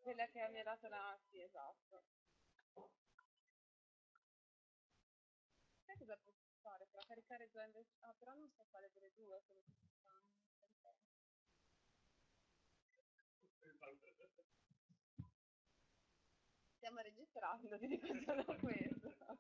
Quella che mi ha dato la... Sì, esatto. Sai cosa posso fare? Per caricare già invece... Ah, però non so quale delle due, quello che si fa. Stiamo registrando, ti dico solo questo.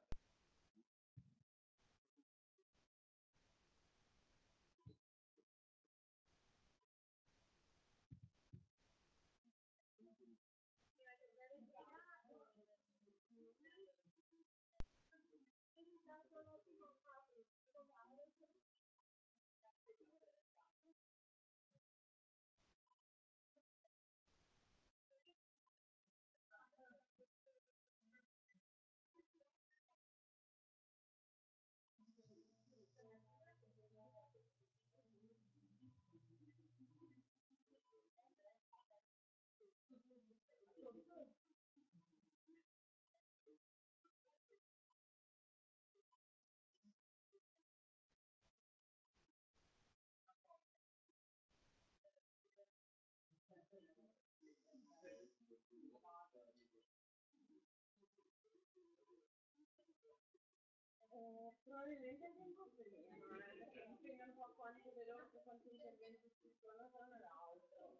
Probabilmente anche un po' prima, perché dipende un po' quanto veloce, quanto intervento ci sono da un all'altro.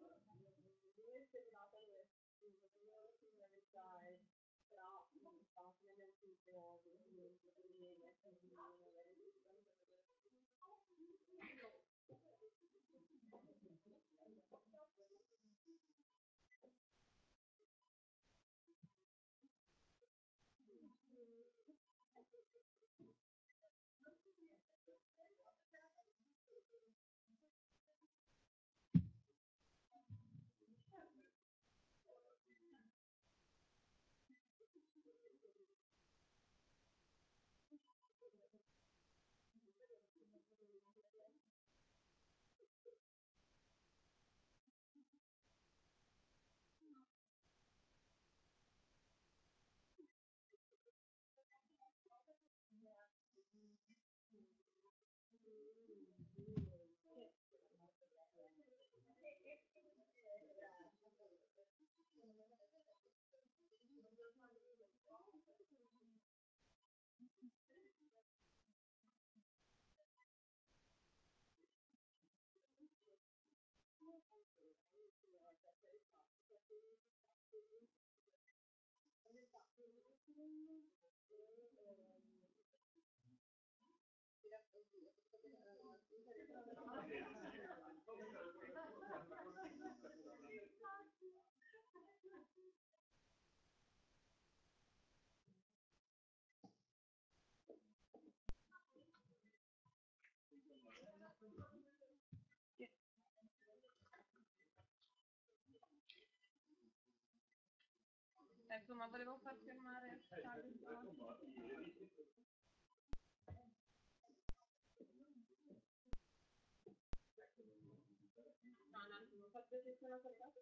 Lui è sembrato finalizzare, però sta finendo un po' quindi insomma, volevo far fermare no, un attimo, faccio che sono collegato.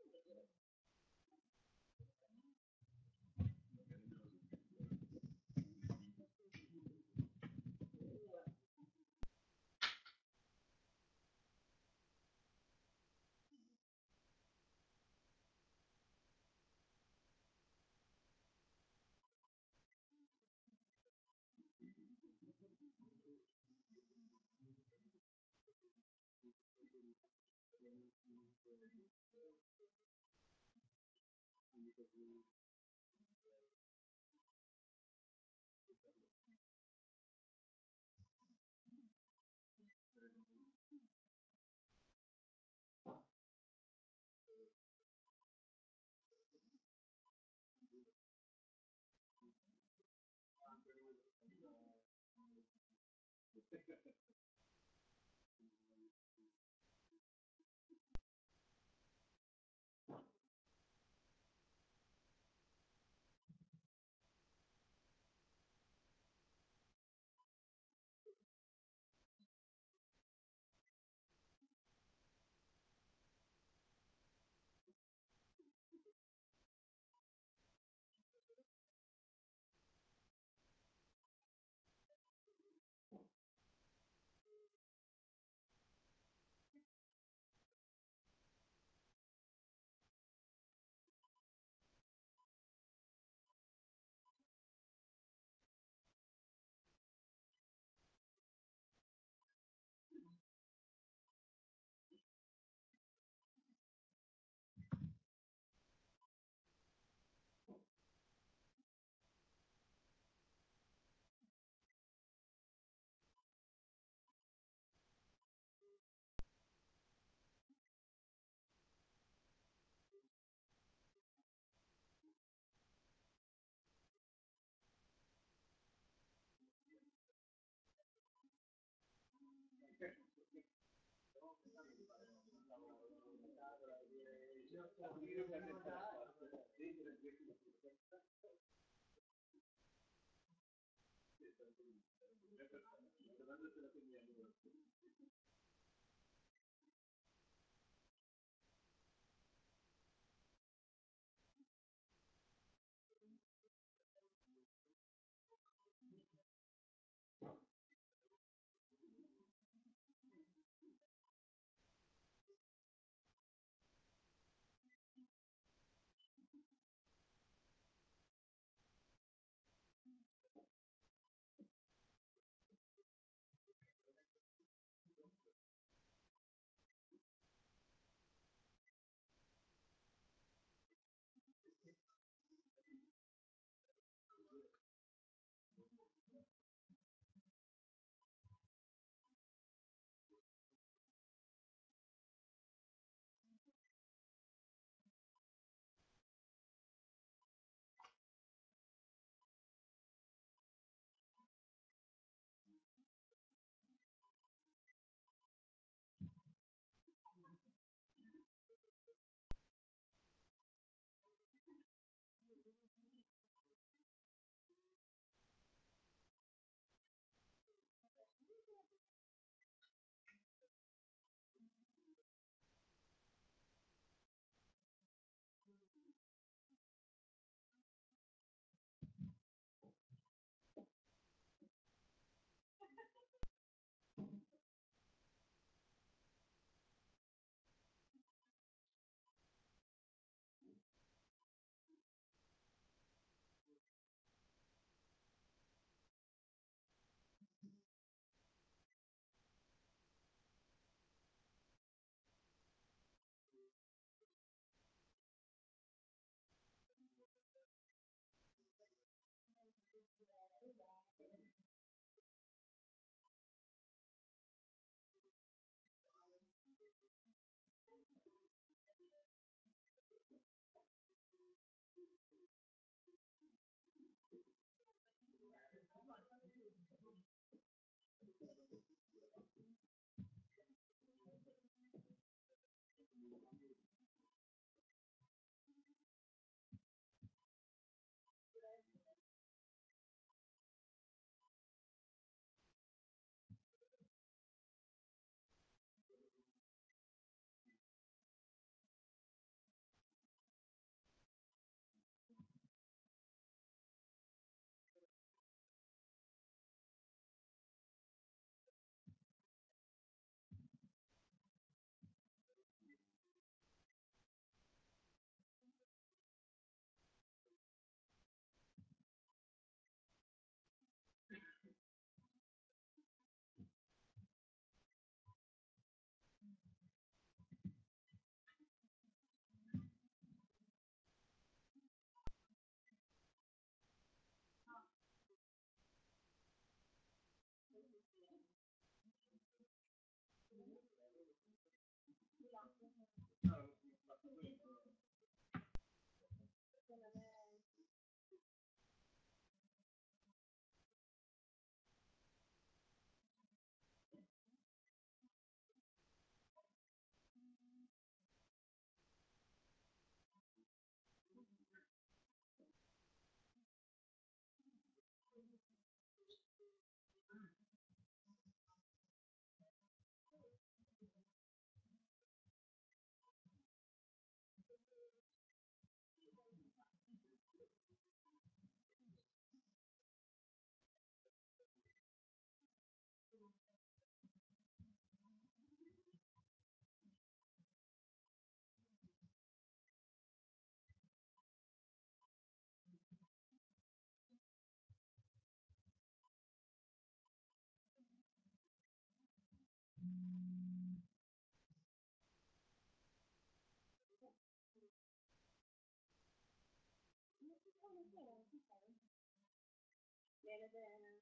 Bene, bene.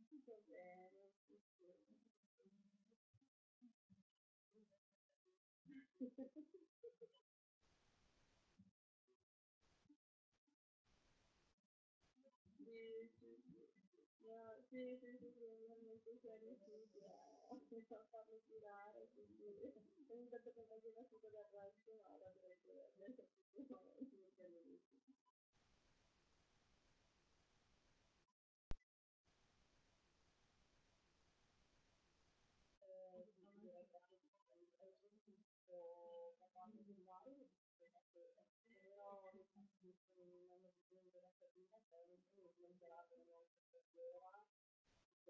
Tutto bene. Sì, sì, sì. No, sì, sì, sì, sì, mi ha messo fuori studio, mi fa farlo tirare, quindi mi detto che voglio la scusa del resto, ma la adesso direi che è giusto capace di fare, però non ho bisogno della cabina, cioè non smonterate un'ora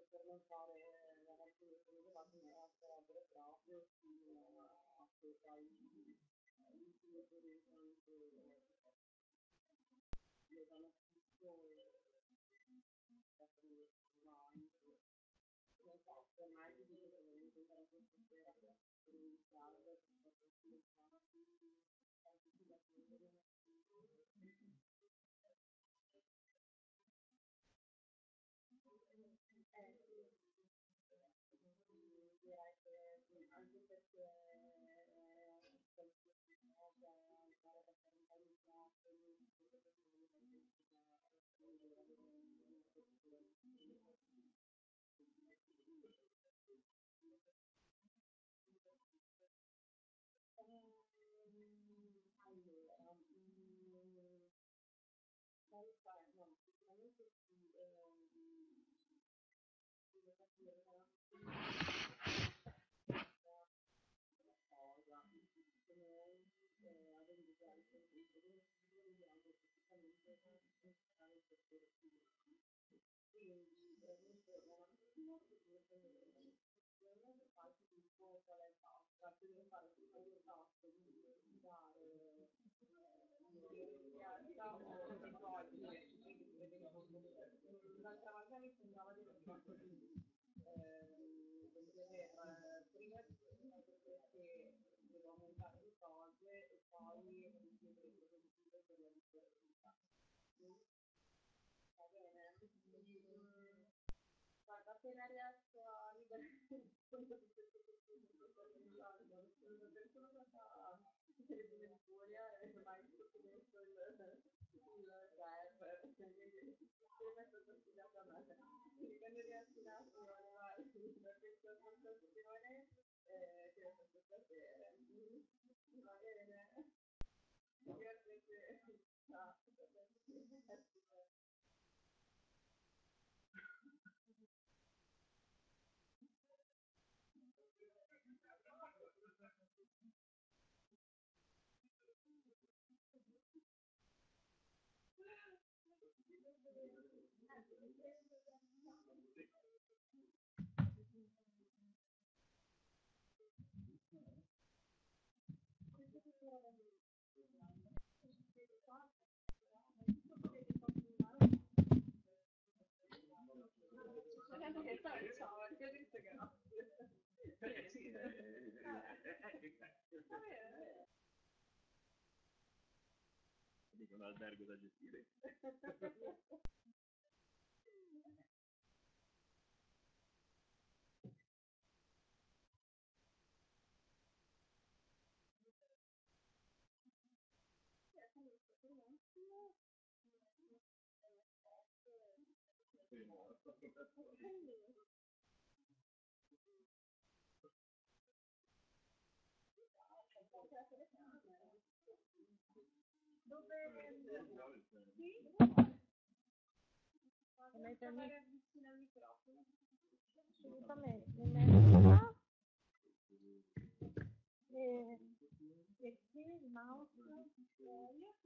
per non fare la canzone che voleva ma sarebbero proprio fino a che poi l'ultimo giorno le danno tutto e non so, ormai ti dico che non intendere questa sera per iniziare perché direi che anche perché andare a fare un po' di teatro, allora, poi fare, no, sicuramente sì, devo capire una cosa, se noi avendo già il servizio, dobbiamo praticamente fare il settore pubblico. Quindi mi fermo un attimo perché faccio tutto qual è il tasto, devo fare prima il tasto di dare richiesta o di togliere l'altra volta mi sembrava di aver fatto prima che devo aumentare le cose e poi richiedere il produttivo per la differenza. Va bene? Guarda, appena riesco a liberare conto di questo una persona stata in furia e ormai tutto dentro il server, quindi prima è stato affidato a me. Quindi quando riesco un attimo a arrivare da questa sensazione, che ho fatto stasera, va bene, grazie che ciao, anche detto grazie. Sì, dico un albergo da gestire. Mettermi vicino al microfono. Assolutamente, mi metto qua e qui il mouse.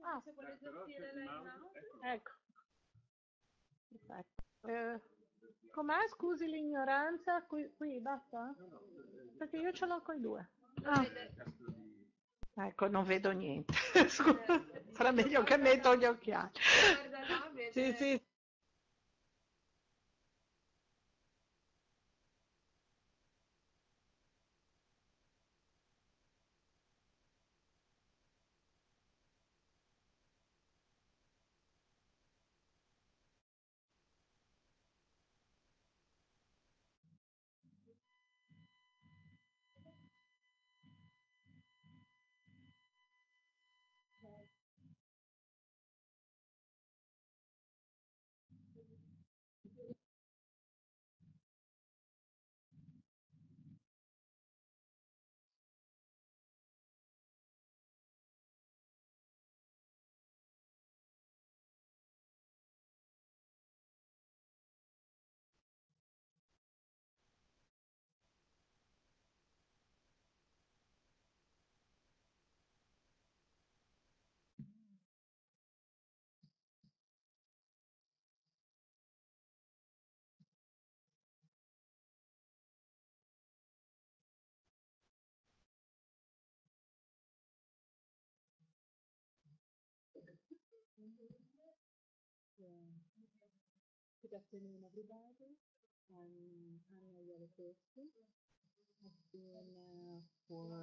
Ah, se vuole gestire lei il mouse. Ecco, perfetto. Com'è, scusi l'ignoranza? Qui basta? Perché io ce l'ho con i due. Ah. Ecco, non vedo niente. Scusa, sarà meglio che metto gli occhiali. Guarda là, vede. Sì, sì. Good afternoon, everybody. I'm Anna Yalopescu. I've been for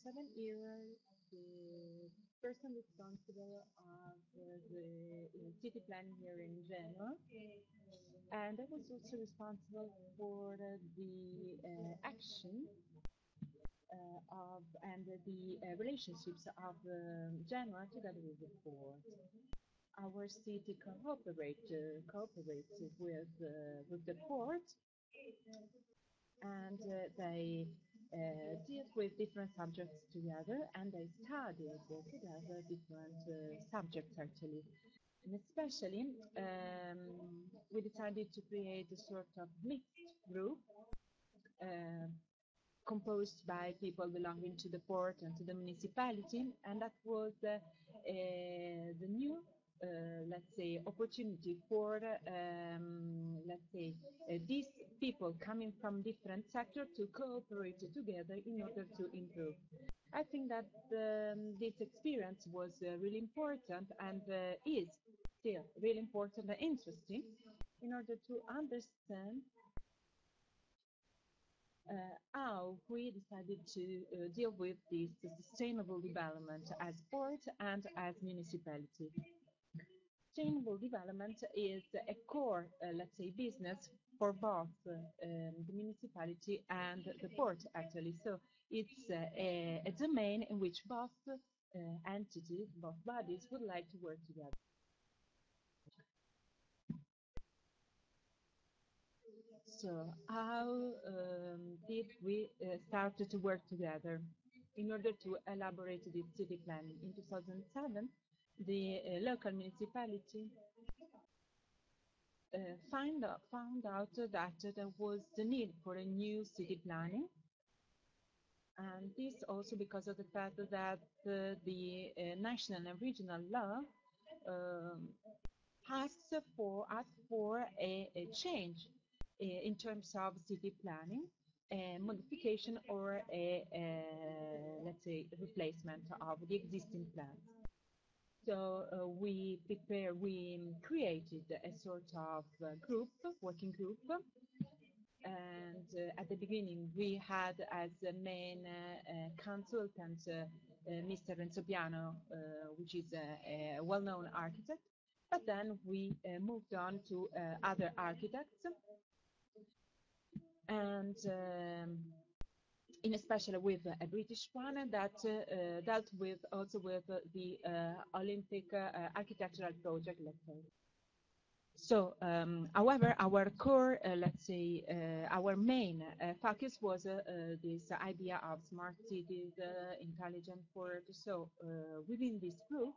7 years the person responsible of the city planning here in Genoa, and I was also responsible for the action of and the relationships of Genoa together with the port. Our city cooperates with the port, and they deal with different subjects together, and they studied together different subjects actually. And especially, we decided to create a sort of mixed group uh, composed by people belonging to the port and to the municipality, and that was the new, let's say, opportunity for, let's say, these people coming from different sectors to cooperate together in order to improve. I think that this experience was really important and is still really important and interesting in order to understand how we decided to deal with this sustainable development as port and as municipality. Sustainable development is a core, let's say, business for both the municipality and the port, actually. So it's a domain in which both entities, both bodies would like to work together. So how did we start to work together? In order to elaborate this city planning in 2007, the local municipality found out that there was the need for a new city planning, and this also because of the fact that the national and regional law um, asked for a change in terms of city planning, a modification or let's say, replacement of the existing plans. So we created a sort of working group, and at the beginning we had as the main consultant Mr. Renzo Piano, which is a well-known architect, but then we moved on to other architects, and in especially with a British one that dealt with also with the Olympic architectural project, let's say. So, however, our core, let's say, our main focus was this idea of smart cities, intelligent port. So, within this group,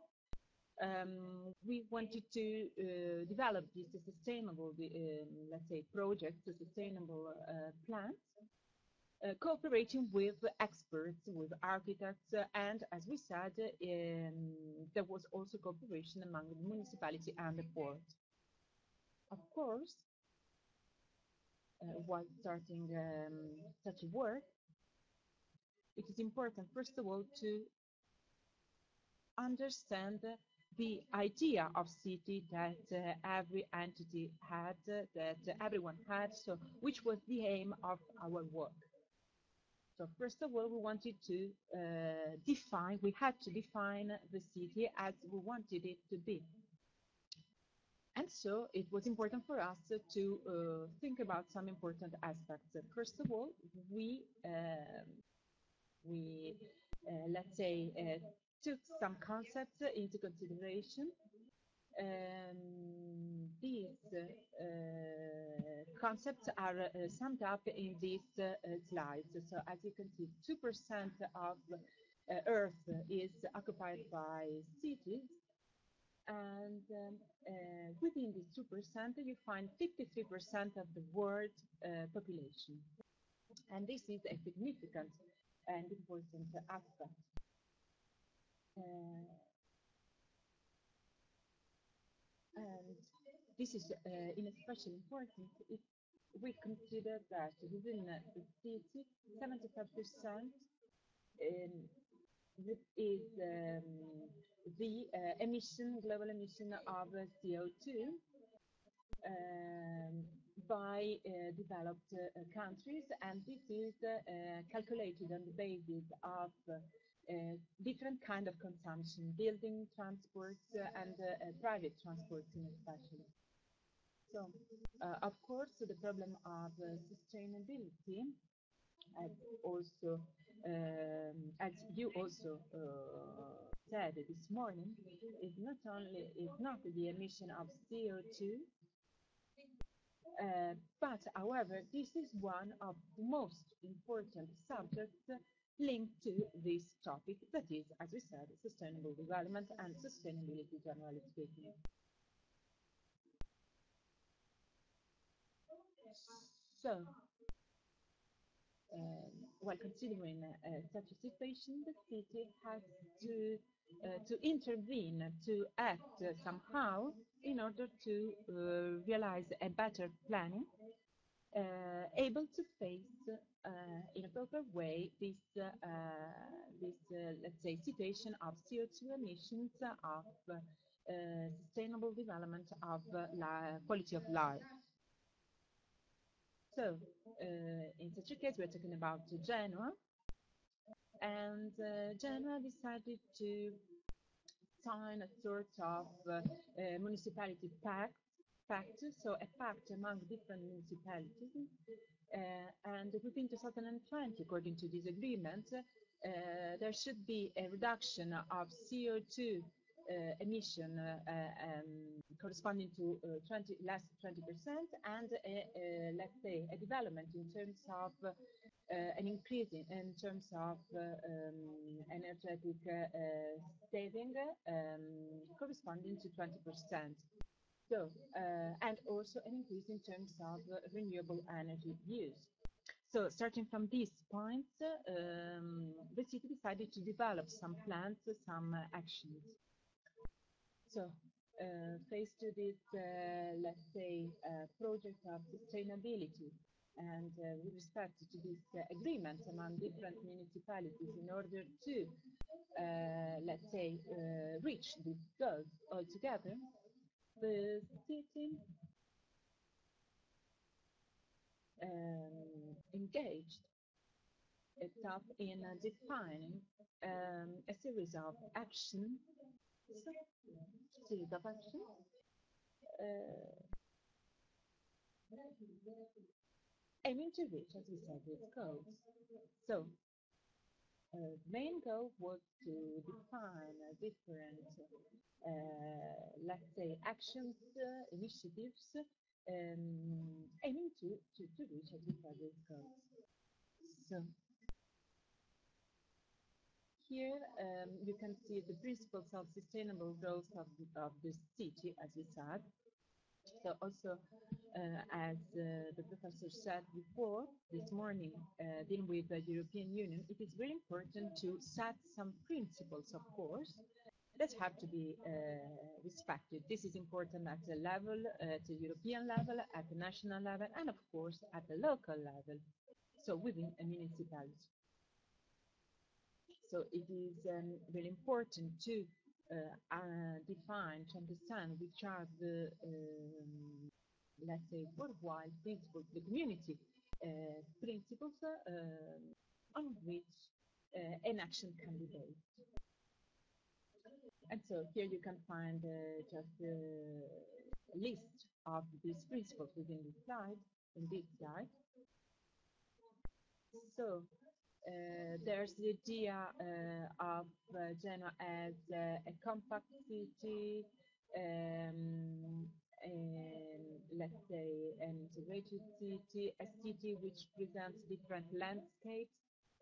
we wanted to develop this sustainable, let's say, project, the sustainable plans, cooperating with experts, with architects, and as we said, there was also cooperation among the municipality and the port. Of course, while starting such work, it is important, first of all, to understand the idea of city that every entity had, that everyone had, so which was the aim of our work. So first of all, we wanted to we had to define the city as we wanted it to be. And so it was important for us to think about some important aspects. First of all, we let's say, took some concepts into consideration. These concepts are summed up in these slides. So as you can see, 2% of Earth is occupied by cities, and within these 2%, you find 53% of the world population. And this is a significant and important aspect. And this is in especially important if we consider that within the city, 75% is the global emission of CO2 um, by developed countries, and this is calculated on the basis of different kind of consumption, building, transport, and private transporting especially. So, of course, the problem of sustainability, as also as you also said this morning, is not the emission of CO2, but however, this is one of the most important subjects linked to this topic, that is, as we said, sustainable development and sustainability, generally speaking. So, while considering such a situation, the city has to intervene, to act somehow in order to realize a better planning, able to face in a proper way this let's say situation of CO2 emissions, of sustainable development of quality of life. So, in such a case, we're talking about Genoa, and Genoa decided to sign a sort of municipality pact, so a pact among different municipalities. And within 2020, according to this agreement, there should be a reduction of CO2 emission corresponding to less 20%, and let's say a development in terms of an increase in terms of energetic saving corresponding to 20%. So, and also an increase in terms of renewable energy use. So, starting from these points, the city decided to develop some plans, some actions. So, faced to this, let's say, project of sustainability, and with respect to this agreement among different municipalities in order to, let's say, reach these goals altogether, the city engaged itself in defining a series of actions, aiming to reach, as we said, its goals. So, main goal was to define different, let's say, actions, initiatives, aiming to reach, as we said, its goals. So, here you can see the principles of sustainable growth of the city, as we said. So also, as the professor said before this morning, dealing with the European Union, it is very important to set some principles, of course, that have to be respected. This is important at the level, at the European level, at the national level, and of course at the local level, so within a municipality. So it is really important to define, to understand which are the, let's say, worldwide principles, the community principles on which an action can be based. And so here you can find just a list of these principles within this slide, in this slide. So there's the idea of Genoa as a compact city, let's say an integrated city, a city which presents different landscapes,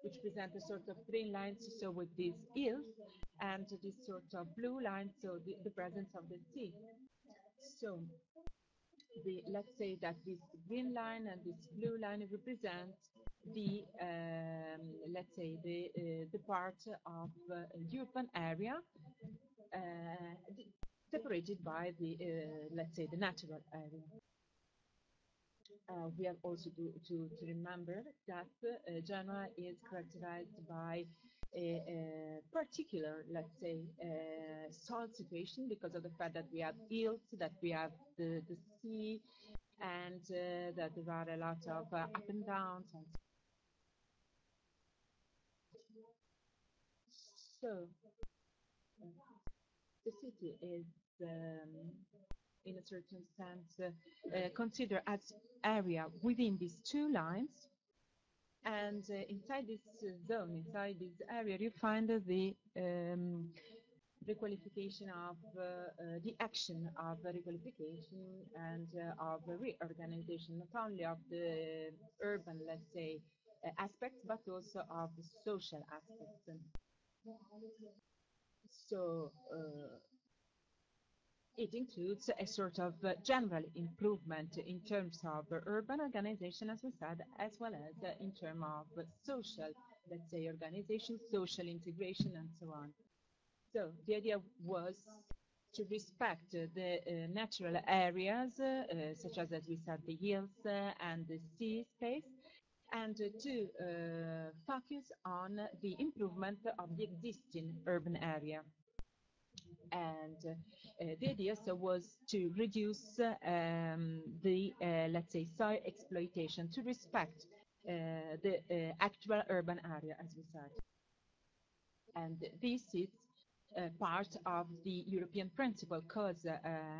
which present a sort of green lines, so with these hills, and this sort of blue line, so the presence of the sea. So let's say that this green line and this blue line represent the let's say the part of the urban area separated by the let's say the natural area. We have also to remember that Genoa is characterized by a particular, let's say, soil situation because of the fact that we have hills, that we have the sea, and that there are a lot of up and downs. And so the city is, in a certain sense, considered as area within these two lines. And inside this zone, inside this area, you find the requalification of the action of requalification and of reorganization, not only of the urban, let's say, aspects, but also of the social aspects. So it includes a sort of general improvement in terms of urban organization, as we said, as well as in terms of social, let's say, organization, social integration, and so on. So the idea was to respect the natural areas, such as we said, the hills and the sea space, and to focus on the improvement of the existing urban area. And the idea so was to reduce the, let's say, soil exploitation, to respect the actual urban area, as we said. And this is part of the European principle, because,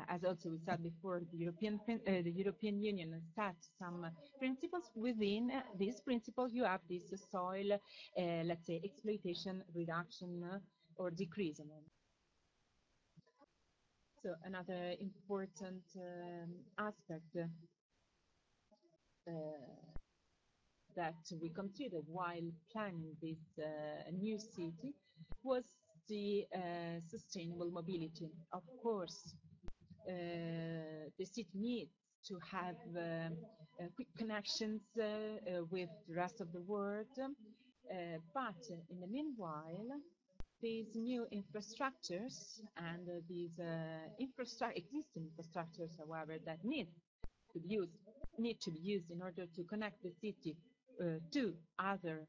as also we said before, the European Union set some principles. Within these principles, you have this soil, let's say, exploitation reduction or decrease. So another important aspect that we considered while planning this new city was the sustainable mobility. Of course, the city needs to have quick connections with the rest of the world, but in the meanwhile, these new infrastructures and these existing infrastructures, however, that need to be used in order to connect the city to other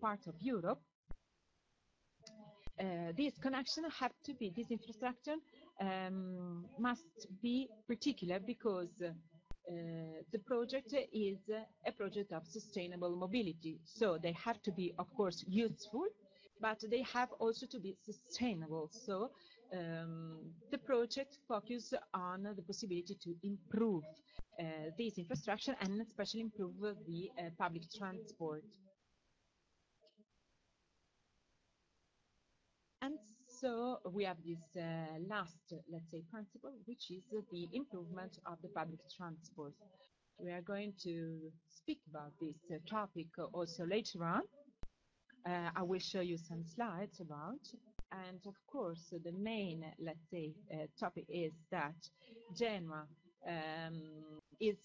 parts of Europe. This connection have to be, this infrastructure must be particular because the project is a project of sustainable mobility. So they have to be, of course, useful, but they have also to be sustainable. So the project focuses on the possibility to improve this infrastructure and especially improve the public transport. And so we have this last, let's say, principle, which is the improvement of the public transport. We are going to speak about this topic also later on. I will show you some slides about, and of course, the main, let's say, topic is that Genoa is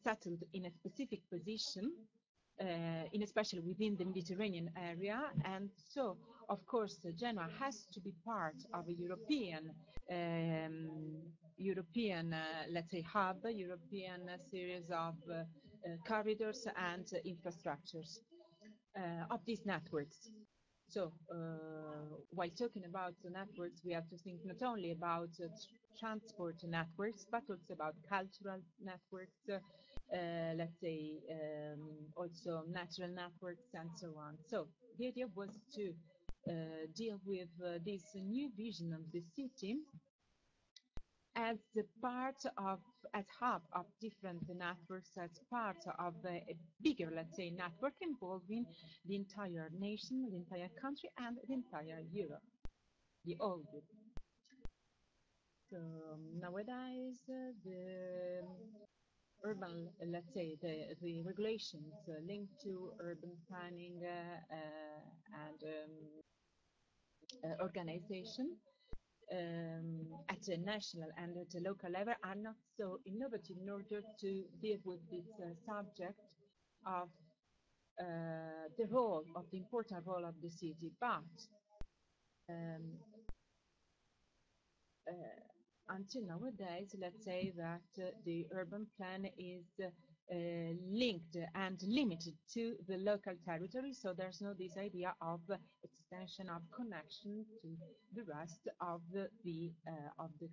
settled in a specific position, especially within the Mediterranean area, and so, of course, Genoa has to be part of a European, let's say, hub, European series of corridors and infrastructures of these networks. So, while talking about the networks, we have to think not only about transport networks, but also about cultural networks, let's say, also natural networks, and so on. So, the idea was to deal with this new vision of the city as a part of, as hub of different networks, as part of a bigger, let's say, network involving the entire nation, the entire country, and the entire Europe, the whole group. So nowadays, the urban, let's say, the regulations linked to urban planning and organization at a national and at a local level are not so innovative in order to deal with this subject of the role, of the important role of the city. But until nowadays, let's say that the urban plan is linked and limited to the local territory. So there's no this idea of extension of connection to the rest of the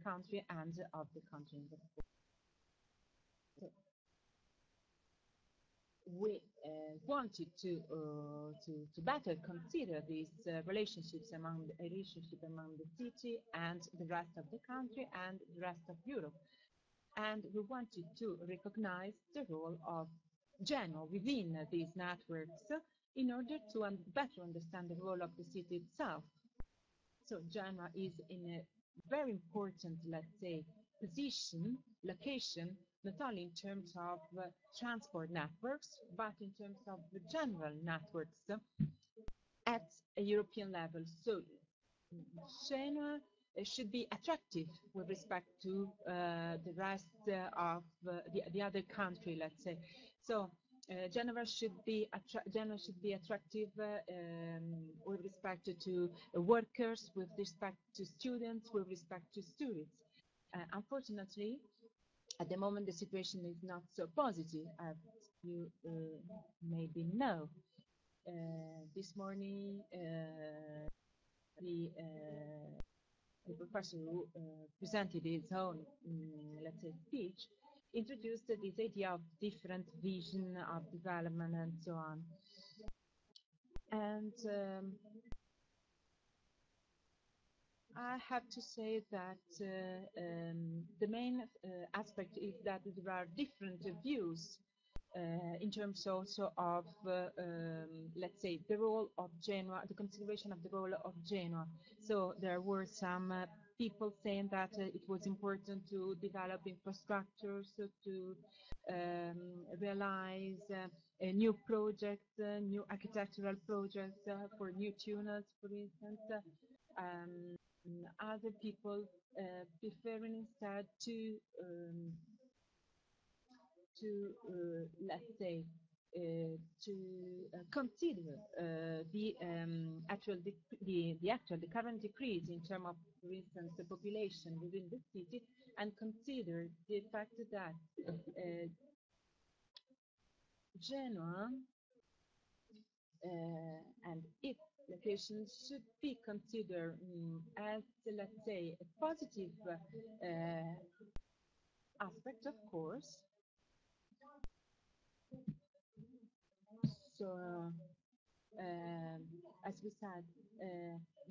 country and of the continent. So we wanted to better consider these relationships among the city and the rest of the country and the rest of Europe. And we wanted to recognize the role of Genoa within these networks in order to better understand the role of the city itself. So Genoa is in a very important, let's say, location, not only in terms of transport networks, but in terms of the general networks at a European level. So Genoa should be attractive with respect to the rest of the other country, let's say. So Genoa should be attractive with respect to workers, with respect to students, with respect to tourists. Unfortunately, at the moment, the situation is not so positive, as you maybe know. This morning, the professor who presented his own, let's say, speech, introduced this idea of different vision of development and so on. And I have to say that the main aspect is that there are different views in terms also of, let's say, the role of Genoa, the consideration of the role of Genoa. So there were some people saying that it was important to develop infrastructures, to realize a new project, new architectural projects for new tunnels, for instance. Other people preferring instead to let's say to consider the current decrease in terms of, for instance, the population within the city, and consider the fact that Genoa and its locations should be considered as, let's say, a positive aspect, of course. So, as we said,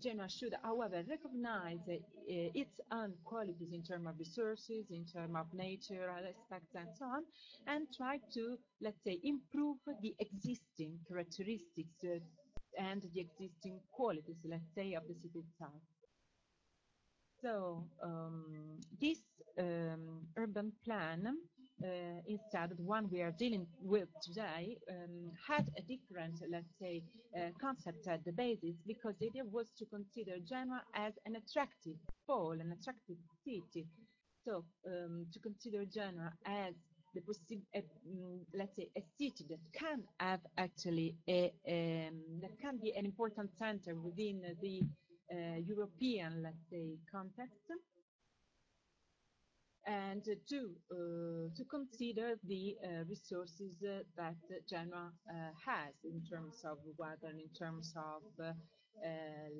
Genoa should, however, recognize its own qualities in terms of resources, in terms of nature, aspects, and so on, and try to, let's say, improve the existing characteristics and the existing qualities, let's say, of the city itself. So this urban plan, instead the one we are dealing with today, had a different, let's say, concept at the basis, because the idea was to consider Genoa as an attractive pole, an attractive city. So to consider Genoa as the let's say, a city that can have actually that can be an important center within the European, let's say, context, and to consider the resources that Genoa has in terms of weather, in terms of,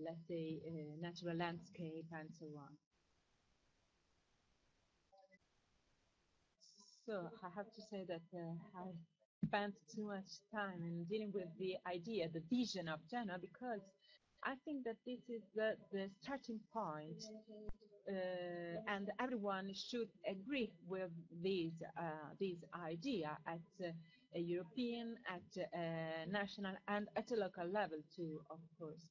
let's say, natural landscape, and so on. So I have to say that I spent too much time in dealing with the idea, the vision of Genoa, because I think that this is the starting point, and everyone should agree with this idea at a European, at a national, and at a local level too, of course.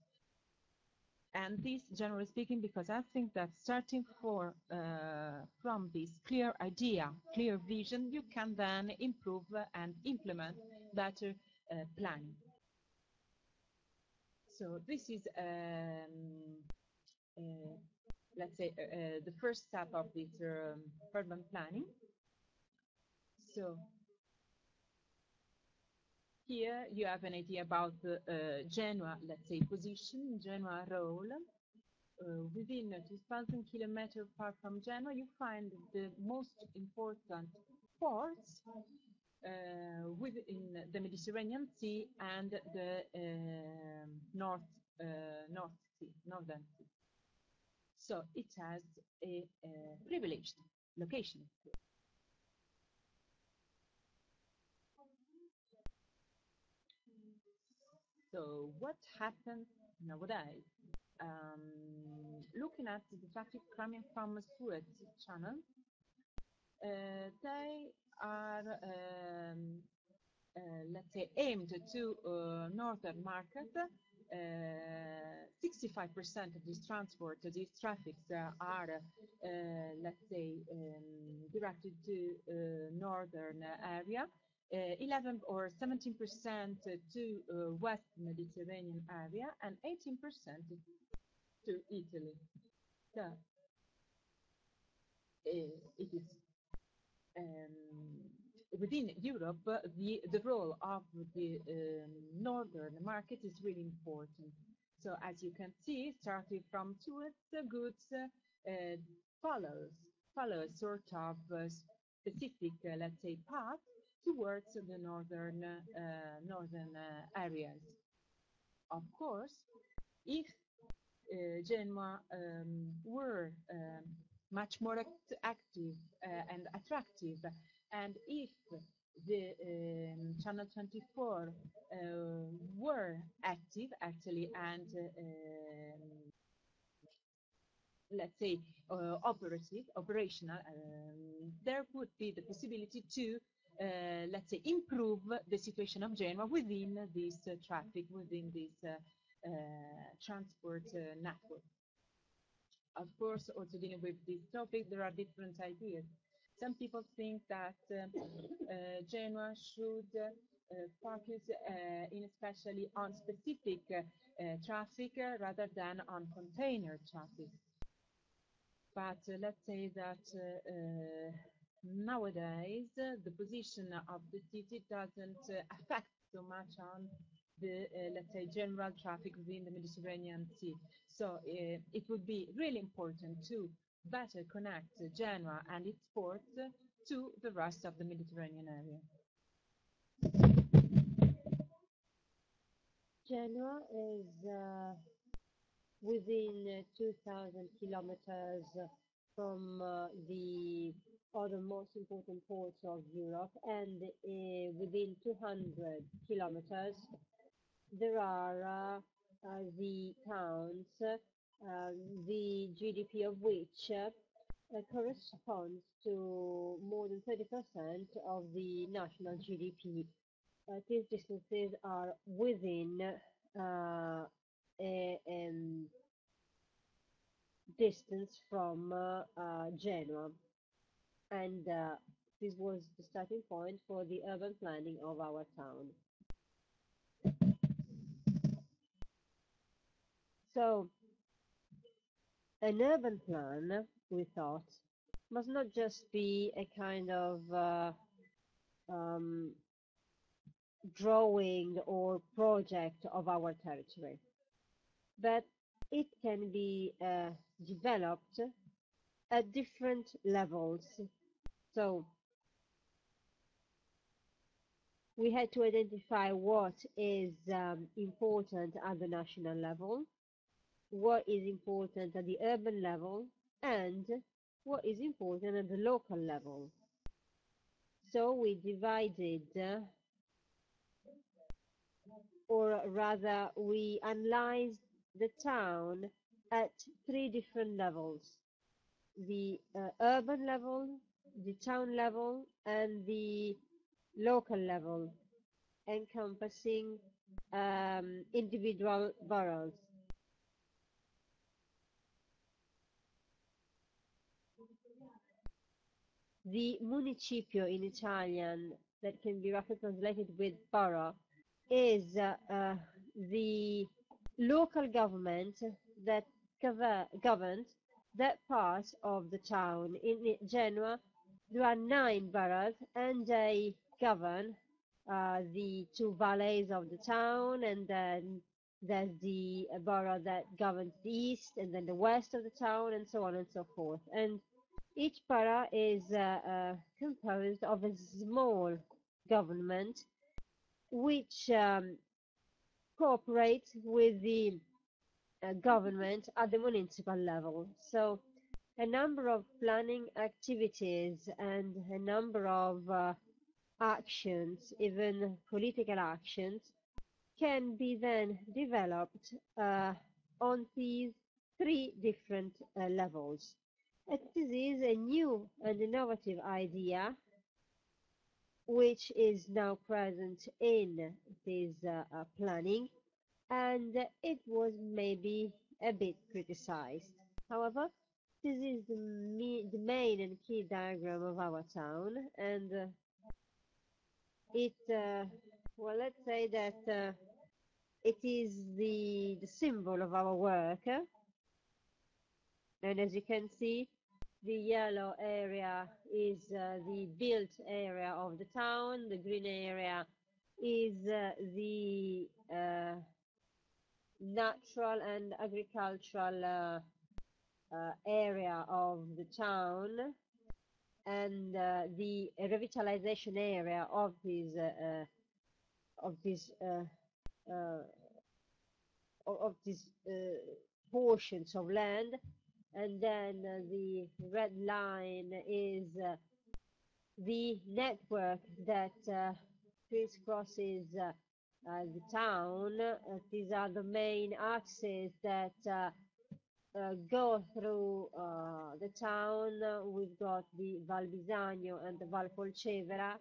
And this, generally speaking, because I think that starting from this clear idea, clear vision, you can then improve and implement better planning. So this is, let's say, the first step of this urban planning. So here you have an idea about Genoa, let's say, position, Genoa role. Within 2,000 kilometers far from Genoa, you find the most important ports within the Mediterranean Sea and the Northern Sea. So it has a privileged location. So what happens nowadays? Looking at the traffic coming from Suez Channel, they are, let's say, aimed to northern market. 65% of this transport, these traffics are, let's say, directed to northern area. 11 or 17% to West Mediterranean area and 18% to Italy. So it is within Europe, the role of the northern market is really important. So as you can see, starting from Suez, the goods follow sort of specific, let's say, path towards the northern areas. Of course, if Genoa were much more active and attractive, and if the Channel 24 were active actually and let's say operational, there would be the possibility to let's say improve the situation of Genoa within this traffic, within this transport network. Of course, also dealing with this topic, there are different ideas. Some people think that Genoa should focus in especially on specific traffic rather than on container traffic. But let's say that nowadays the position of the city doesn't affect so much on the let's say general traffic within the Mediterranean Sea. So it would be really important to better connect Genoa and its ports to the rest of the Mediterranean area. Genoa is within 2,000 kilometers from the other most important ports of Europe, and within 200 kilometers there are the towns, the GDP of which corresponds to more than 30% of the national GDP. These distances are within a distance from Genoa, and this was the starting point for the urban planning of our town. So, an urban plan, we thought, must not just be a kind of um, drawing or project of our territory, but it can be developed at different levels. So we had to identify what is important at the national level, what is important at the urban level, and what is important at the local level. So we divided, or rather, we analyzed the town at three different levels: the urban level, the town level, and the local level, encompassing individual boroughs. The municipio in Italian, that can be roughly translated with borough, is the local government that governs that part of the town. In Genoa, there are 9 boroughs, and they govern the 2 valleys of the town, and then there's the borough that governs the east, and then the west of the town, and so on and so forth. And each borough is composed of a small government, which cooperates with the government at the municipal level. So a number of planning activities and a number of actions, even political actions, can be then developed on these three different levels. And this is a new and innovative idea which is now present in this planning, and it was maybe a bit criticized. However, this is the main and key diagram of our town, and well, let's say that it is the symbol of our work. And as you can see, the yellow area is the built area of the town. The green area is the natural and agricultural area of the town, and the revitalization area of this uh, of these portions of land. And then the red line is the network that crisscrosses the town. These are the main axes that go through the town. We've got the Val Bisagno and the Val Polcevera,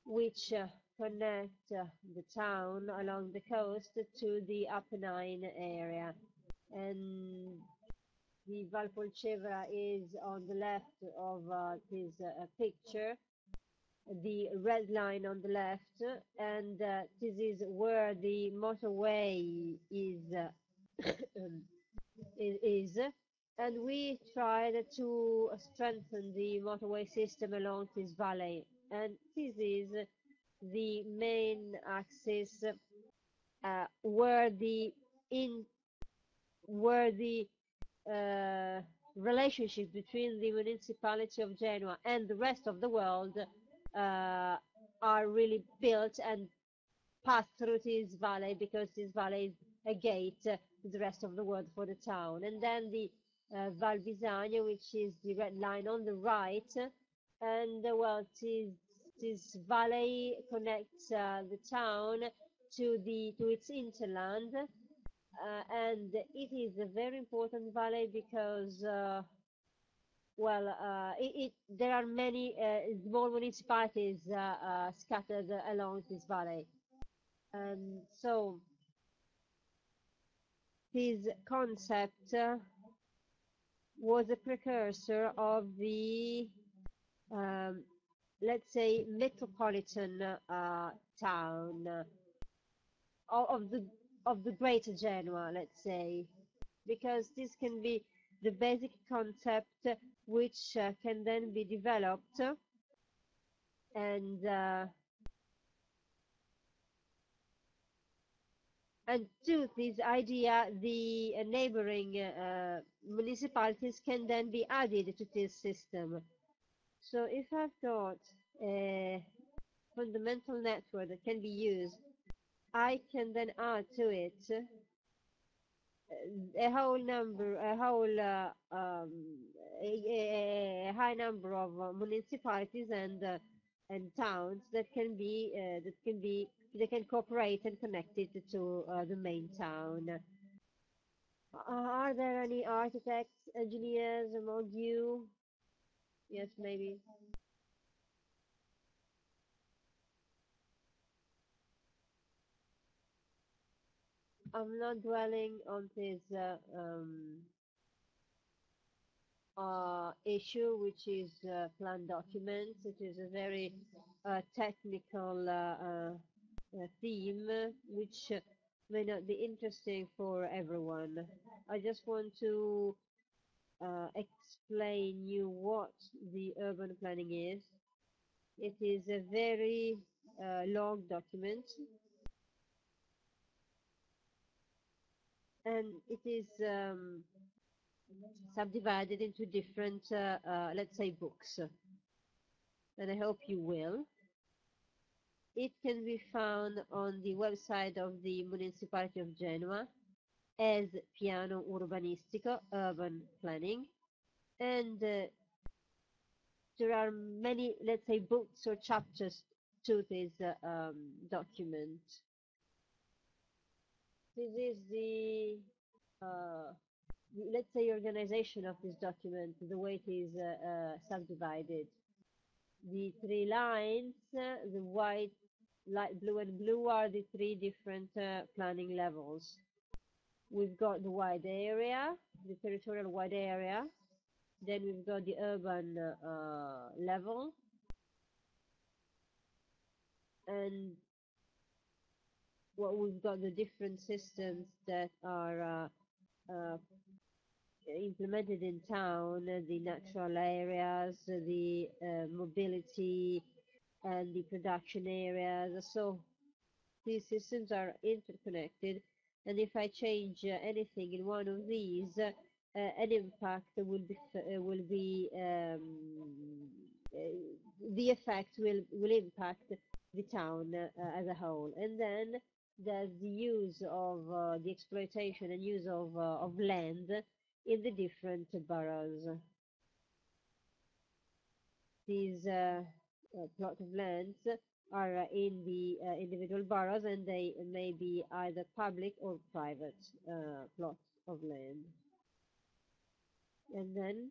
which connect the town along the coast to the Apennine area. And the Val Polcevera is on the left of this picture, the red line on the left, and this is where the motorway is, and we tried to strengthen the motorway system along this valley, and this is the main axis where the relationship between the municipality of Genoa and the rest of the world are really built and pass through this valley, because this valley is a gate to the rest of the world for the town. And then the Val Bisagno, which is the red line on the right, and well, this valley connects the town to its hinterland. And it is a very important valley because, there are many small municipalities scattered along this valley. And so this concept was a precursor of the, let's say, metropolitan town of the greater Genoa, let's say, because this can be the basic concept which can then be developed, and to this idea, the neighboring municipalities can then be added to this system. So if I've got a fundamental network that can be used, I can then add to it a high number of municipalities and towns that can cooperate and connect it to the main town. Are there any architects, engineers among you? Yes, maybe. I'm not dwelling on this issue, which is plan documents. It is a very technical theme, which may not be interesting for everyone. I just want to explain you what the urban planning is. It is a very long document, and it is subdivided into different, let's say, books. And I hope you will. It can be found on the website of the Municipality of Genoa as Piano Urbanistico, Urban Planning, and there are many, let's say, books or chapters to this document. This is uh, let's say, organization of this document, the way it is subdivided. The three lines, the white, light blue, and blue are the three different planning levels. We've got the wide area, the territorial wide area. Then we've got the urban level, and we've got the different systems that are implemented in town, the natural areas, the mobility, and the production areas. So these systems are interconnected, and if I change anything in one of these, an impact will be the effect will impact the town as a whole. And then there's the use of the exploitation and use of land in the different boroughs. These plot of lands are in the individual boroughs, and they may be either public or private plots of land. And then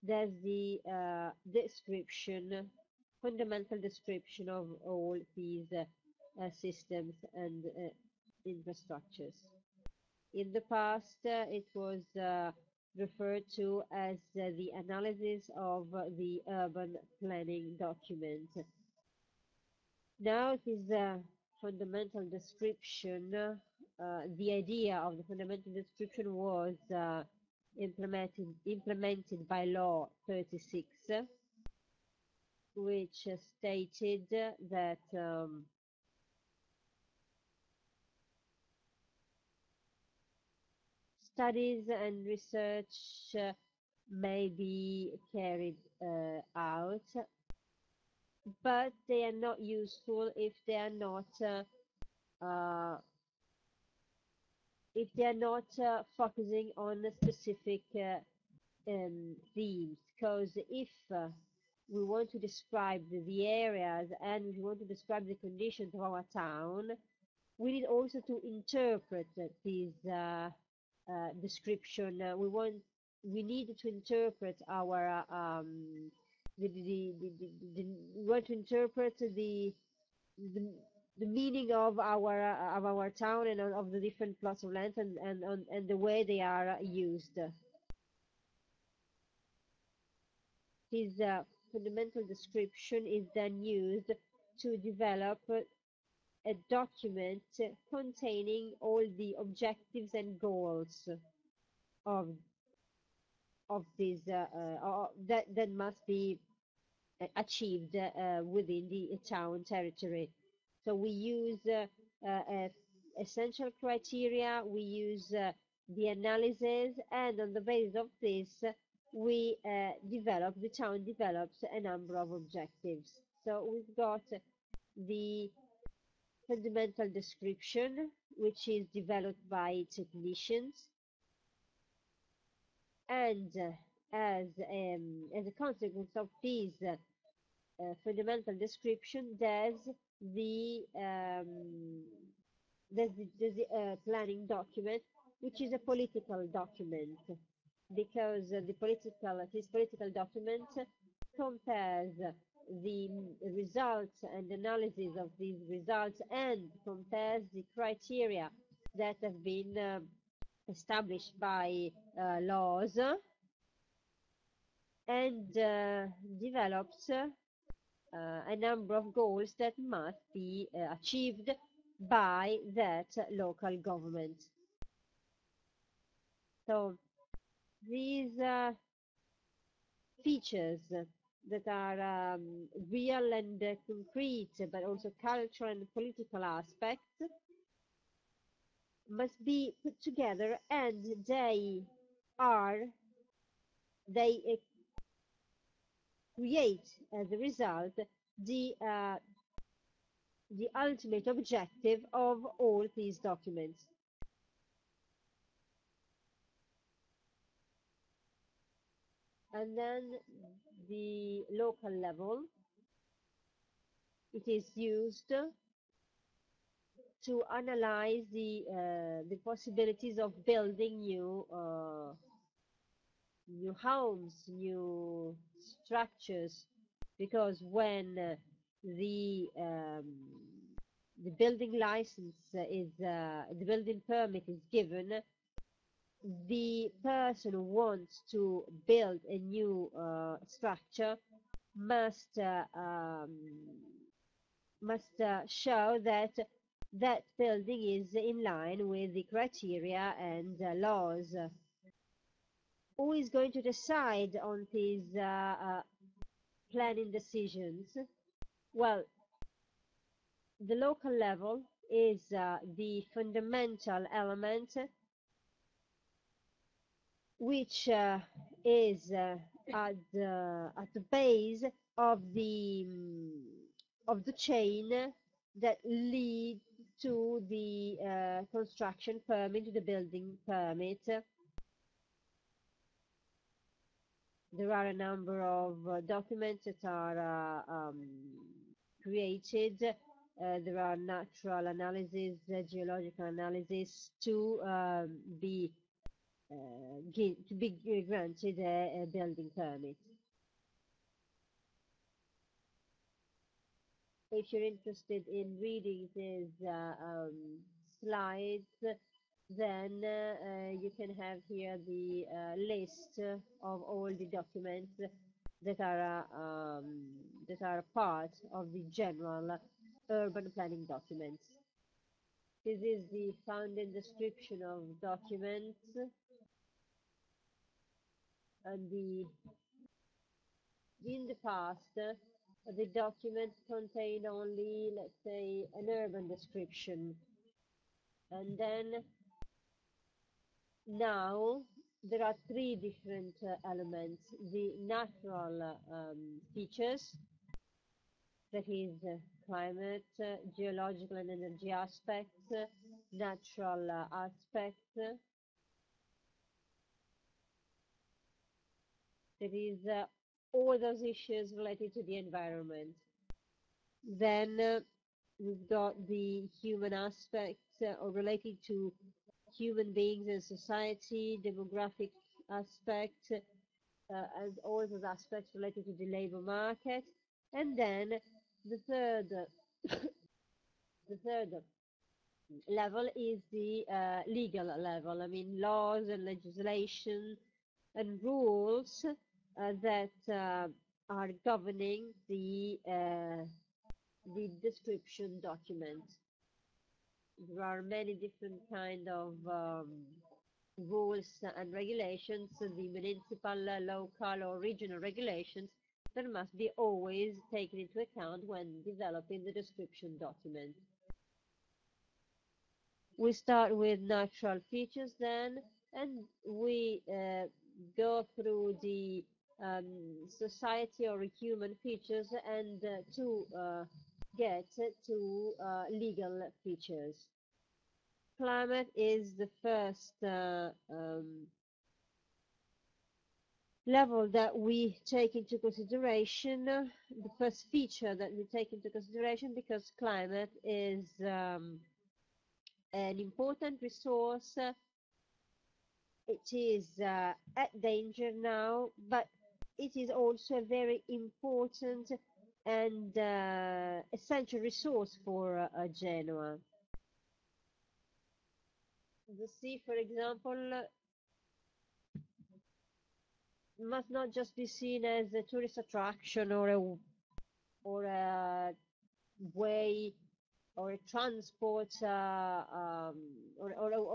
there's the description, fundamental description of all these systems and infrastructures. In the past, it was referred to as the analysis of the urban planning document. Now it is a fundamental description. The idea of the fundamental description was implemented by Law 36, which stated that studies and research may be carried out, but they are not useful uh, if they are not focusing on specific themes. Because if we want to describe the areas and we want to describe the conditions of our town, we need also to interpret this description. We need to interpret our we want to interpret the the meaning of our town and of the different plots of land and the way they are used. His fundamental description is then used to develop a document containing all the objectives and goals of this that must be achieved within the town territory. So we use essential criteria, we use the analysis, and on the basis of this, the town develops a number of objectives. So we've got the fundamental description, which is developed by technicians, and as a consequence of this fundamental description, there's the planning document, which is a political document, because this political document compares the results and analysis of these results and compares the criteria that have been established by laws and develops a number of goals that must be achieved by that local government. So these features that are real and concrete, but also cultural and political aspects, must be put together, and they create as a result the uh, the ultimate objective of all these documents. And then the local level, it is used to analyze the possibilities of building new homes, new structures, because when the building license is the building permit is given, the person who wants to build a new structure must show that that building is in line with the criteria and laws. Who is going to decide on these planning decisions? Well, the local level is the fundamental element which is at the base of the chain that lead to the construction permit, to the building permit. There are a number of documents that are created. There are natural analysis, geological analysis to be granted a building permit. If you're interested in reading these slides, then you can have here the list of all the documents that are part of the general urban planning documents. This is the founding description of documents, and in the past, the documents contain only, let's say, an urban description. And then now there are three different elements. The natural features, that is climate, geological and energy aspects, natural aspects, that is all those issues related to the environment. Then we've got the human aspects or related to human beings and society, demographic aspect, and all those aspects related to the labor market. And then the third, the third level is the legal level. I mean, laws and legislation and rules that are governing the description document. There are many different kind of rules and regulations, the municipal, local or regional regulations that must be always taken into account when developing the description document. We start with natural features then, and we go through the society or human features and to get to legal features. Climate is the first level that we take into consideration, the first feature that we take into consideration, because climate is an important resource. It is at danger now, but it is also a very important and essential resource for Genoa. The sea, for example, must not just be seen as a tourist attraction or a way or a transport or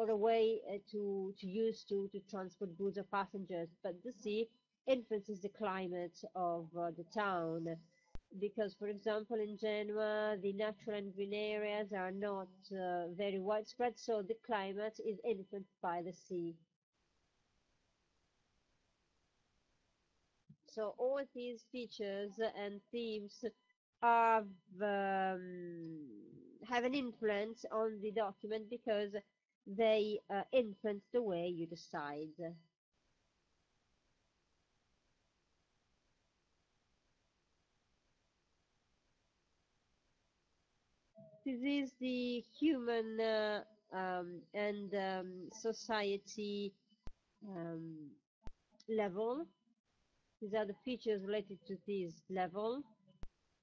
a way to use to transport goods or passengers, but the sea influences the climate of the town. Because, for example, in Genoa, the natural and green areas are not very widespread, so the climate is influenced by the sea. So all these features and themes have have an influence on the document because they influence the way you decide. This is the human and society um, level. These are the features related to this level.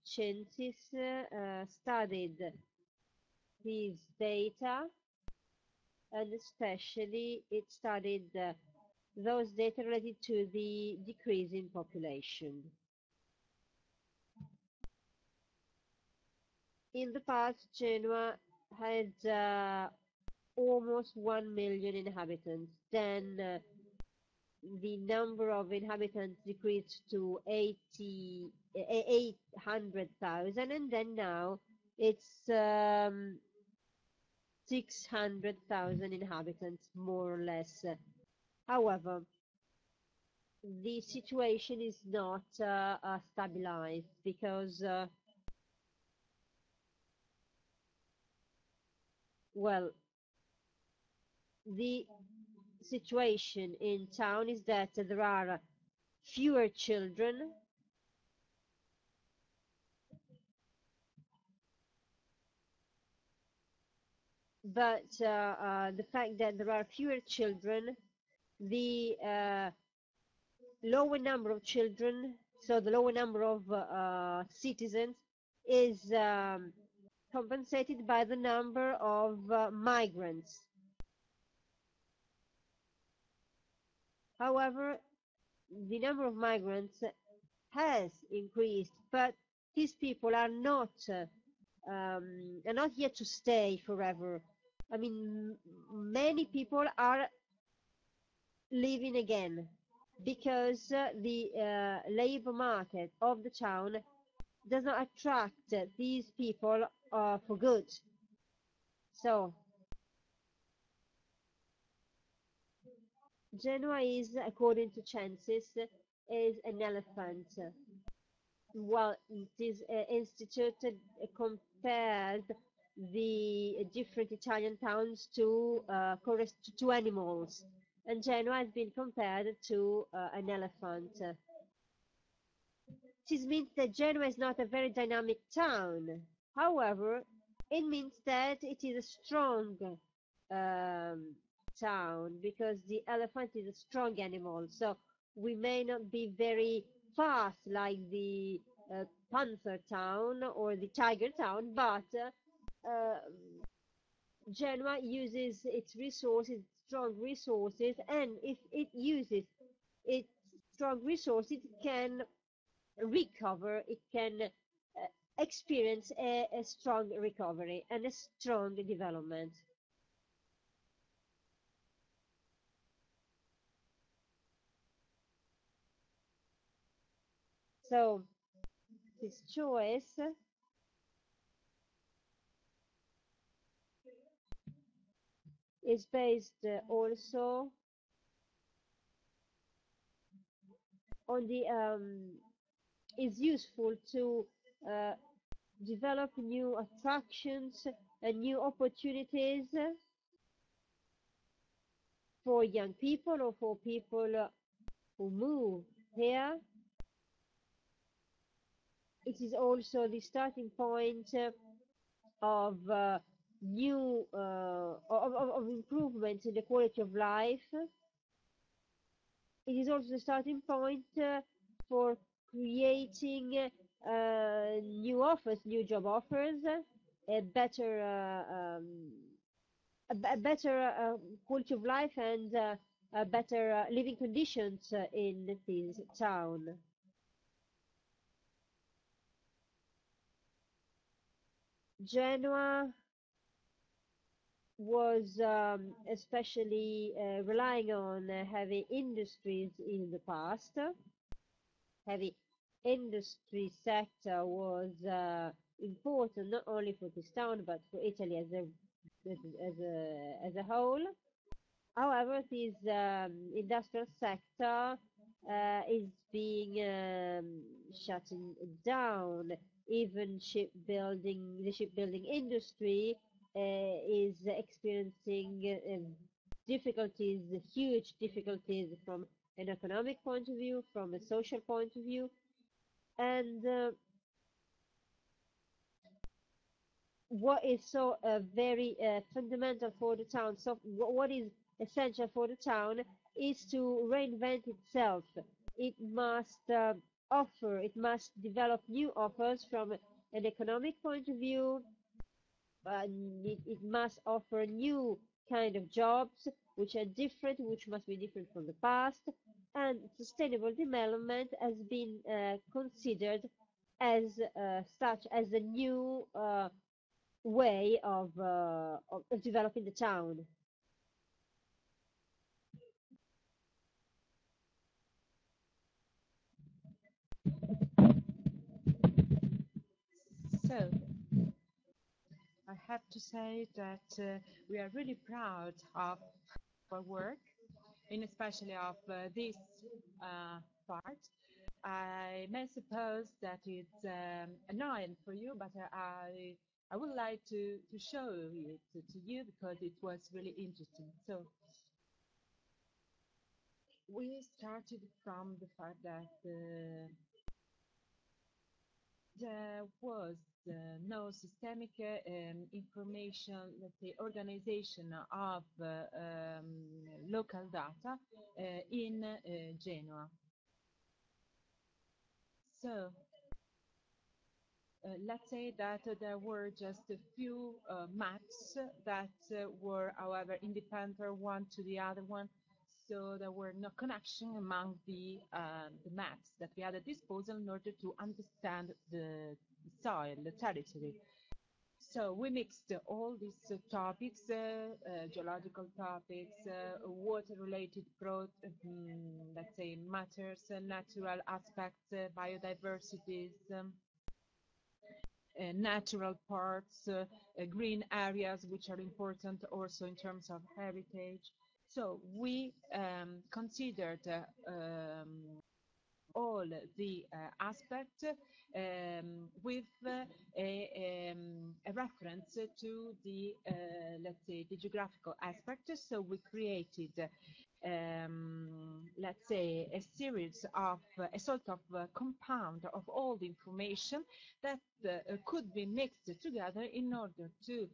Census studied these data, and especially it studied those data related to the decrease in population. In the past, Genoa had almost 1 million inhabitants. Then the number of inhabitants decreased to 800,000, and then now it's 600,000 inhabitants, more or less. However, the situation is not stabilized because, well, the situation in town is that there are fewer children, but the fact that there are fewer children, the lower number of children, so the lower number of citizens, is compensated by the number of migrants. However, the number of migrants has increased, but these people are not here to stay forever. I mean, many people are leaving again because the labor market of the town does not attract these people for good. So Genoa is, according to Census, is an elephant. Well, this institute compared the different Italian towns to to animals, and Genoa has been compared to an elephant. This means that Genoa is not a very dynamic town. However, it means that it is a strong um, town because the elephant is a strong animal. So we may not be very fast like the panther town or the tiger town, but Genoa uses its resources, strong resources, and if it uses its strong resources, it can recover, it can experience a strong recovery and a strong development. So this choice is based also on the is useful to uh, develop new attractions and new opportunities for young people or for people who move here. It is also the starting point of new of improvements in the quality of life. It is also the starting point for creating new offers, new job offers, a better a better quality of life and better living conditions in this town. Genoa was especially relying on heavy industries in the past. Heavy industry sector was important not only for this town but for Italy as a whole. However, this industrial sector is being shutting down. Even the shipbuilding industry is experiencing difficulties, huge difficulties from an economic point of view, from a social point of view, and what is so very fundamental for the town. So what is essential for the town is to reinvent itself. It must it must develop new offers from an economic point of view. It must offer new kind of jobs which are different, which must be different from the past. And sustainable development has been considered as such as a new way of developing the town. So I have to say that we are really proud of our work, and especially of this part. I may suppose that it's annoying for you, but I would like to show it to you because it was really interesting. So we started from the fact that there was no systemic information, let's say, organization of local data in Genoa. So let's say that there were just a few maps that were, however, independent one to the other one. So there were no connection among the maps that we had at disposal in order to understand the soil, the territory. So we mixed all these topics, geological topics, water-related let's say, matters, natural aspects, biodiversities, natural parts, green areas, which are important also in terms of heritage. So we considered all the aspects with a reference to the, let's say, the geographical aspect. So we created, let's say, a series of a sort of compound of all the information that could be mixed together in order to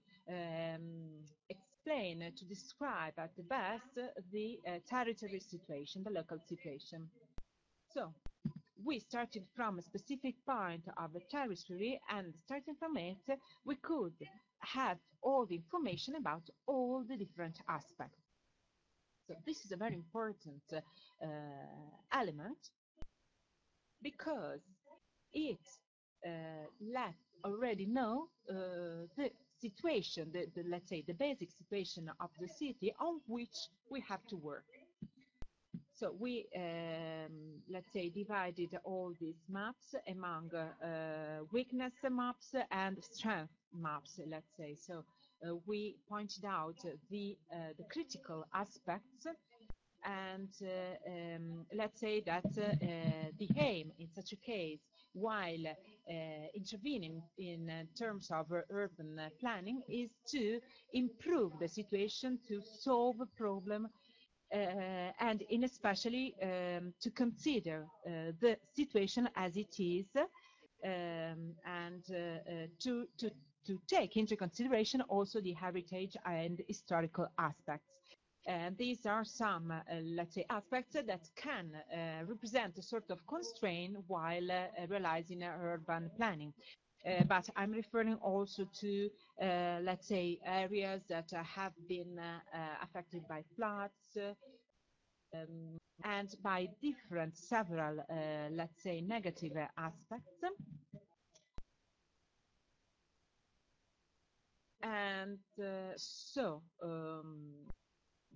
explain, to describe at the best the territory situation, the local situation. So we started from a specific point of the territory, and starting from it, we could have all the information about all the different aspects. So this is a very important element because it let already know the situation, let's say the basic situation of the city on which we have to work. So we, let's say, divided all these maps among weakness maps and strength maps, let's say. So we pointed out the critical aspects, and let's say that the aim in such a case, while intervening in terms of urban planning, is to improve the situation, to solve a problem, and in especially to consider the situation as it is, and to take into consideration also the heritage and historical aspects. And these are some, let's say, aspects that can represent a sort of constraint while realizing urban planning. But I'm referring also to, let's say, areas that have been affected by floods and by different, several, let's say, negative aspects. And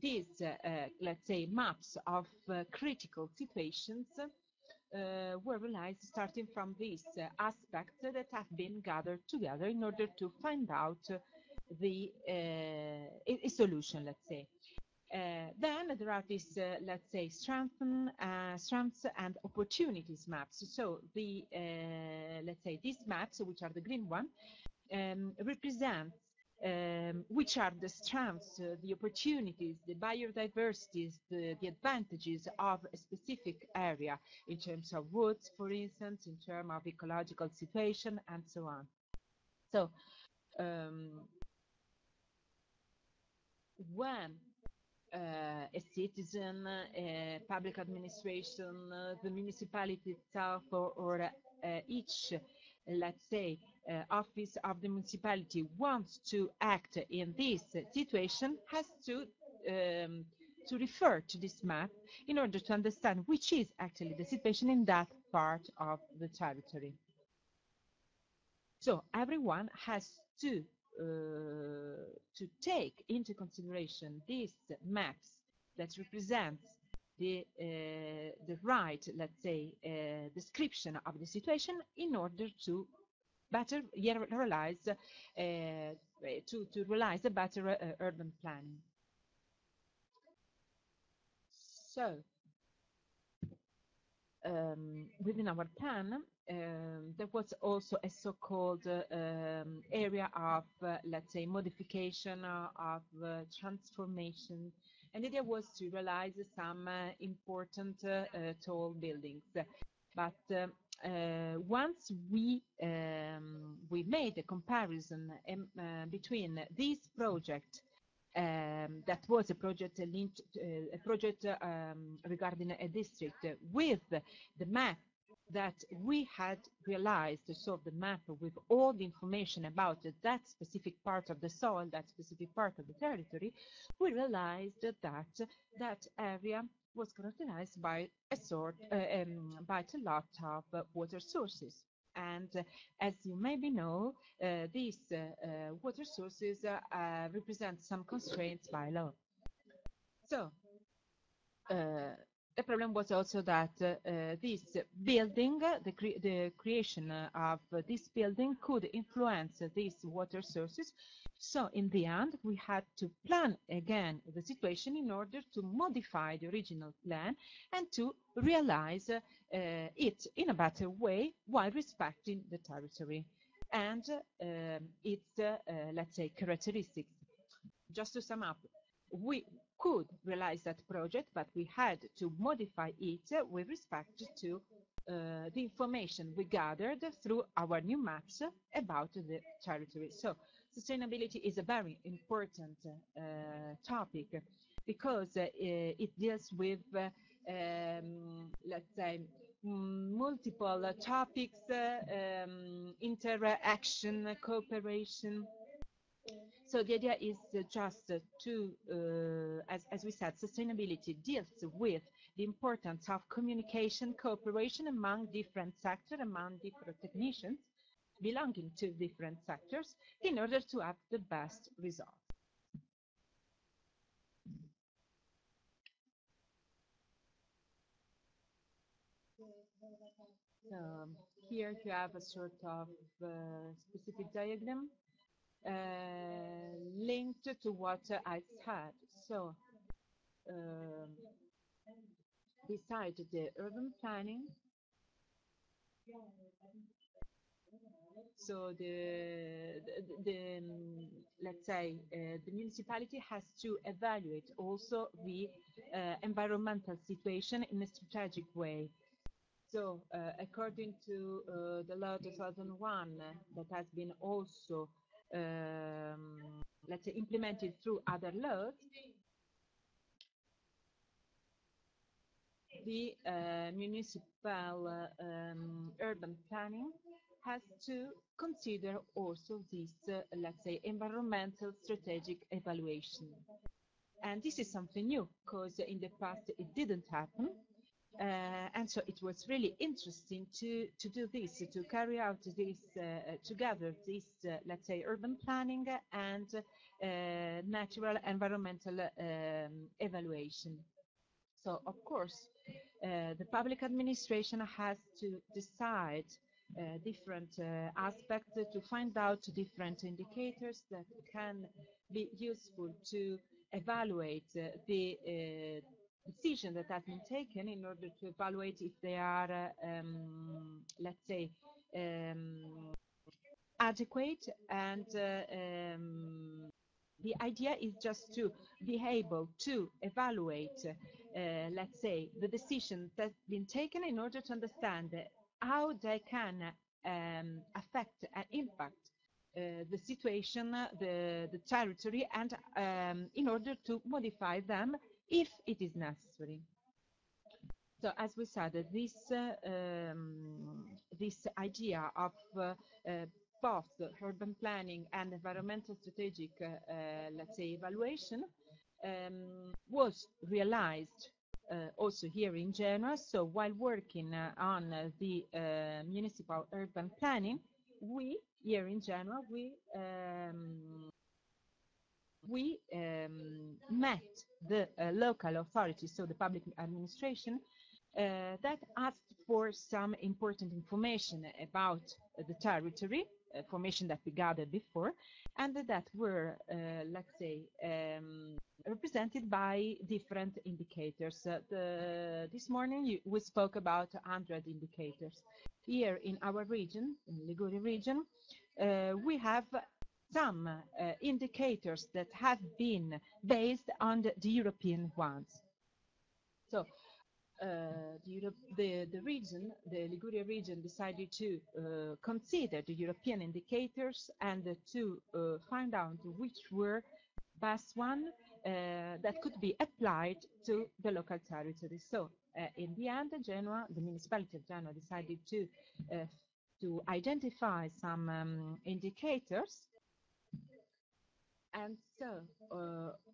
these, let's say, maps of critical situations were realized starting from these aspects that have been gathered together in order to find out a solution, let's say. Then there are these, let's say, strengths and opportunities maps. So the, let's say, these maps, which are the green one, represent which are the strengths, the opportunities, the biodiversities, the advantages of a specific area in terms of woods, for instance, in terms of ecological situation, and so on. So when a citizen, a public administration, the municipality itself, or each, let's say, office of the municipality wants to act in this situation, has to refer to this map in order to understand which is actually the situation in that part of the territory. So everyone has to take into consideration these maps that represent the right, let's say, description of the situation in order to better realize to realize a better urban planning. So within our plan, there was also a so-called area of, let's say, modification of transformation. And the idea was to realize some important tall buildings. But once we made a comparison between this project, that was a project linked, a project regarding a district, with the map that we had realized, so the map with all the information about that specific part of the soil, that specific part of the territory, we realized that that area was characterized by by a lot of water sources. And as you maybe know, these water sources represent some constraints by law. So the problem was also that this building, the creation of this building could influence these water sources. So in the end, we had to plan again the situation in order to modify the original plan and to realize it in a better way while respecting the territory and its, let's say, characteristics. Just to sum up, we could realize that project, but we had to modify it with respect to the information we gathered through our new maps about the territory. So sustainability is a very important topic because it deals with, let's say, multiple topics, interaction, cooperation. So the idea is just to, as we said, sustainability deals with the importance of communication, cooperation among different sectors, among different technicians belonging to different sectors in order to have the best results. So here you have a sort of specific diagram linked to what I said. So besides the urban planning, so let's say the municipality has to evaluate also the environmental situation in a strategic way. So according to the law 2001 that has been also let's say implemented through other laws, the municipal urban planning has to consider also this, let's say, environmental strategic evaluation. And this is something new, because in the past it didn't happen. And so it was really interesting to do this, to carry out this together, this, let's say, urban planning and natural environmental evaluation. So, of course, the public administration has to decide different aspects to find out different indicators that can be useful to evaluate the decision that has been taken in order to evaluate if they are, let's say, adequate, and the idea is just to be able to evaluate, let's say, the decisions that have been taken in order to understand how they can affect and impact the situation, the territory, and in order to modify them if it is necessary. So, as we said, this idea of both urban planning and environmental strategic, let's say, evaluation was realized also here in Genoa. So, while working on the municipal urban planning, we here in Genoa met the local authorities, so the public administration, that asked for some important information about the territory, information that we gathered before, and that were, let's say, represented by different indicators. This morning we spoke about 100 indicators. Here in our region, in the Liguria region, we have some indicators that have been based on the European ones. So the region, the Liguria region, decided to consider the European indicators and to find out which were best one that could be applied to the local territory. So in the end, Genoa, the municipality of Genoa, decided to identify some indicators. And so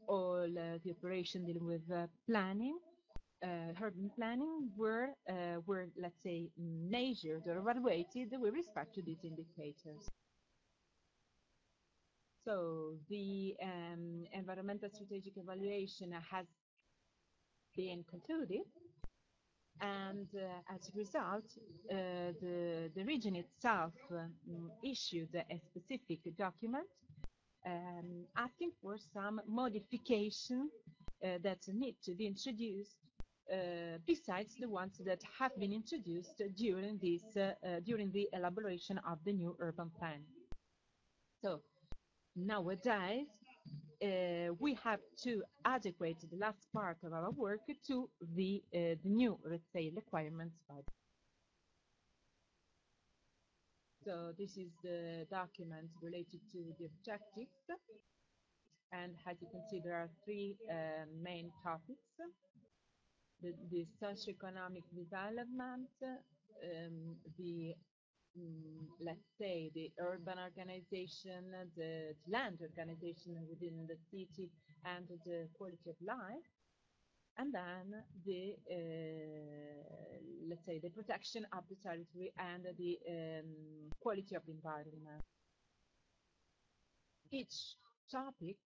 all the operation dealing with planning, urban planning, were, let's say, measured or evaluated with respect to these indicators. So the environmental strategic evaluation has been concluded, and as a result, the region itself issued a specific document asking for some modification that need to be introduced besides the ones that have been introduced during the elaboration of the new urban plan. So nowadays, we have to adequate the last part of our work to the new, let's say, requirements. So this is the document related to the objectives, and as you can see, there are three main topics: the socio-economic development, let's say, the urban organization, the land organization within the city, and the quality of life, and then the let's say, the protection of the territory and the quality of the environment. Each topic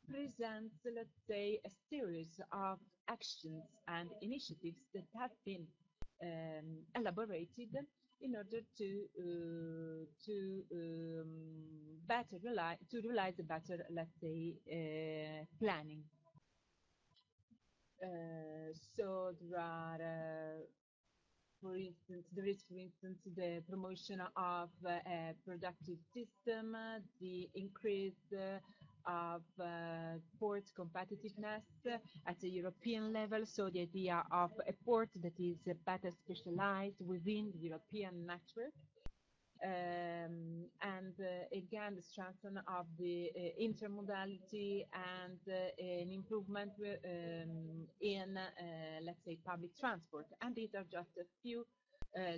presents, let's say, a series of actions and initiatives that have been elaborated in order to realize a better, let's say, planning. So there is, for instance, the promotion of a productive system, the increase of port competitiveness at the European level, so the idea of a port that is better specialized within the European network, and again, the strengthening of the intermodality and an improvement in, let's say, public transport. And these are just a few,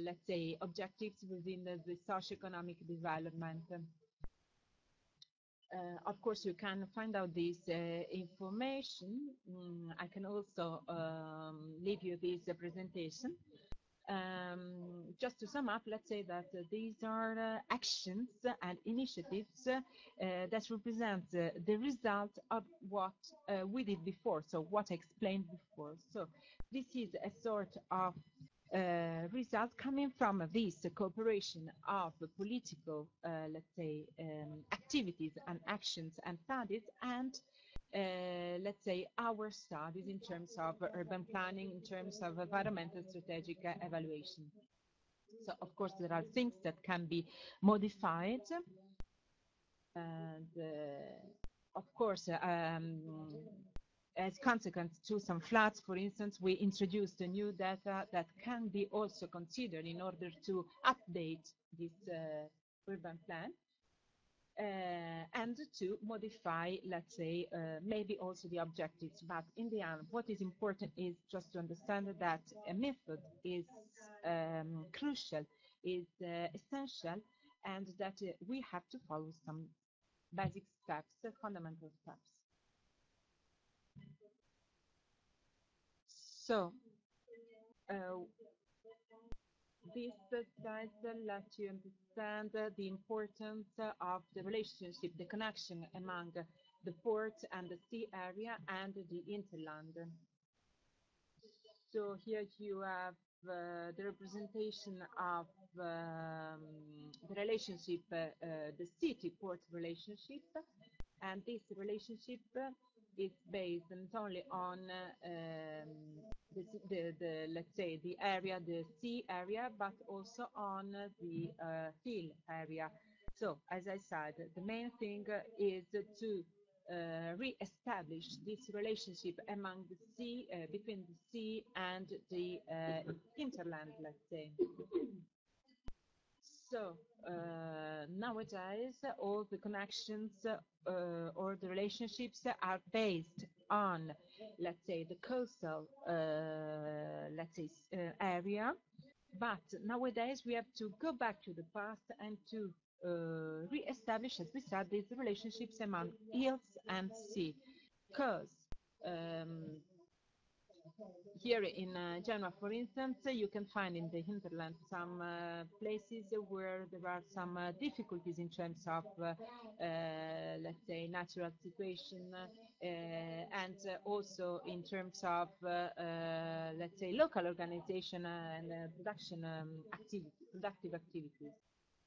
let's say, objectives within the socio-economic development. Of course, you can find out this information. I can also leave you this presentation. Just to sum up, let's say that these are actions and initiatives that represent the result of what we did before, so what I explained before. So this is a sort of results coming from this cooperation of political, let's say, activities and actions and studies, and let's say our studies in terms of urban planning, in terms of environmental strategic evaluation. So, of course, there are things that can be modified, and of course, as consequence to some floods, for instance, we introduced a new data that can be also considered in order to update this urban plan and to modify, let's say, maybe also the objectives. But in the end, what is important is just to understand that a method is crucial, is essential, and that we have to follow some basic steps, fundamental steps. So, this slide lets you understand the importance of the relationship, the connection among the port and the sea area and the hinterland. So here you have the representation of the relationship, the city-port relationship, and this relationship is based not only on let's say the area, the sea area, but also on the hill area. So, as I said, the main thing is to re-establish this relationship among the sea, between the sea and the hinterland, let's say. So nowadays, all the connections or the relationships are based on, let's say, the coastal, let's say, area. But nowadays, we have to go back to the past and to re-establish, as we said, these relationships among hills and sea. Because here in Genoa, for instance, you can find in the hinterland some places where there are some difficulties in terms of, let's say, natural situation, and also in terms of, let's say, local organization and productive activities.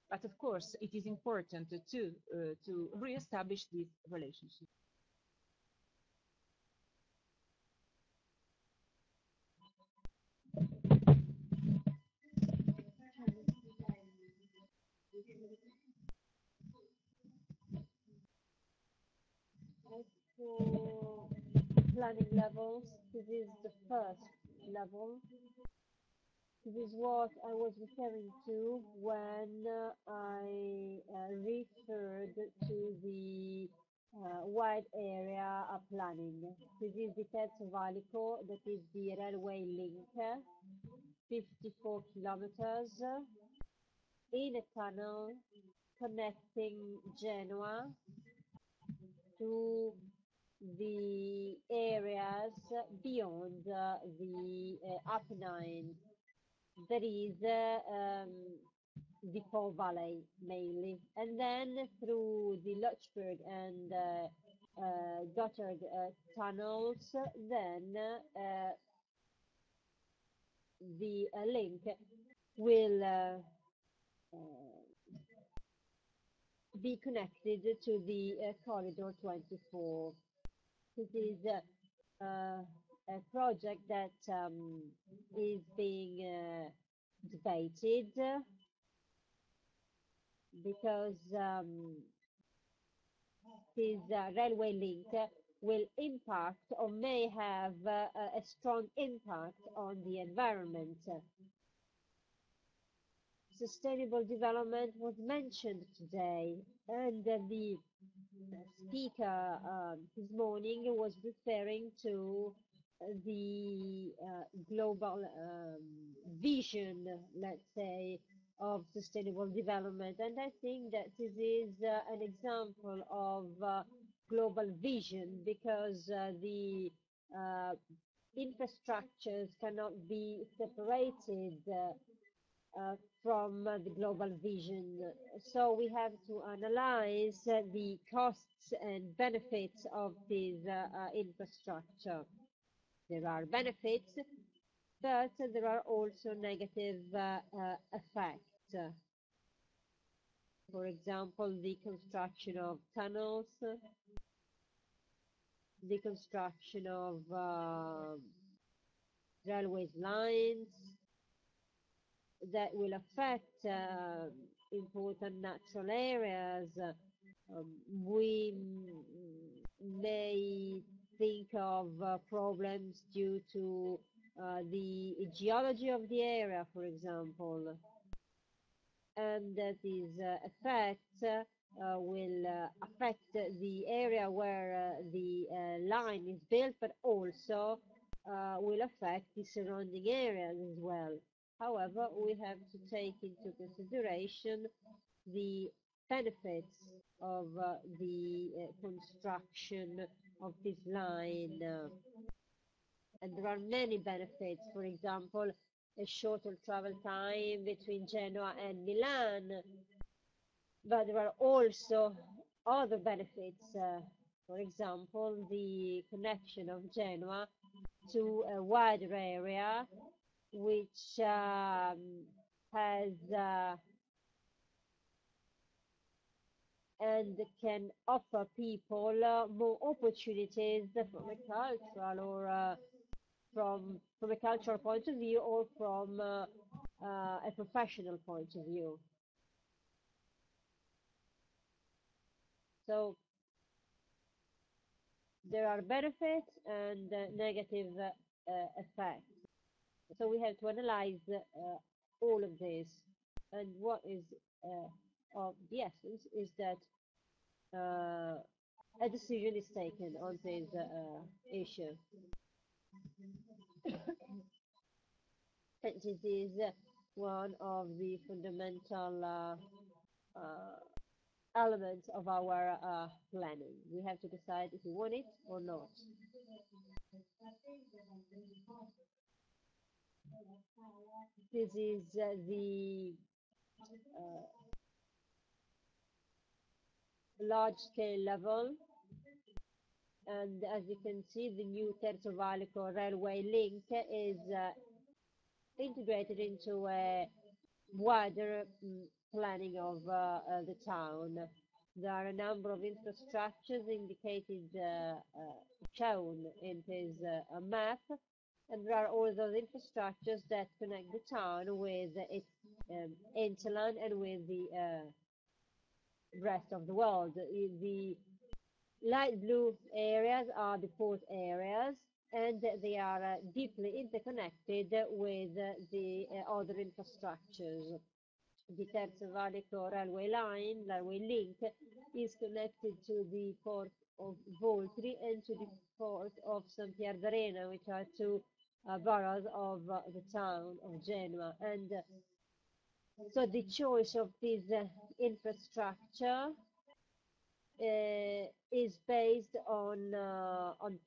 But of course, it is important to re-establish this relationship. For planning levels, this is the first level. This is what I was referring to when I referred to the wide area planning. This is the Terzo Valico, that is the railway link, 54 kilometers in a tunnel connecting Genoa to the areas beyond the Apennines. That is the Po Valley mainly, and then through the Lötschberg and Gotthard tunnels, then the link will be connected to the Corridor 24. This is a project that is being debated because this railway link will impact or may have a strong impact on the environment. Sustainable development was mentioned today, and the speaker this morning was referring to the global vision, let's say, of sustainable development. And I think that this is an example of global vision, because the infrastructures cannot be separated from the global vision. So we have to analyze the costs and benefits of this infrastructure. There are benefits but there are also negative effects. For example, the construction of tunnels, the construction of railway lines that will affect important natural areas. We may think of problems due to the geology of the area, for example, and that these effects will affect the area where the line is built, but also will affect the surrounding areas as well. However, we have to take into consideration the benefits of the construction of this line. And there are many benefits. For example, a shorter travel time between Genoa and Milan. But there are also other benefits. For example, the connection of Genoa to a wider area, which has and can offer people more opportunities from a cultural or from a cultural point of view or from a professional point of view. So there are benefits and negative effects. So we have to analyze all of this. And what is of the essence is that a decision is taken on this issue. And this is one of the fundamental elements of our planning. We have to decide if we want it or not. This is the uh, large scale level, and as you can see, the new Terzo Valico railway link is integrated into a wider planning of the town. There are a number of infrastructures indicated, shown in this map, and there are all those infrastructures that connect the town with its hinterland and with the rest of the world. The light blue areas are the port areas, and they are deeply interconnected with the other infrastructures. The Terzo Valico railway line, railway link, is connected to the port of Voltri and to the port of San Pierdarena, which are two boroughs of the town of Genoa. And so the choice of this infrastructure is based on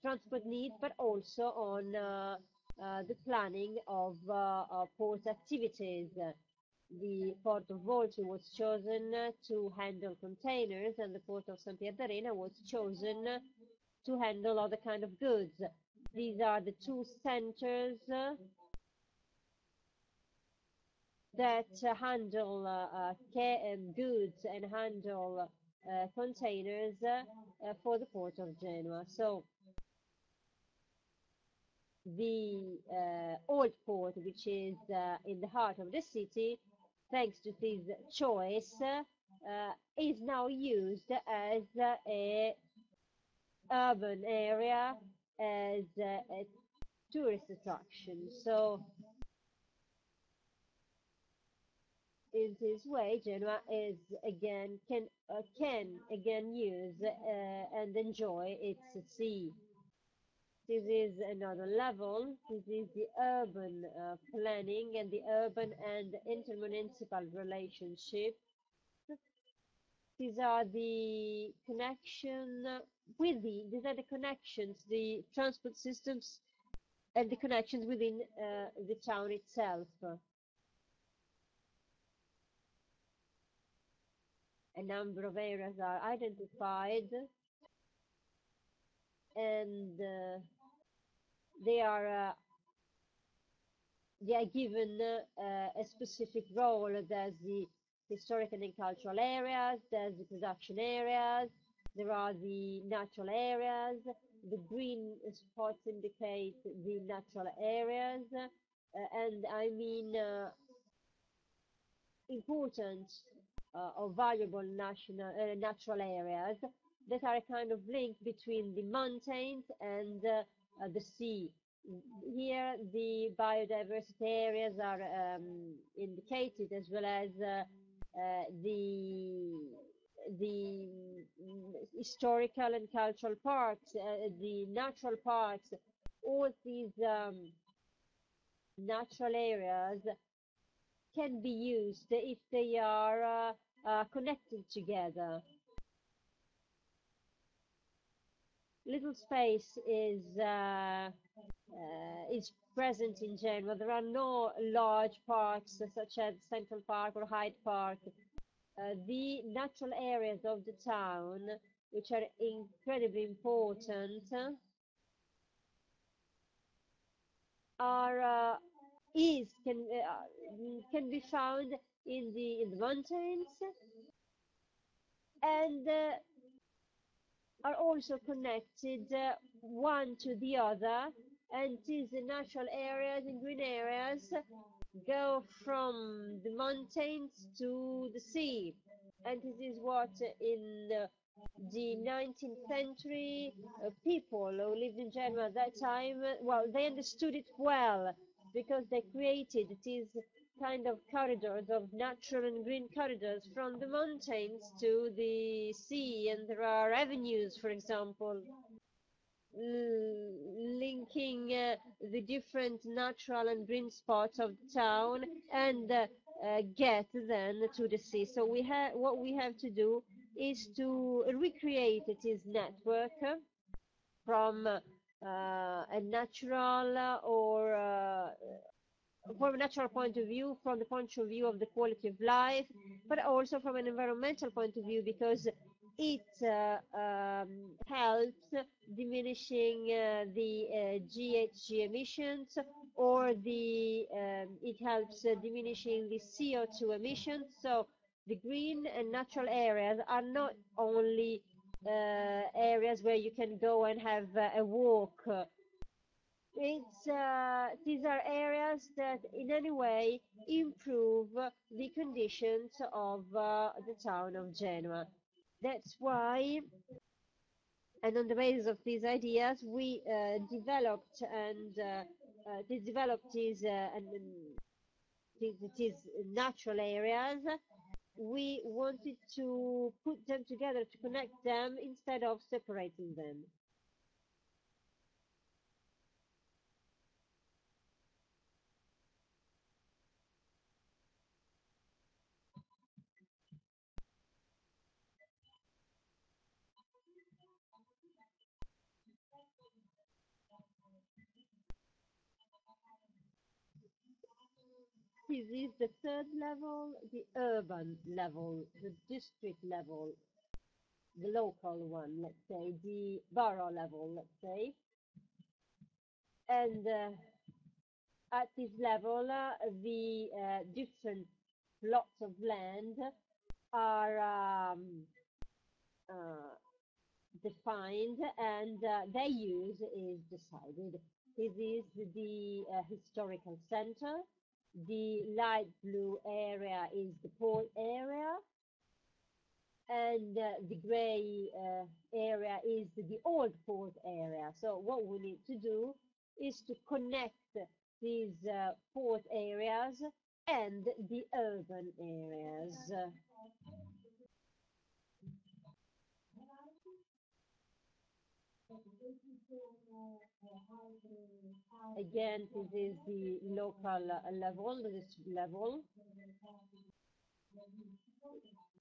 transport need, but also on the planning of port activities. The port of Voltri was chosen to handle containers, and the port of San Pierdarena was chosen to handle other kind of goods. These are the two centers that handle goods and handle containers for the port of Genoa. So the old port, which is in the heart of the city, thanks to this choice, is now used as a urban area, as a tourist attraction. So in this way, Genoa is again can again use and enjoy its sea. This is another level. This is the urban planning and the urban and intermunicipal relationship. These are the connection these are the connections, the transport systems and the connections within the town itself. A number of areas are identified, and they are they are given a specific role. There's the historical and cultural areas, there's the production areas, there are the natural areas. The green spots indicate the natural areas, and I mean important or valuable natural areas that are a kind of link between the mountains and the sea. Here, the biodiversity areas are indicated, as well as the historical and cultural parks, the natural parks. All these natural areas can be used if they are connected together. Little space is present in Genoa. There are no large parks such as Central Park or Hyde Park. The natural areas of the town, which are incredibly important, are can be found in the mountains, and are also connected one to the other, and these natural areas and green areas go from the mountains to the sea. And this is what in the 19th century people who lived in Genoa at that time, well, they understood it well because they created these kind of corridors of natural and green corridors from the mountains to the sea. And there are avenues, for example, linking the different natural and green spots of the town, and get then to the sea. So what we have to do is to recreate this network from a natural or from a natural point of view, from the point of view of the quality of life, but also from an environmental point of view, because it helps diminishing the GHG emissions, or it helps diminishing the CO2 emissions. So the green and natural areas are not only areas where you can go and have a walk. These are areas that in any way improve the conditions of the town of Genoa. That's why, and on the basis of these ideas, we developed these natural areas. We wanted to put them together, to connect them instead of separating them. This is the third level, the urban level, the district level, the local one, let's say, the borough level, let's say. And at this level, the different plots of land are defined, and their use is decided. This is the historical center. The light blue area is the port area, and the gray area is the old port area. So what we need to do is to connect these port areas and the urban areas. Again, this is the local level, the district level.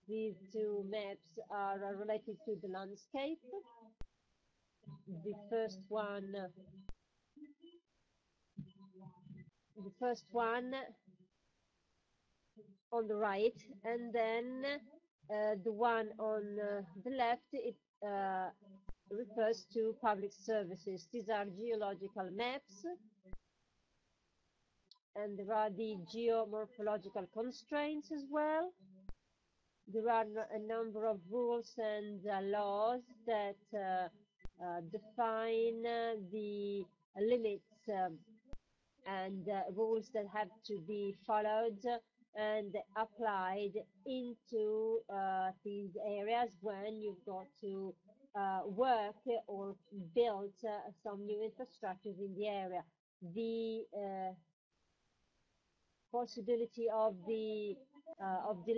These two maps are related to the landscape. The first one on the right, and then the one on the left, it refers to public services. These are geological maps, and there are the geomorphological constraints as well. There are a number of rules and laws that define the limits and rules that have to be followed and applied into these areas when you've got to work or build some new infrastructures in the area. The possibility of the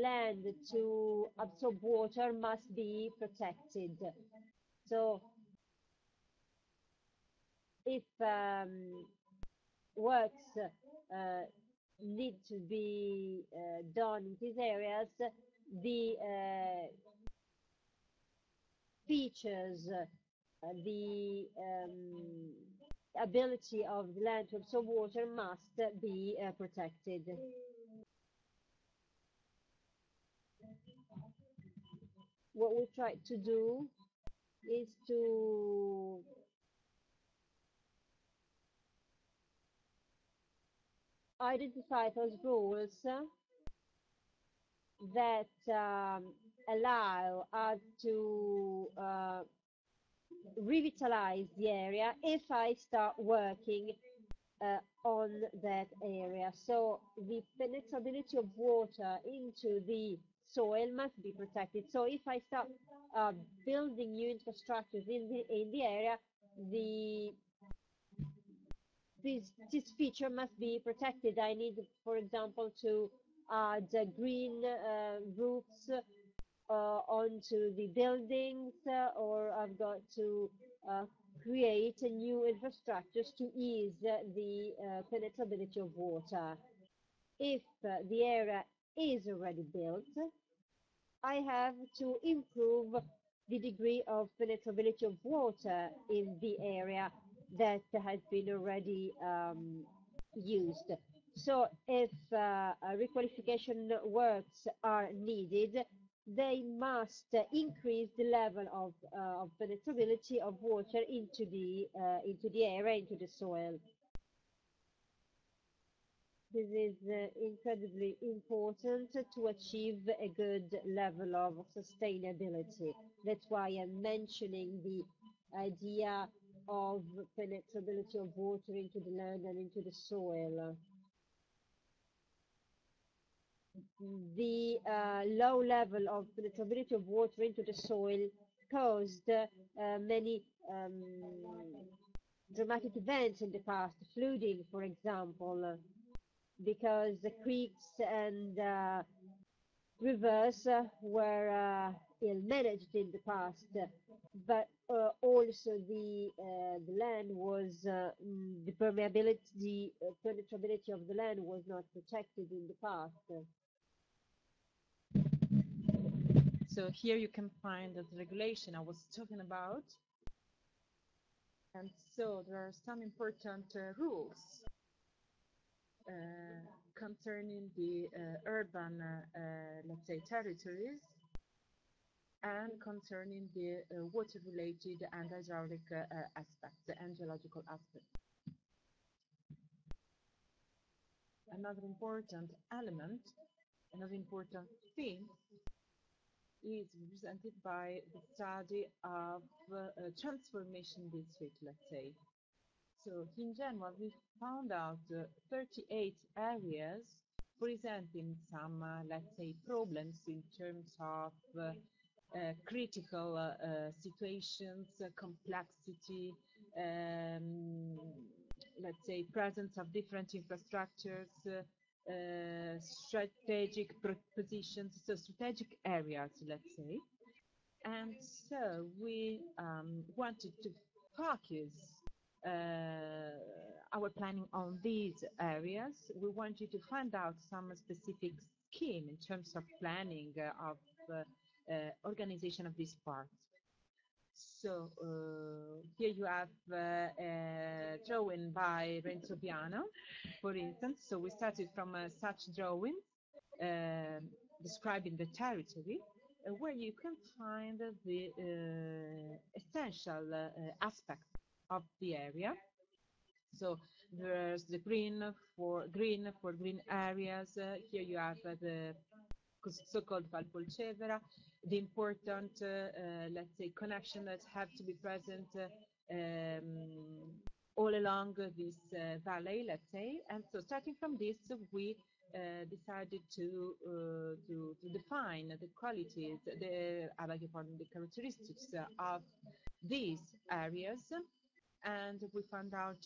land to absorb water must be protected. So if works need to be done in these areas, the features, the ability of the land to absorb water must be protected. What we try to do is to identify those rules that allow us to revitalize the area if I start working on that area. So the penetrability of water into the soil must be protected. So if I start building new infrastructures in the area, this feature must be protected. I need, for example, to add green roofs onto the buildings, or I've got to create a new infrastructures to ease the penetrability of water. If the area is already built, I have to improve the degree of penetrability of water in the area that has been already used. So if requalification works are needed, they must increase the level of penetrability of water into the area, into the soil. This is incredibly important to achieve a good level of sustainability. That's why I'm mentioning the idea of penetrability of water into the land and into the soil. The low level of penetrability of water into the soil caused many dramatic events in the past, flooding, for example, because the creeks and rivers were ill managed in the past, but also the land was the permeability, the penetrability of the land was not protected in the past. So here you can find the regulation I was talking about. And so there are some important rules concerning the urban, let's say, territories, and concerning the water-related and hydraulic aspects and geological aspects. Another important element, another important theme is represented by the study of transformation district, let's say. So in Genoa, we found out 38 areas presenting some, let's say, problems in terms of critical situations, complexity, let's say, presence of different infrastructures, strategic positions, so strategic areas, let's say. And so we wanted to focus our planning on these areas. We wanted to find out some specific scheme in terms of planning of organization of these parts. So here you have a drawing by Renzo Piano, for instance. So we started from such drawing describing the territory, where you can find the essential aspects of the area. So There's the green for green areas. Here you have the so-called Valpolcevera, the important, let's say, connection that have to be present all along this valley, let's say. And so starting from this, we decided to define the qualities, I beg your pardon, the characteristics of these areas, and we found out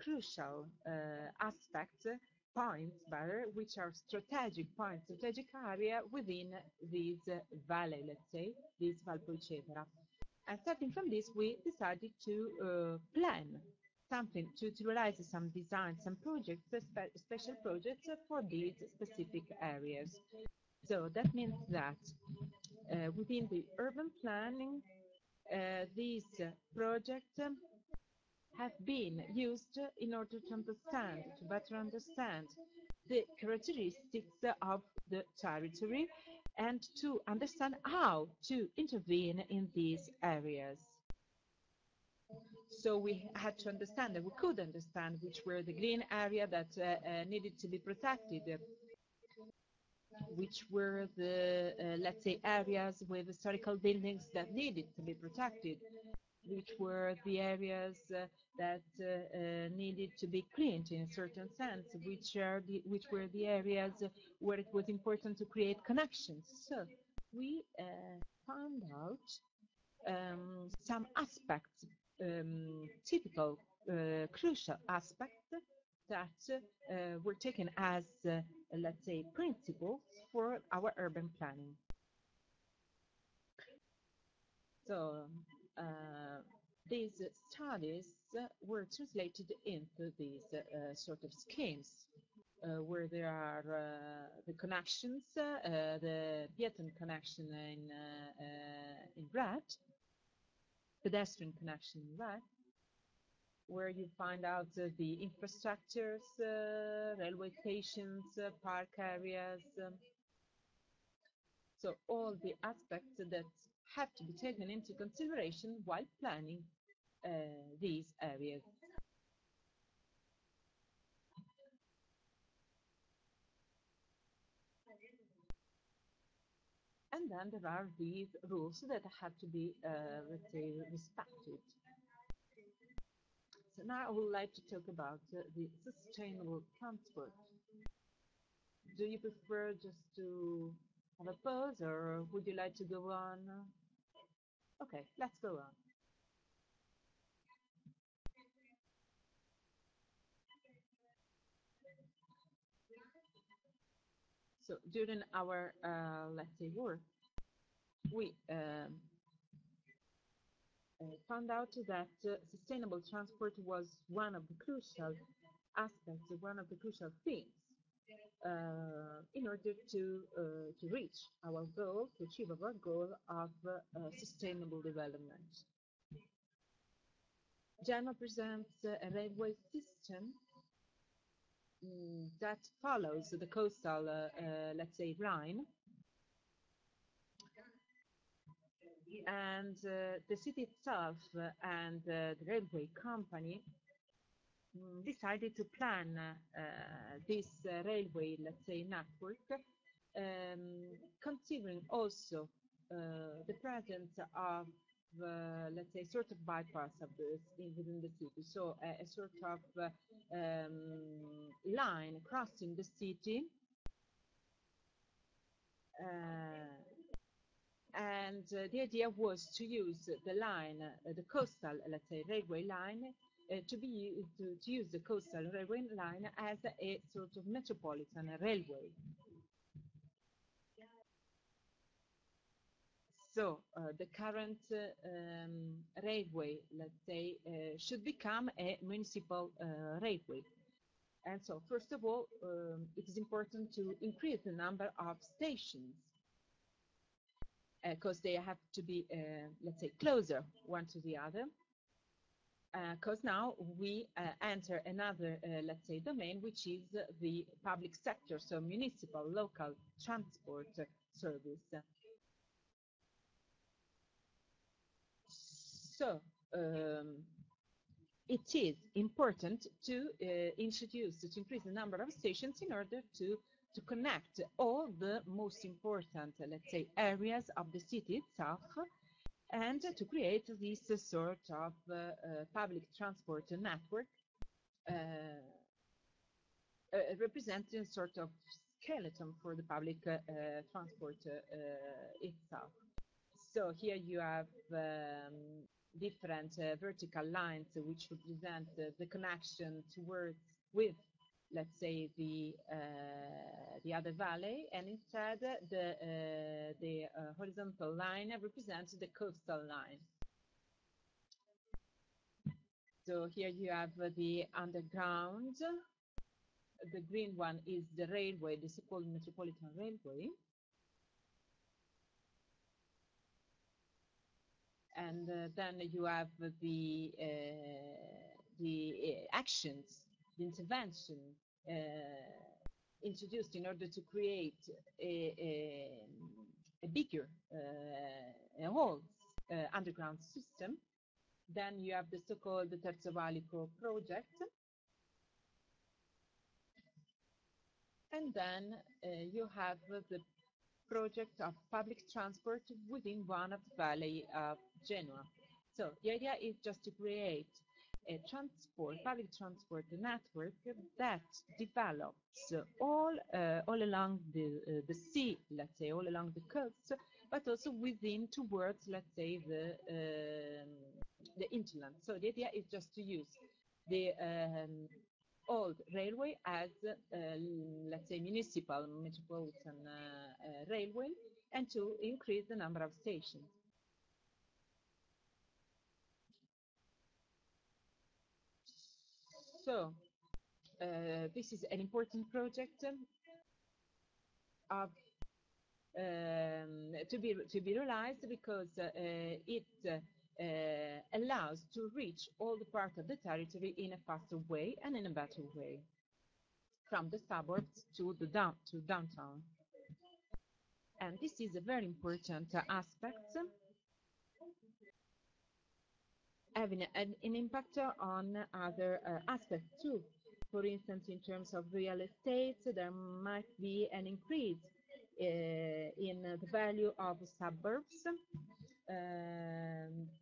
crucial aspects, points better, which are strategic points, strategic area within this valley, let's say, this Valpolcevera. And starting from this, we decided to plan something, to realize some design, some projects, special projects for these specific areas. So that means that within the urban planning, these projects have been used in order to understand, to better understand the characteristics of the territory and to understand how to intervene in these areas. So we had to understand, and we could understand, which were the green area that needed to be protected, which were the, let's say, areas with historical buildings that needed to be protected, which were the areas that needed to be cleaned in a certain sense, which were the areas where it was important to create connections. So we found out some aspects, typical, crucial aspects that were taken as, let's say, principles for our urban planning. So these studies were translated into these sort of schemes where there are the connections, the Pieton connection in red, pedestrian connection in red, where you find out the infrastructures, railway stations, park areas. So all the aspects that have to be taken into consideration while planning these areas. And then there are these rules that have to be, let's say, respected. So now I would like to talk about the sustainable transport. Do you prefer just to have a pause, or would you like to go on? Okay, let's go on. So during our, let's say, work, we found out that sustainable transport was one of the crucial aspects, one of the crucial things in order to reach our goal, to achieve our goal of sustainable development. Genoa presents a railway system that follows the coastal, let's say, line, and the city itself and the railway company decided to plan this railway, let's say, network, considering also the presence of, let's say, sort of bypass of within the city, so a sort of line crossing the city, and the idea was to use the line, the coastal, let's say, railway line, to use the coastal railway line as a sort of metropolitan railway. So the current railway, let's say, should become a municipal railway. And so, first of all, it is important to increase the number of stations, because they have to be, let's say, closer one to the other. Because now we enter another, let's say, domain, which is the public sector, so municipal, local transport service. So it is important to increase the number of stations in order to connect all the most important, let's say, areas of the city itself, and to create this sort of public transport network, uh, representing sort of skeleton for the public transport itself. So here you have different vertical lines which represent the connection towards with, let's say, the other valley, and instead the horizontal line represents the coastal line. So here you have the underground. The green one is the railway, the so-called Metropolitan Railway. And then you have the actions, the intervention introduced in order to create a bigger whole underground system. Then you have the so-called Terzo Valico project. And then you have the project of public transport within one of the valley of Genoa. So the idea is just to create a public transport network that develops all along the sea, let's say, all along the coast, but also within towards, let's say, the hinterland. So the idea is just to use the old railway as, let's say, municipal metropolitan railway, and to increase the number of stations. So this is an important project of to be realized, because it allows to reach all the parts of the territory in a faster way and in a better way, from the suburbs to downtown. And this is a very important aspect, having an impact on other aspects too. For instance, in terms of real estate, there might be an increase in the value of suburbs,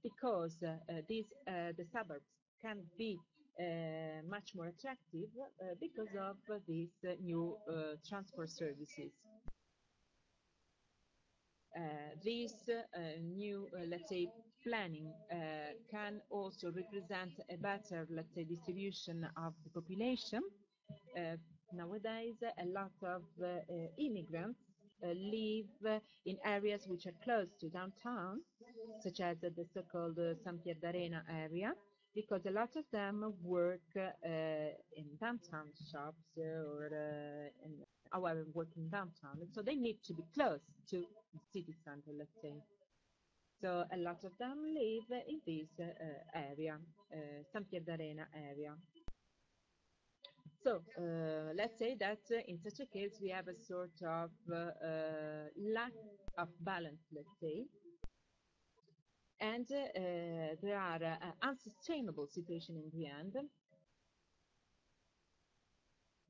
because the suburbs can be much more attractive because of these new transport services. This new, let's say, planning can also represent a better, let's say, distribution of the population. Nowadays, a lot of immigrants live in areas which are close to downtown, such as the so-called San Pier d'Arena area, because a lot of them work in downtown shops or however, working downtown. And so they need to be close to the city center, let's say. So a lot of them live in this area, San Pier d'Arena area. So let's say that in such a case we have a sort of lack of balance, let's say, and there are unsustainable situation in the end,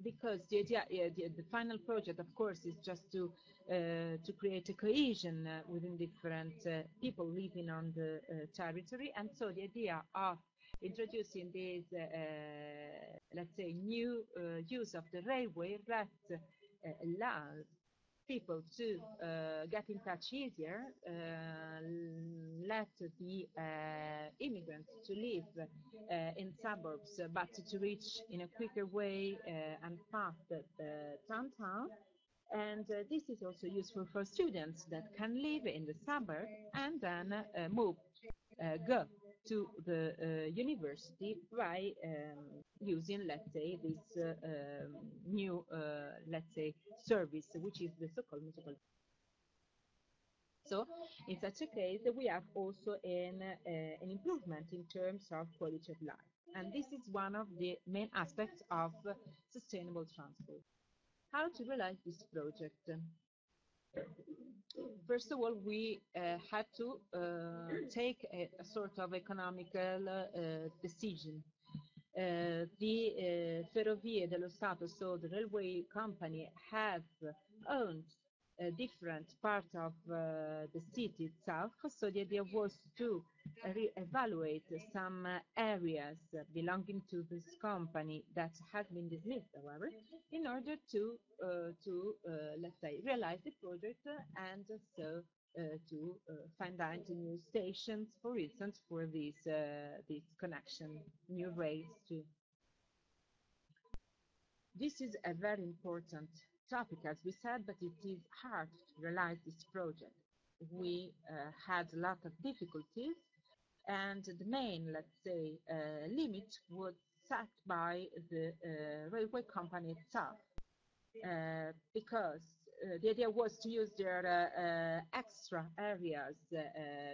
because the idea, the final project, of course, is just to create a cohesion within different people living on the territory, and so the idea of introducing this, let's say, new use of the railway that allows people to get in touch easier, let the immigrants to live in suburbs, but to reach in a quicker way and fast downtown. And this is also useful for students that can live in the suburb and then go to the university by using, let's say, this new, let's say, service, which is the so-called metropolitan. So, in such a case, we have also an improvement in terms of quality of life. And this is one of the main aspects of sustainable transport. How to realize this project? First of all, we had to take a sort of economical decision, The Ferrovie dello Stato, so the railway company, have owned a different part of the city itself. So the idea was to re-evaluate some areas belonging to this company that had been dismissed, however, in order to let's say, realize the project and so to find out new stations, for instance, for this connection, new rails too. This is a very important topic, as we said, but it is hard to realize this project. We had a lot of difficulties, and the main, let's say, limit was set by the railway company itself, because the idea was to use their extra areas,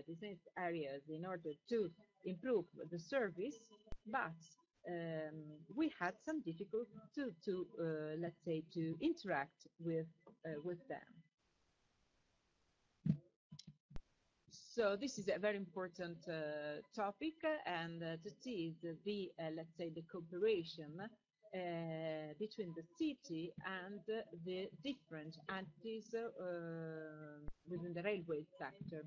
business areas, in order to improve the service, but we had some difficulty to let's say, to interact with them. So this is a very important topic, and that is the let's say, the cooperation between the city and the different entities within the railway sector.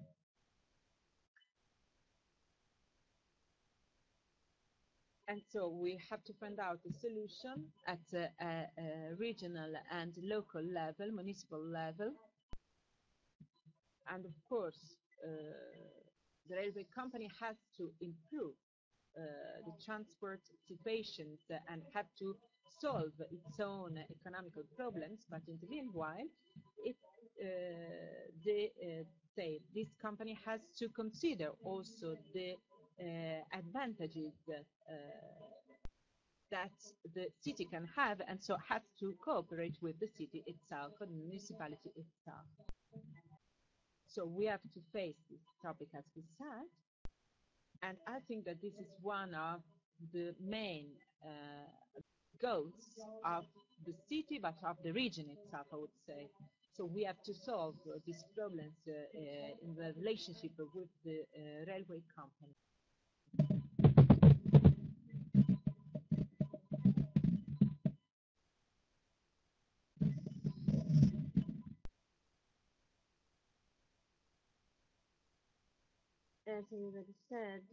And so we have to find out a solution at a regional and local level, municipal level. And of course, the railway company has to improve the transport situations and have to solve its own economical problems. But in the meanwhile, say, this company has to consider also the advantages that the city can have, and so has to cooperate with the city itself, the municipality itself. So we have to face this topic, as we said, and I think that this is one of the main goals of the city, but of the region itself, I would say. So we have to solve these problems in the relationship with the railway company. As everybody said,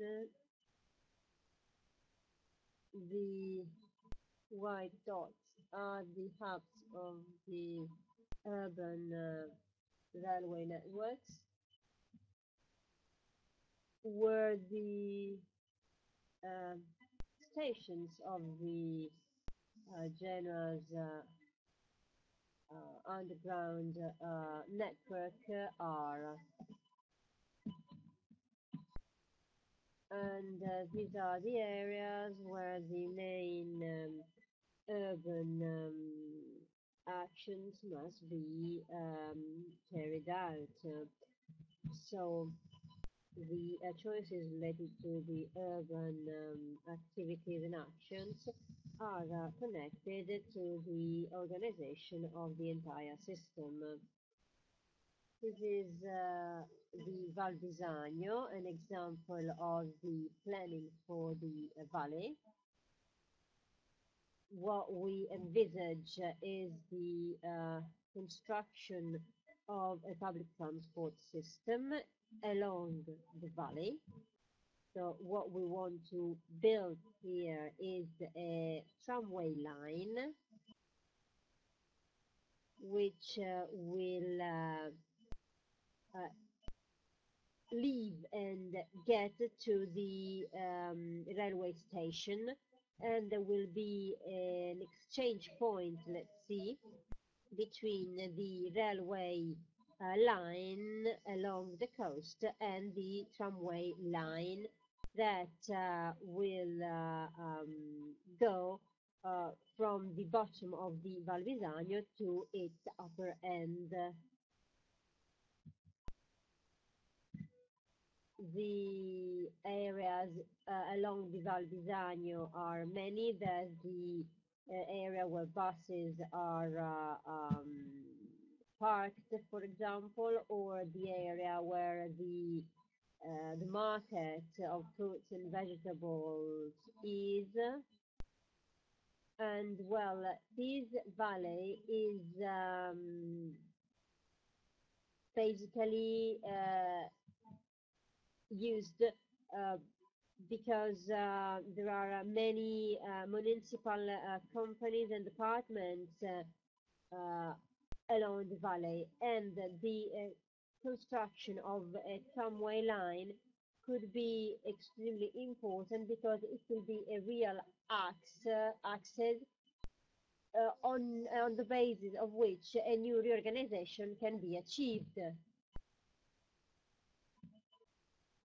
the white dots are the hubs of the urban railway networks, where the stations of the Genoa's underground network are. And these are the areas where the main urban actions must be carried out. So the choices related to the urban activities and actions are connected to the organization of the entire system. This is the Val Bisagno, an example of the planning for the valley. What we envisage is the construction of a public transport system along the valley. So what we want to build here is a tramway line which will leave and get to the railway station, and there will be an exchange point, let's see, between the railway line along the coast and the tramway line that will go from the bottom of the Val Bisagno to its upper end. The areas along the Val Bisagno are many. There's the area where buses are parked, for example, or the area where the market of fruits and vegetables is. And well, this valley is basically used because there are many municipal companies and departments uh, along the valley, and the construction of a tramway line could be extremely important because it will be a real access on the basis of which a new reorganization can be achieved.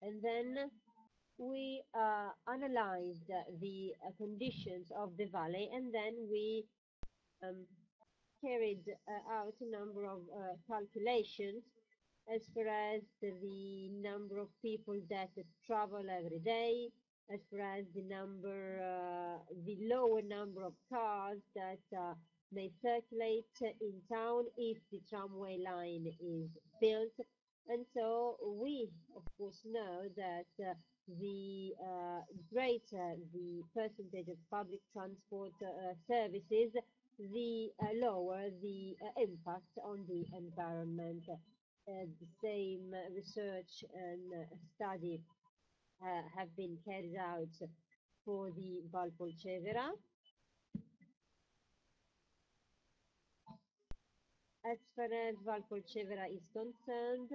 And then we analyzed the conditions of the valley, and then we um, carried out a number of calculations as far as the number of people that travel every day, as far as the lower number of cars that may circulate in town if the tramway line is built. And so we, of course, know that the greater the percentage of public transport services, the lower the impact on the environment. The same research and study have been carried out for the Valpolcevera. As far as Valpolcevera is concerned,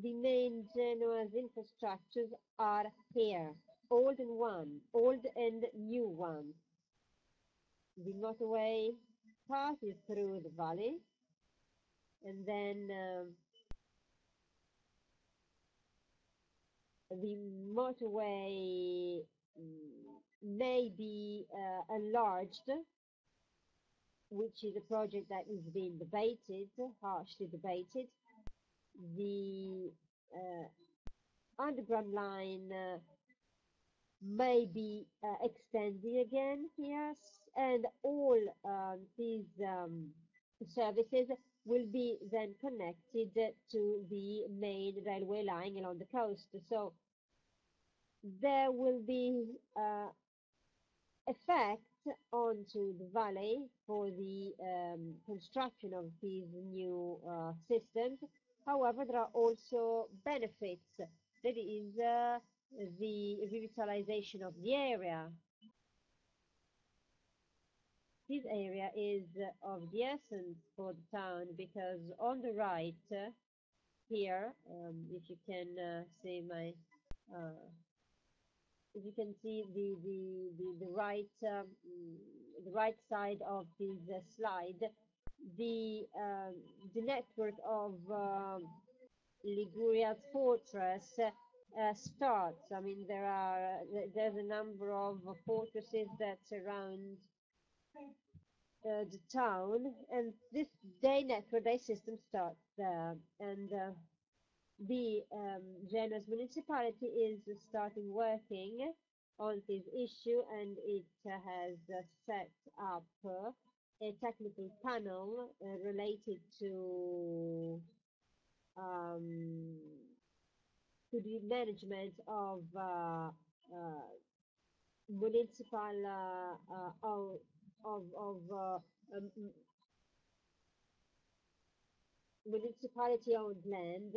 the main Genoa's infrastructures are here, old and new ones. The motorway passes through the valley, and then the motorway may be enlarged, which is a project that is being debated, harshly debated. The underground line may be extended again, yes, and all these services will be then connected to the main railway line along the coast. So there will be effect onto the valley for the construction of these new systems. However, there are also benefits. That is the revitalization of the area. This area is of the essence for the town because on the right here, if you can see my if you can see the right side of this slide, the network of Liguria's fortress starts. I mean, there's a number of fortresses that surround the town, and this day system starts there. And the Genoa's municipality is starting working on this issue, and it has set up a technical panel related um, to the management of municipal of um, municipality-owned land,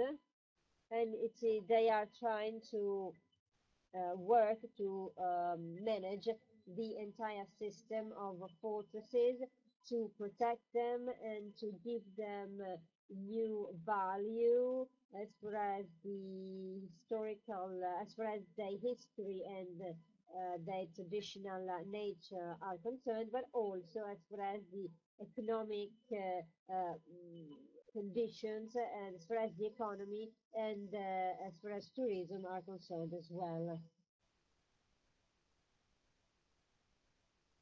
and they are trying to work to manage the entire system of fortresses to protect them and to give them new value as far as the historical, as far as their history and their traditional nature are concerned, but also as far as the economic conditions and as far as the economy and as far as tourism are concerned as well.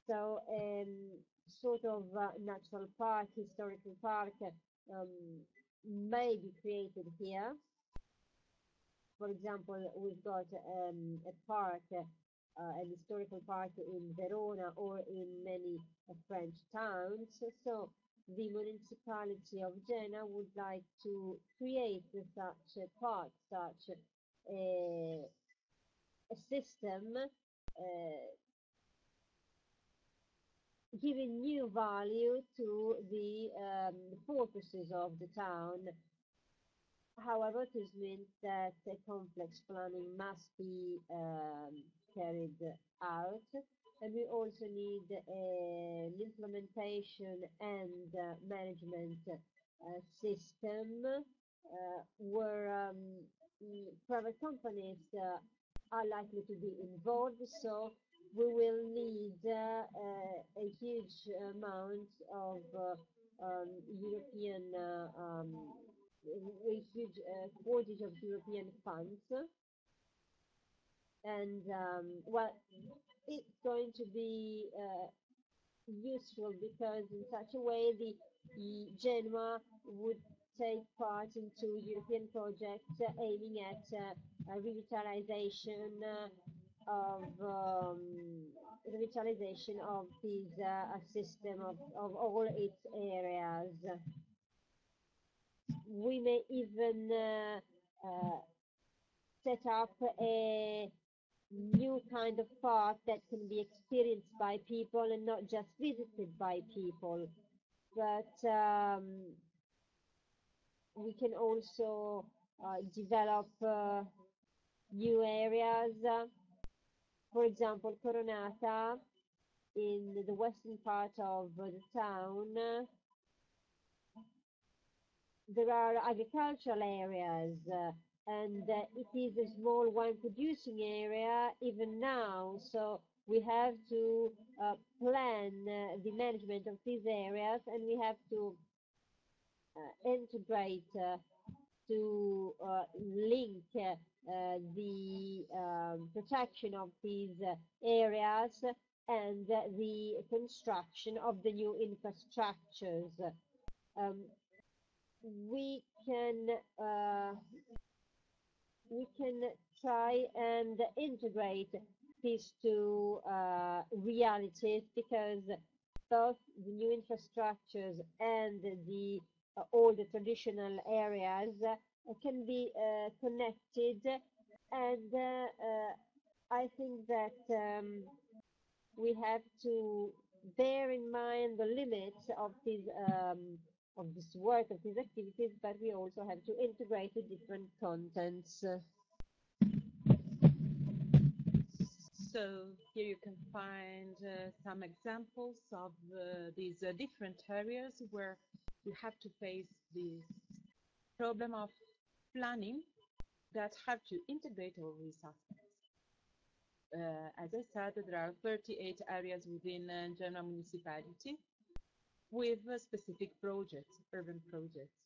So, sort of natural park, historical park um, may be created here. For example, we've got a park, an historical park in Verona or in many French towns. So the municipality of Genoa would like to create such a park, such a, a system giving new value to the purposes of the town. However, this means that a complex planning must be carried out, and we also need an implementation and management system where private companies are likely to be involved. So we will need a huge amount of European a huge quantity of European funds, and well, it's going to be useful because in such a way the Genoa would take part into European projects aiming at revitalization of this system of all its areas. We may even set up a new kind of park that can be experienced by people and not just visited by people. But we can also develop new areas. For example, Coronata in the western part of the town, there are agricultural areas, and it is a small wine producing area even now. So we have to plan the management of these areas, and we have to integrate to link the protection of these areas and the construction of the new infrastructures. Um, we can we can try and integrate these two realities because both the new infrastructures and the all the traditional areas can be connected, and I think that we have to bear in mind the limits of this work, of these activities, but we also have to integrate the different contents. So here you can find some examples of these different areas where we have to face this problem of planning that have to integrate all these aspects. As I said, there are 38 areas within Genoa municipality with specific projects, urban projects.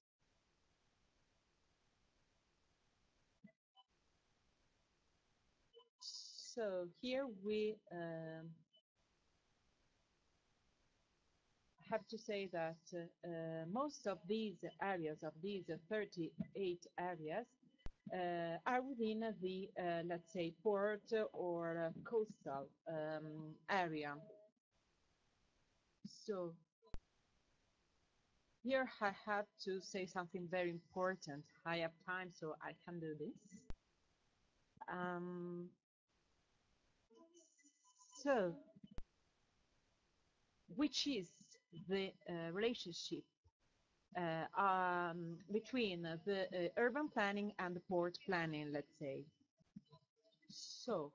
So here we have to say that most of these areas, of these 38 areas, are within the, let's say, port or coastal area. So here I have to say something very important. I have time, so I can do this. So, which is the relationship between the urban planning and the port planning, let's say? So,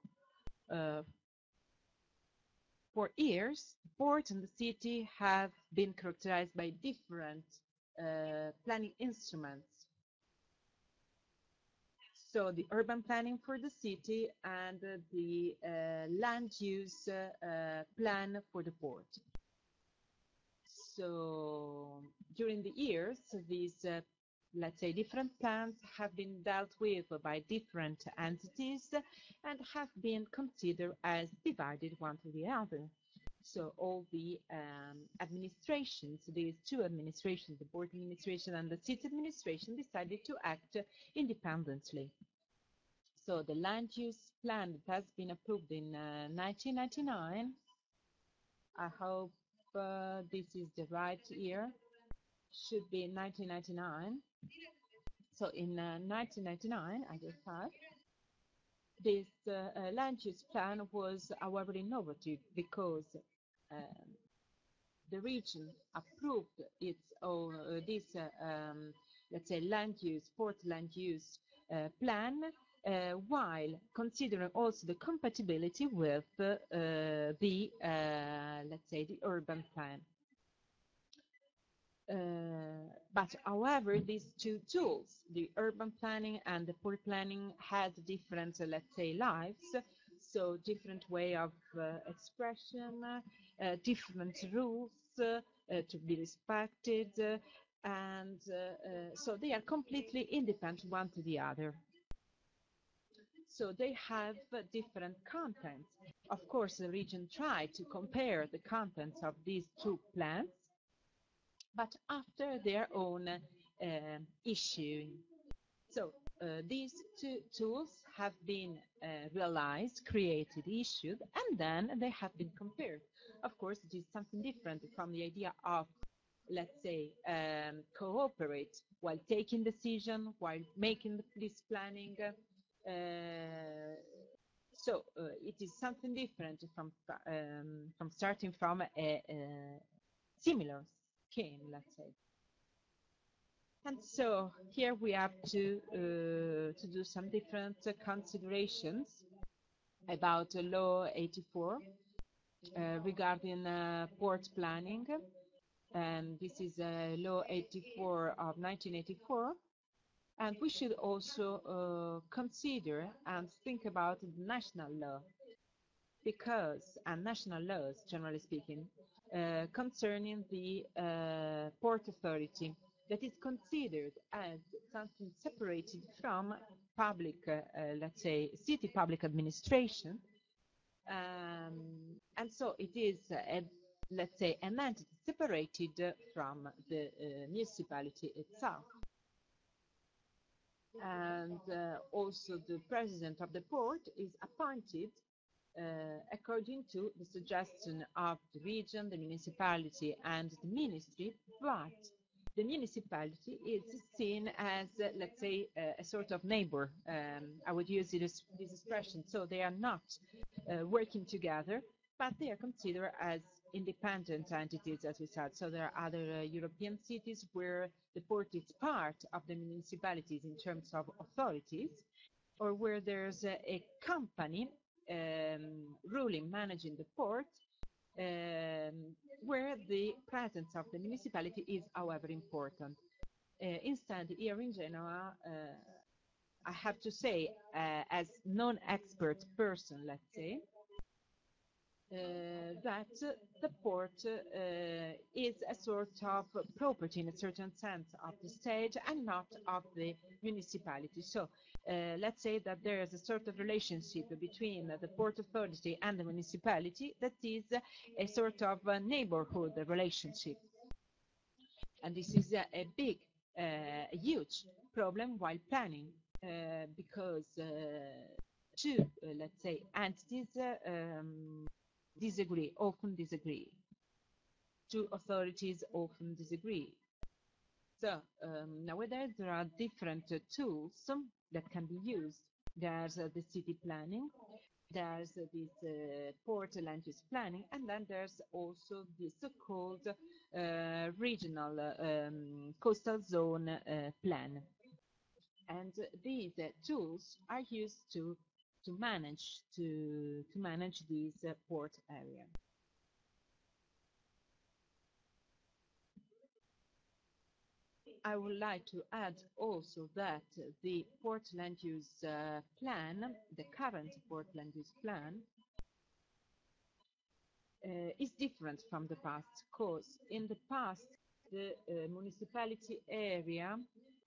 for years, the port and the city have been characterized by different planning instruments. So the urban planning for the city and the land use plan for the port. So during the years, these, let's say, different plans have been dealt with by different entities and have been considered as divided one to the other. So all the administrations, these two administrations, the port administration and the city administration, decided to act independently. So the land use plan that has been approved in 1999, I hope this is the right year, should be 1999. So in 1999, I just had. this land use plan was, however, innovative because the region approved its own let's say, port land use plan, while considering also the compatibility with let's say, the urban plan. But however, these two tools, the urban planning and the port planning, had different, let's say, lives, so different way of expression, different rules to be respected, and so they are completely independent one to the other. So they have different contents. Of course, the region tried to compare the contents of these two plans, but after their own issuing. So these two tools have been realized, created, issued, and then they have been compared. Of course, it is something different from the idea of, let's say, cooperate while taking decision, while making this planning. So it is something different from starting from a similar scheme, let's say. And so here we have to do some different considerations about Law 84 regarding port planning. And this is Law 84 of 1984. And we should also consider and think about the national law, because national laws, generally speaking, concerning the Port Authority, that is considered as something separated from public, let's say, city public administration. And so it is, let's say, an entity separated from the municipality itself. And also the president of the port is appointed according to the suggestion of the region, the municipality, and the ministry, but the municipality is seen as, let's say, a sort of neighbor. I would use this expression. So they are not working together, but they are considered as independent entities, as we said. So there are other European cities where the port is part of the municipalities in terms of authorities, or where there's a company ruling, managing the port, where the presence of the municipality is, however, important. Instead, here in Genoa, I have to say, as non-expert person, let's say, that the port is a sort of property, in a certain sense, of the state and not of the municipality. So let's say that there is a sort of relationship between the Port Authority and the municipality that is a sort of neighborhood relationship. And this is a big, huge problem while planning, because two, let's say, entities often disagree. Two authorities often disagree. So nowadays there are different tools that can be used. There's the city planning, there's this port land use planning, and then there's also the so-called regional coastal zone plan. And these tools are used to manage this port area. I would like to add also that the port land use plan, the current port land use plan, is different from the past, because in the past the municipality area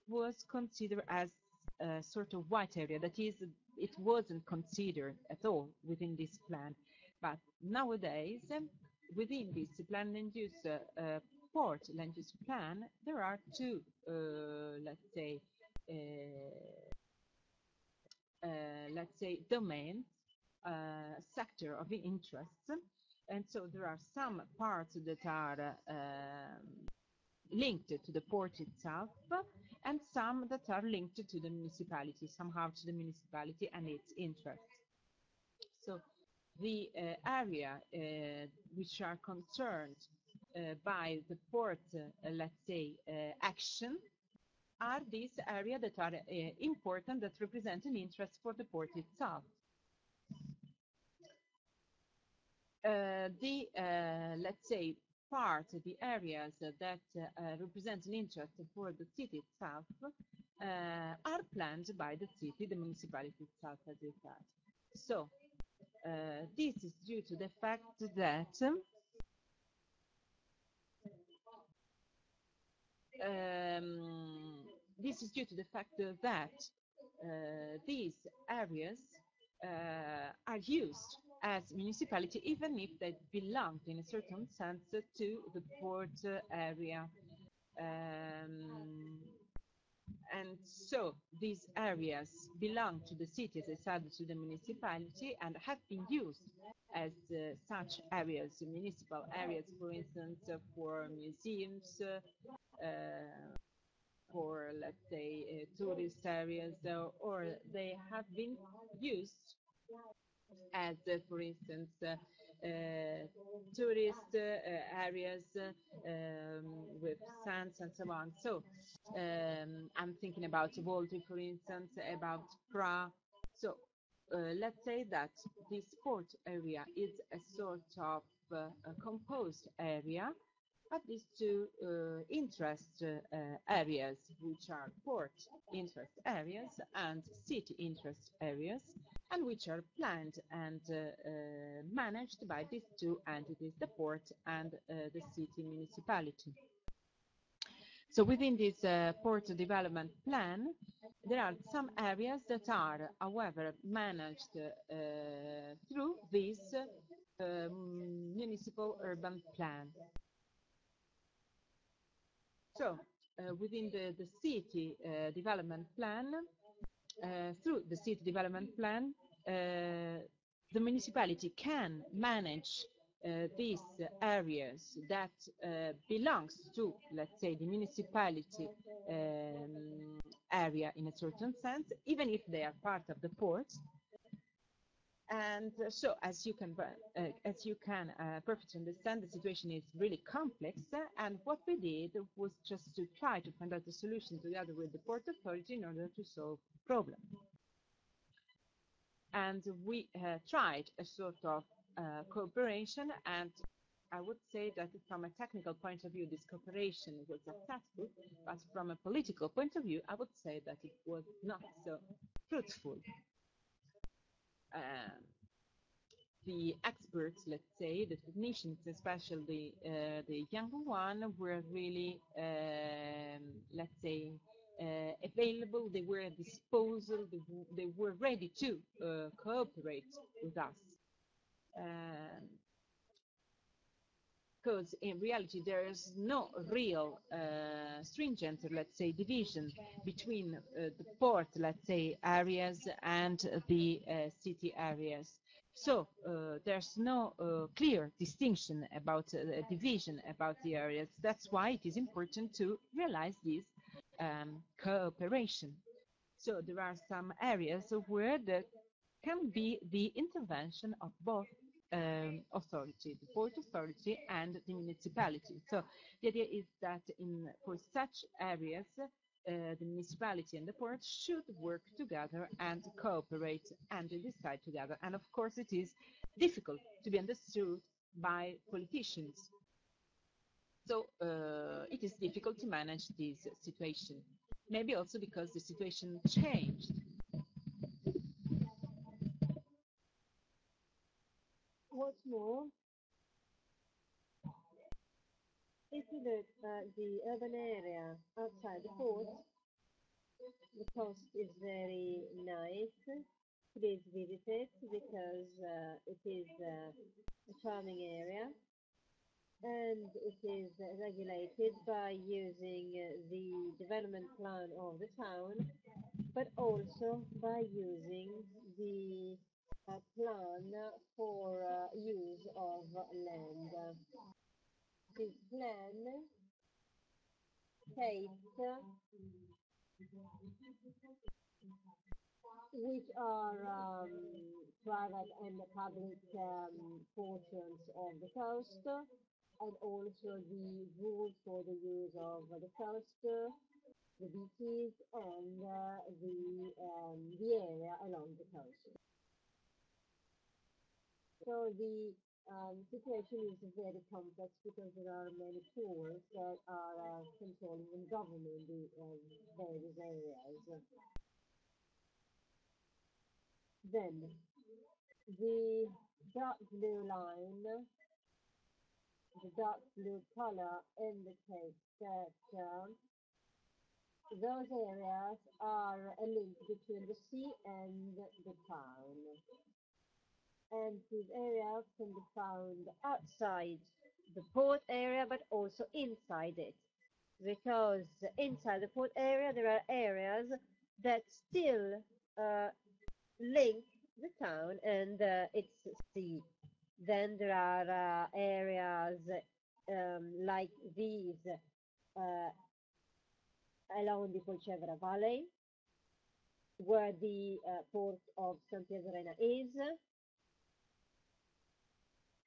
was considered as a sort of white area. That is, it wasn't considered at all within this plan. But nowadays, within this plan land use port land use plan, there are two, let's say, domains, sector of interests, and so there are some parts that are linked to the port itself, and some that are linked to the municipality, somehow to the municipality and its interests. So the area which are concerned by the port, let's say, action, are these areas that are important, that represent an interest for the port itself. Let's say, the areas that represent an interest for the city itself are planned by the city, the municipality itself, as I said. So this is due to the fact that these areas are used as municipality, even if they belong in a certain sense to the port area. And so these areas belong to the city, as I said, to the municipality, and have been used as such areas, municipal areas, for instance, for museums, for, let's say, tourist areas, or they have been used as, for instance, tourist areas with sands and so on. So I'm thinking about Volti, for instance, about Pra. So let's say that this port area is a sort of a composed area of these two interest areas, which are port interest areas and city interest areas, and which are planned and managed by these two entities, the port and the city municipality. So within this port development plan, there are some areas that are, however, managed through this municipal urban plan. So within the city development plan, through the city development plan, the municipality can manage these areas that belongs to, let's say, the municipality area in a certain sense, even if they are part of the port. And so, as you can perfectly understand, the situation is really complex. And what we did was just to try to find out a solution together with the Port Authority in order to solve the problem. And we tried a sort of cooperation, and I would say that from a technical point of view, this cooperation was successful, but from a political point of view, I would say that it was not so fruitful. The experts, let's say, the technicians, especially the younger one, were really, let's say, available. They were at disposal. They were ready to cooperate with us. Because in reality, there is no real stringent, let's say, division between the port, let's say, areas and the city areas. So there's no clear distinction about division about the areas. That's why it is important to realize this cooperation. So there are some areas where there can be the intervention of both authority, the port authority and the municipality. So the idea is that for such areas, the municipality and the port should work together and cooperate and decide together. And of course, it is difficult to be understood by politicians. So it is difficult to manage this situation. Maybe also because the situation changed. What's more, if you look at the urban area outside the port, the coast is very nice. Please visit it because it is a charming area and it is regulated by using the development plan of the town, but also by using the plan for use of land. This plan states which are private and public portions of the coast, and also the rules for the use of the coast, the beaches, and the area along the coast. So the situation is very complex because there are many tools that are controlling and governing the various areas. Then the dark blue line, the dark blue color indicates that those areas are a link between the sea and the town. And these areas can be found outside the port area but also inside it. Because inside the port area there are areas that still uh, link the town and its sea. Then there are areas like these uh, along the Polcevera Valley, where the port of San Pietro is,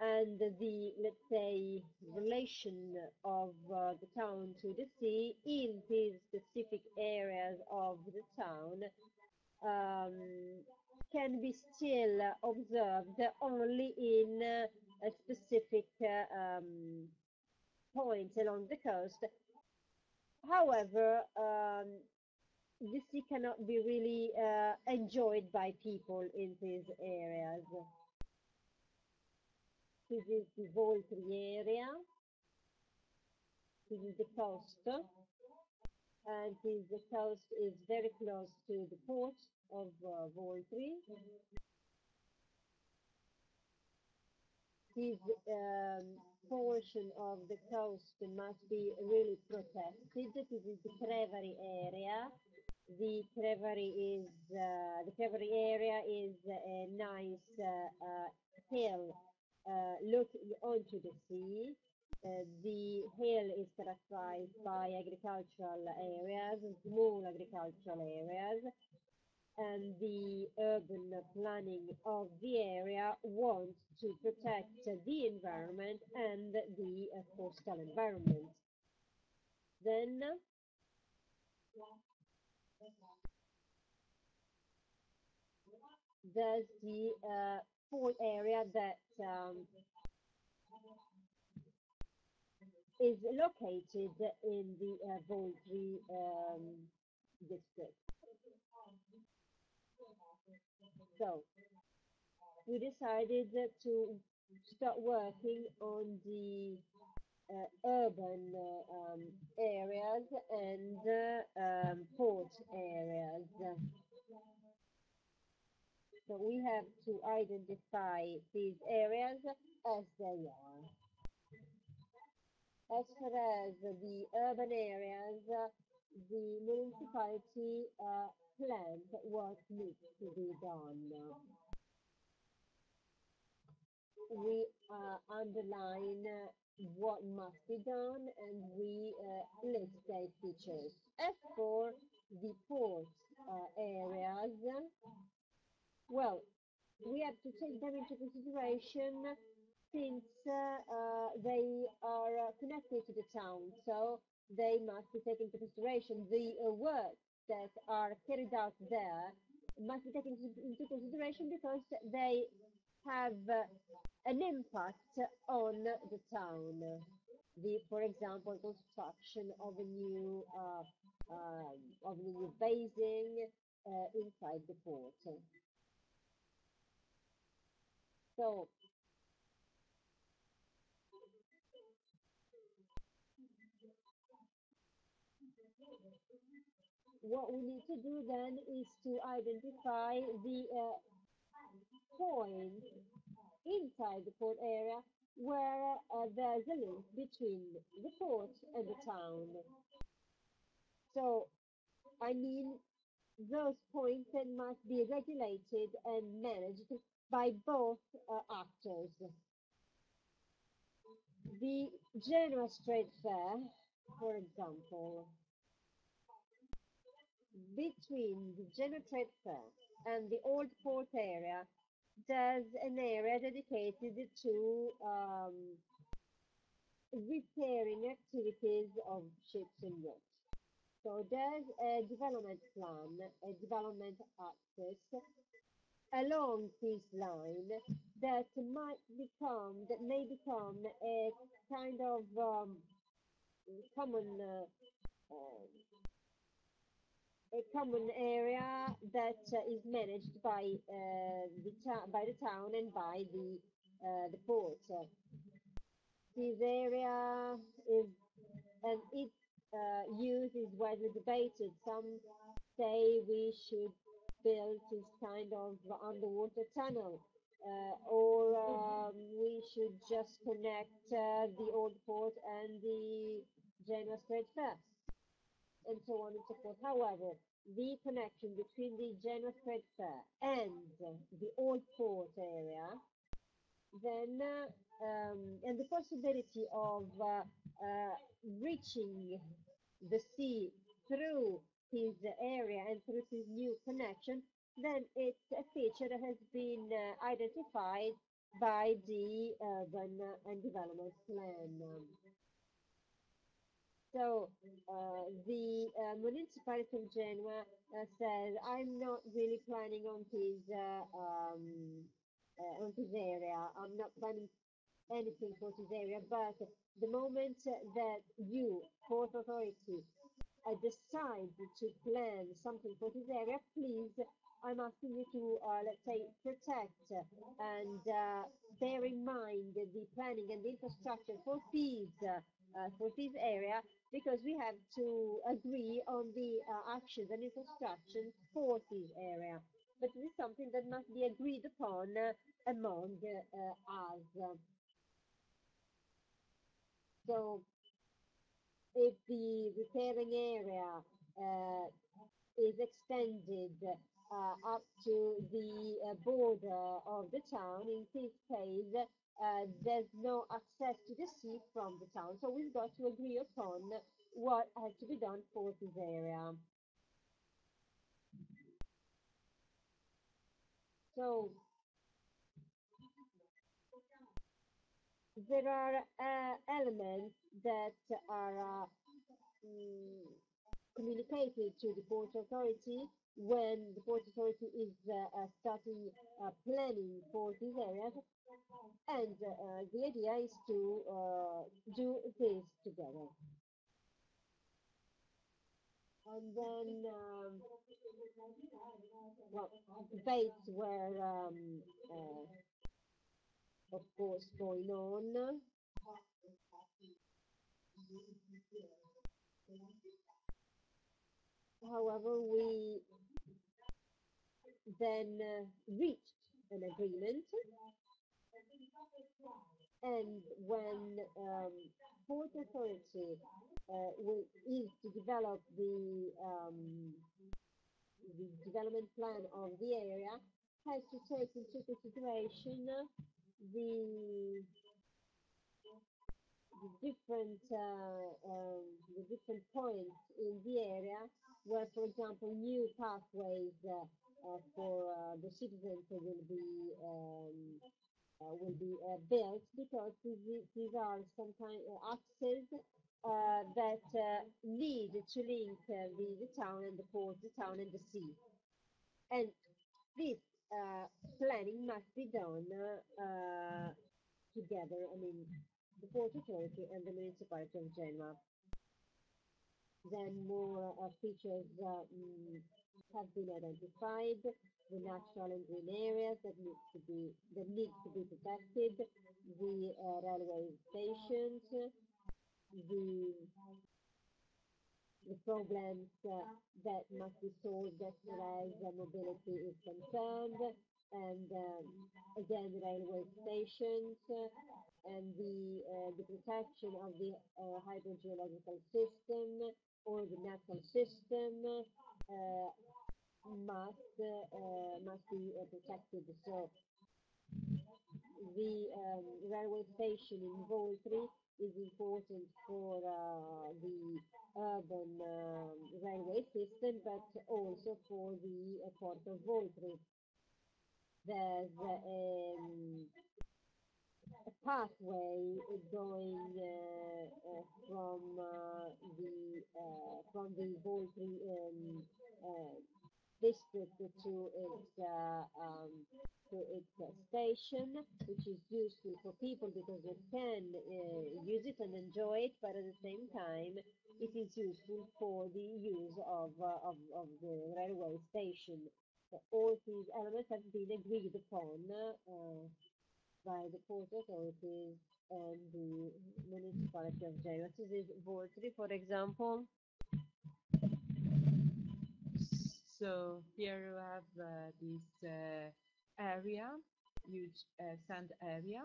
and the, let's say, relation of the town to the sea in these specific areas of the town um, can be still observed only in a specific points along the coast. However, the sea cannot be really enjoyed by people in these areas. This is the Voltri area. This is the coast, and the coast is very close to the port of Voltri. This portion of the coast must be really protected. This is the Crevari area. The Crevari area is a nice hill looking onto the sea. The hill is characterized by agricultural areas, small agricultural areas, and the urban planning of the area wants to protect the environment and the coastal environment. Then there's the port area that is located in the Voltri district. So we decided to start working on the urban areas and port areas. So we have to identify these areas as they are. As far as the urban areas, the municipality planned what needs to be done. We underline what must be done and we list their features. As for the port areas, well, we have to take them into consideration since they are connected to the town, so they must be taken into consideration. The work that are carried out there must be taken into consideration because they have an impact on the town. For example, construction of a new basing inside the port. So what we need to do then is to identify the point inside the port area where there's a link between the port and the town. So, I mean, those points then must be regulated and managed by both actors. The Genoa Strait Fair, for example, between the Genoa Trade Fair and the Old Port area, there's an area dedicated to repairing activities of ships and yachts. So there's a development plan, a development access along this line that may become a kind of common uh, a common area that is managed by the town and by the port. This area is and its use is widely debated. Some say we should build this kind of underwater tunnel, or we should just connect the old port and the Genoa Strait first, and so on and so forth. However, the connection between the Genoa Strait Fair and the old port area, then and the possibility of reaching the sea through his area and through his new connection, then it's a feature that has been identified by the urban and development plan. So the municipality of Genoa says, I'm not really planning on this area. I'm not planning anything for this area, but the moment that you, Port Authority, decide to plan something for this area, please, I'm asking you to, let's say, protect and bear in mind the planning and the infrastructure for this area, because we have to agree on the actions and infrastructure for this area. But this is something that must be agreed upon among us. So if the repairing area uh, is extended up to the border of the town, in this case, there's no access to the sea from the town. So we've got to agree upon what has to be done for this area. So there are elements that are mm, communicated to the Port Authority when the Port Authority is starting planning for these areas, and the idea is to do this together. And then, well, debates were, of course, going on. However, we then reached an agreement, and when Port Authority is to develop the development plan of the area, has to take into consideration the the different points in the area where, for example, new pathways for the citizens will be built, because these are some kind of access that need to link the town and the port, the town and the sea. And this planning must be done together. I mean, the Port Authority and the municipality of Genoa. Then more features have been identified. The natural and green areas that need to be protected. The railway stations. The the problems that must be solved as far as mobility is concerned, and again, railway stations, and the protection of the hydrogeological system or the natural system uh, must be protected. So the railway station in Voltri is important for the urban railway system, but also for the port of Voltri. There's a pathway going from the Voltri uh, district to its station, which is useful for people because they can use it and enjoy it, but at the same time, it is useful for the use of the railway station. So all these elements have been agreed upon by the port authorities and the municipality of Genoa. This is Voltri, for example. So here you have this area, huge sand area,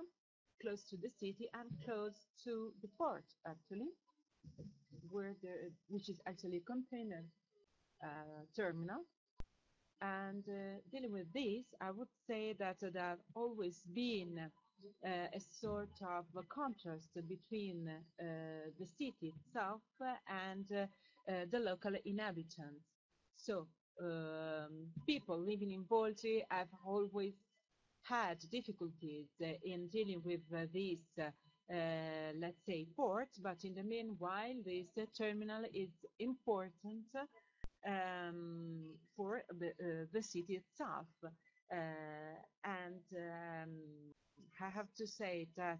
close to the city and close to the port, actually, which is actually a container terminal. And dealing with this, I would say that there have always been a sort of a contrast between the city itself and the local inhabitants. So people living in Voltri have always had difficulties in dealing with this, let's say, port, but in the meanwhile, this terminal is important for the city itself. And I have to say that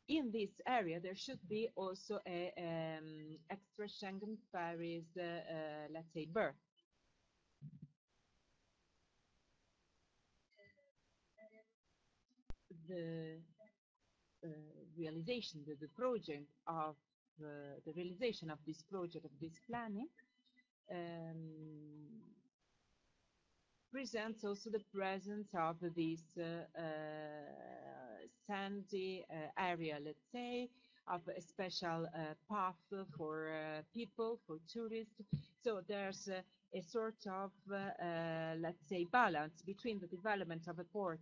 in this area there should be also a extra Schengen Paris, let's say, berth. The realization, the project of the realization of this project, of this planning, presents also the presence of this sandy area, let's say, of a special path for people, for tourists. So there's a sort of, let's say, balance between the development of a port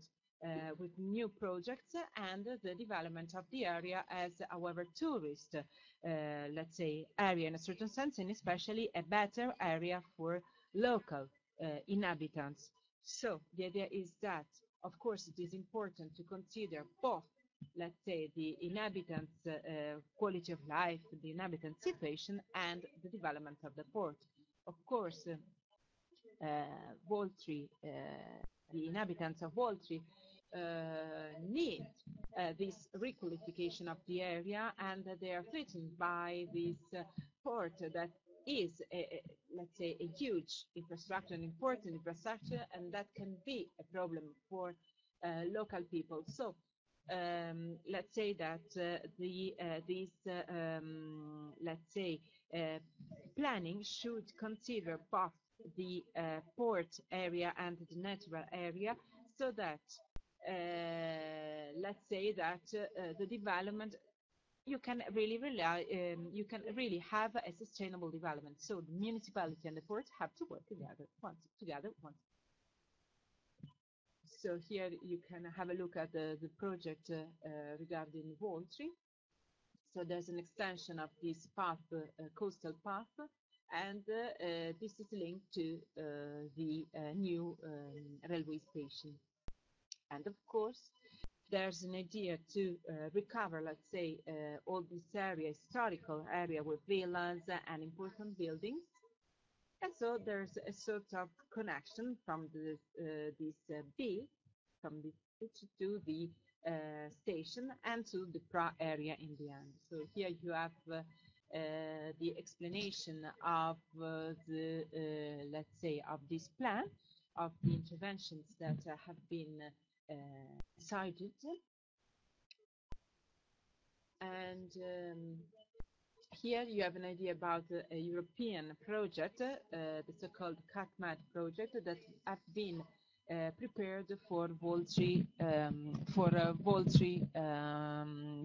with new projects and the development of the area as, however, tourist, let's say, area in a certain sense, and especially a better area for local inhabitants. So the idea is that, of course, it is important to consider both, let's say, the inhabitants' quality of life, the inhabitant situation, and the development of the port. Of course, Voltri, the inhabitants of Voltri need this requalification of the area, and they are threatened by this port that is, let's say, a huge infrastructure, an important infrastructure, and that can be a problem for local people. So let's say that let's say, planning should consider both the port area and the natural area, so that let's say that the development, you can really rely, you can really have a sustainable development. So the municipality and the port have to work together once. So here you can have a look at the project regarding Voltri. So there's an extension of this path, coastal path, and this is linked to the new railway station. And of course, there's an idea to recover, let's say, all this area, historical area with villas and important buildings. And so there's a sort of connection from this B, from the beach to the station and to the Pra area in the end. So here you have the explanation of the, let's say, of this plan, of the interventions that have been decided. And here you have an idea about a European project, the so-called CatMat project, that have been prepared for Voltri,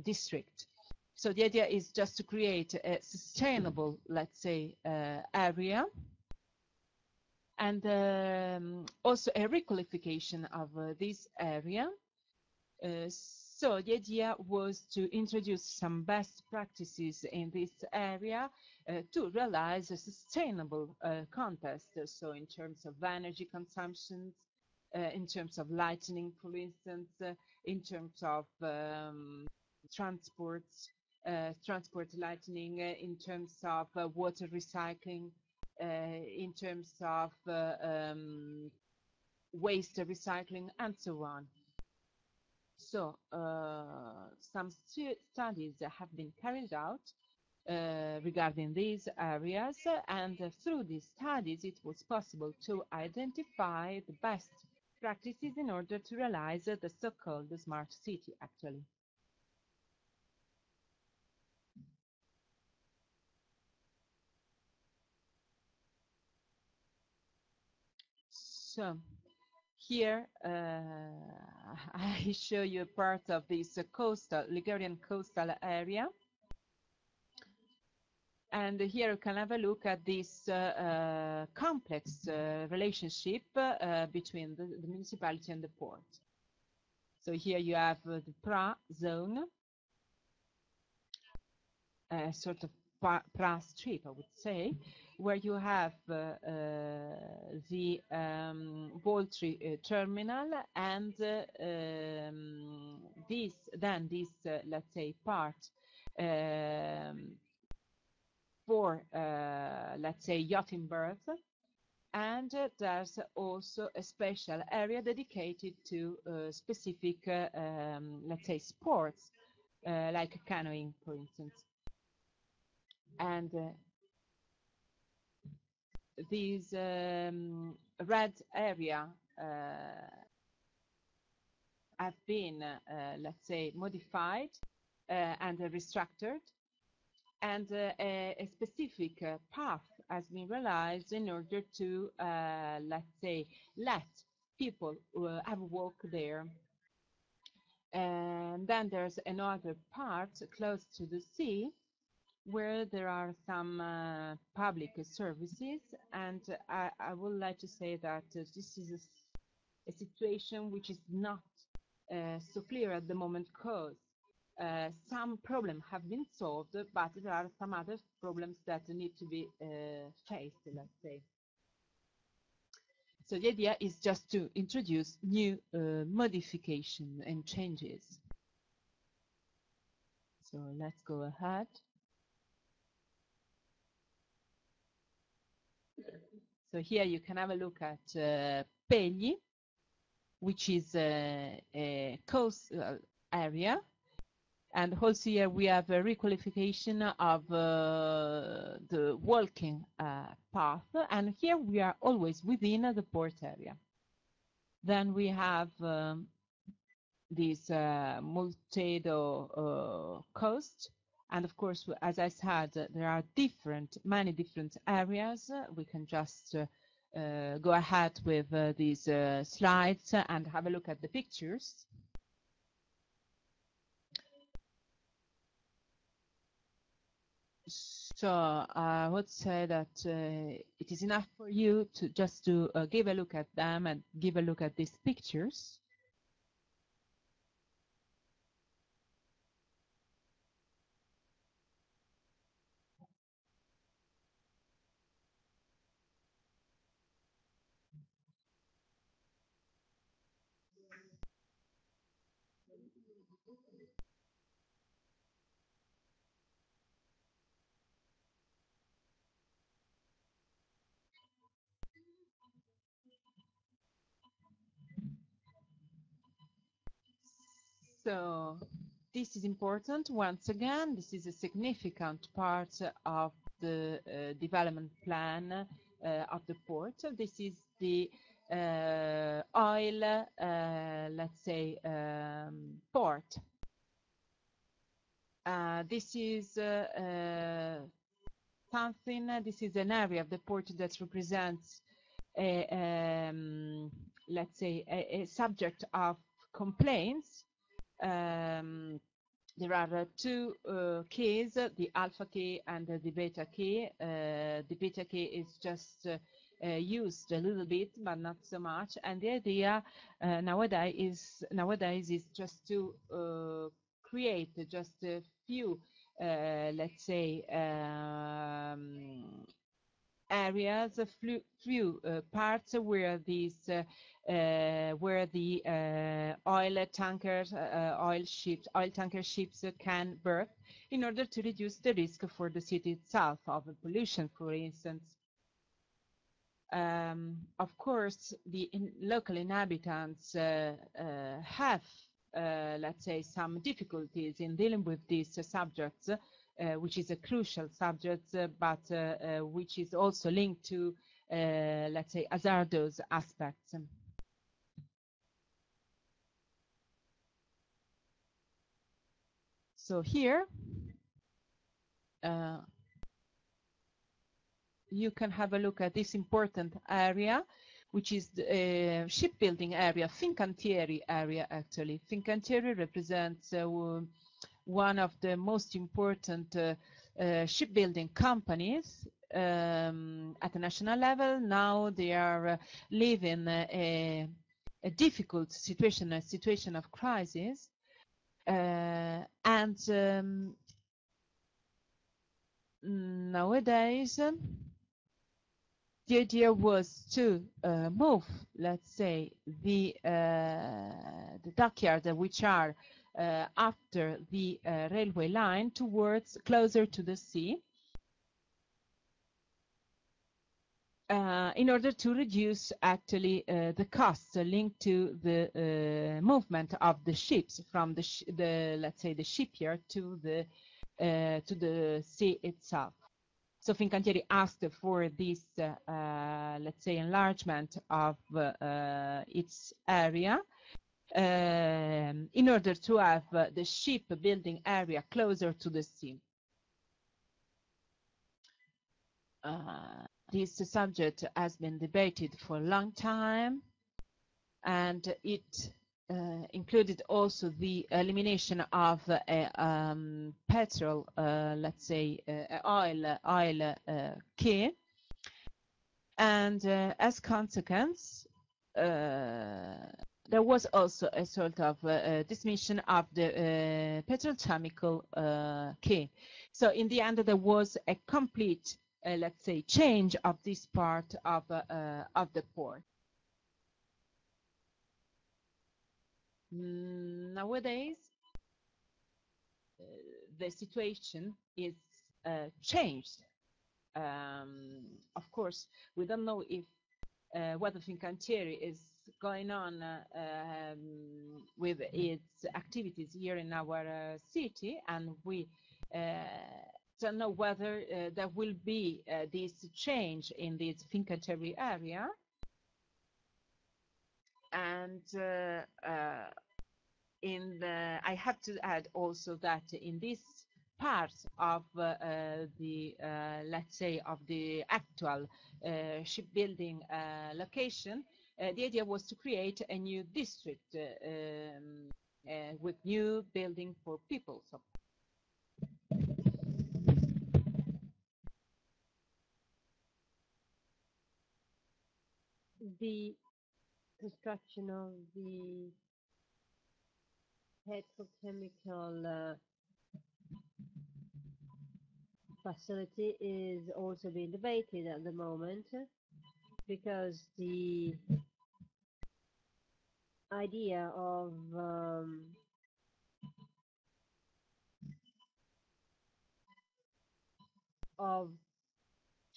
district. So the idea is just to create a sustainable, let's say, area, and also a requalification of this area So the idea was to introduce some best practices in this area to realize a sustainable context. So in terms of energy consumption, in terms of lighting, for instance, in terms of transport lighting, in terms of water recycling, in terms of waste recycling, and so on. So some studies have been carried out regarding these areas, and through these studies it was possible to identify the best practices in order to realize the so-called smart city, actually. So here I show you a part of this Ligurian coastal area. And here you can have a look at this complex relationship between the municipality and the port. So here you have the Pra zone, sort of Pra Strip, I would say, where you have the Voltri terminal and this, let's say, part for, let's say, yachting berth, and there's also a special area dedicated to specific, let's say, sports, like canoeing, for instance. And this red area have been, let's say, modified and restructured, and a specific path has been realized in order to, let's say, let people have a walk there. And then there's another part close to the sea where there are some public services, and I would like to say that this is a situation which is not so clear at the moment, because some problems have been solved, but there are some other problems that need to be faced, let's say. So the idea is just to introduce new modification and changes. So let's go ahead. So here you can have a look at Pegli, which is a coastal area. And also here we have a requalification of the walking path. And here we are always within the port area. Then we have this Multedo coast. And of course, as I said, there are many different areas. We can just go ahead with these slides and have a look at the pictures. So I would say that it is enough for you to just to give a look at them and give a look at these pictures. So this is important. Once again, this is a significant part of the development plan of the port. This is the oil, let's say, port. This is something, this is an area of the port that represents a, let's say, a subject of complaints. There are two quays, the Alpha Quay and the Beta Quay. The Beta Quay is just used a little bit, but not so much. And the idea nowadays is just to create just a few, let's say, areas, a few parts where the oil tanker ships can berth, in order to reduce the risk for the city itself of pollution, for instance. Of course, the local inhabitants have, let's say, some difficulties in dealing with these subjects, which is a crucial subject, but which is also linked to, let's say, hazardous aspects. So here, you can have a look at this important area, which is the shipbuilding area, Fincantieri area, actually. Fincantieri represents one of the most important shipbuilding companies at the national level. Now they are living a difficult situation, a situation of crisis. Nowadays, the idea was to move, let's say, the dockyards, which are after the railway line, towards closer to the sea, in order to reduce actually the costs linked to the movement of the ships from let's say the shipyard to the sea itself. So Fincantieri asked for this, let's say, enlargement of its area in order to have the shipbuilding area closer to the sea. This subject has been debated for a long time, and it included also the elimination of petrol, let's say, oil quay, and as consequence, there was also a sort of dismission of the petrochemical quay. So in the end, there was a complete, let's say, change of this part of the port. Nowadays, the situation is changed. Of course, we don't know if whether Fincantieri is going on with its activities here in our city, and we don't know whether there will be this change in this Fincantieri area. And I have to add also that in this part of let's say, of the actual shipbuilding location, the idea was to create a new district with new building for people. So the construction of the petrochemical facility is also being debated at the moment, because the idea of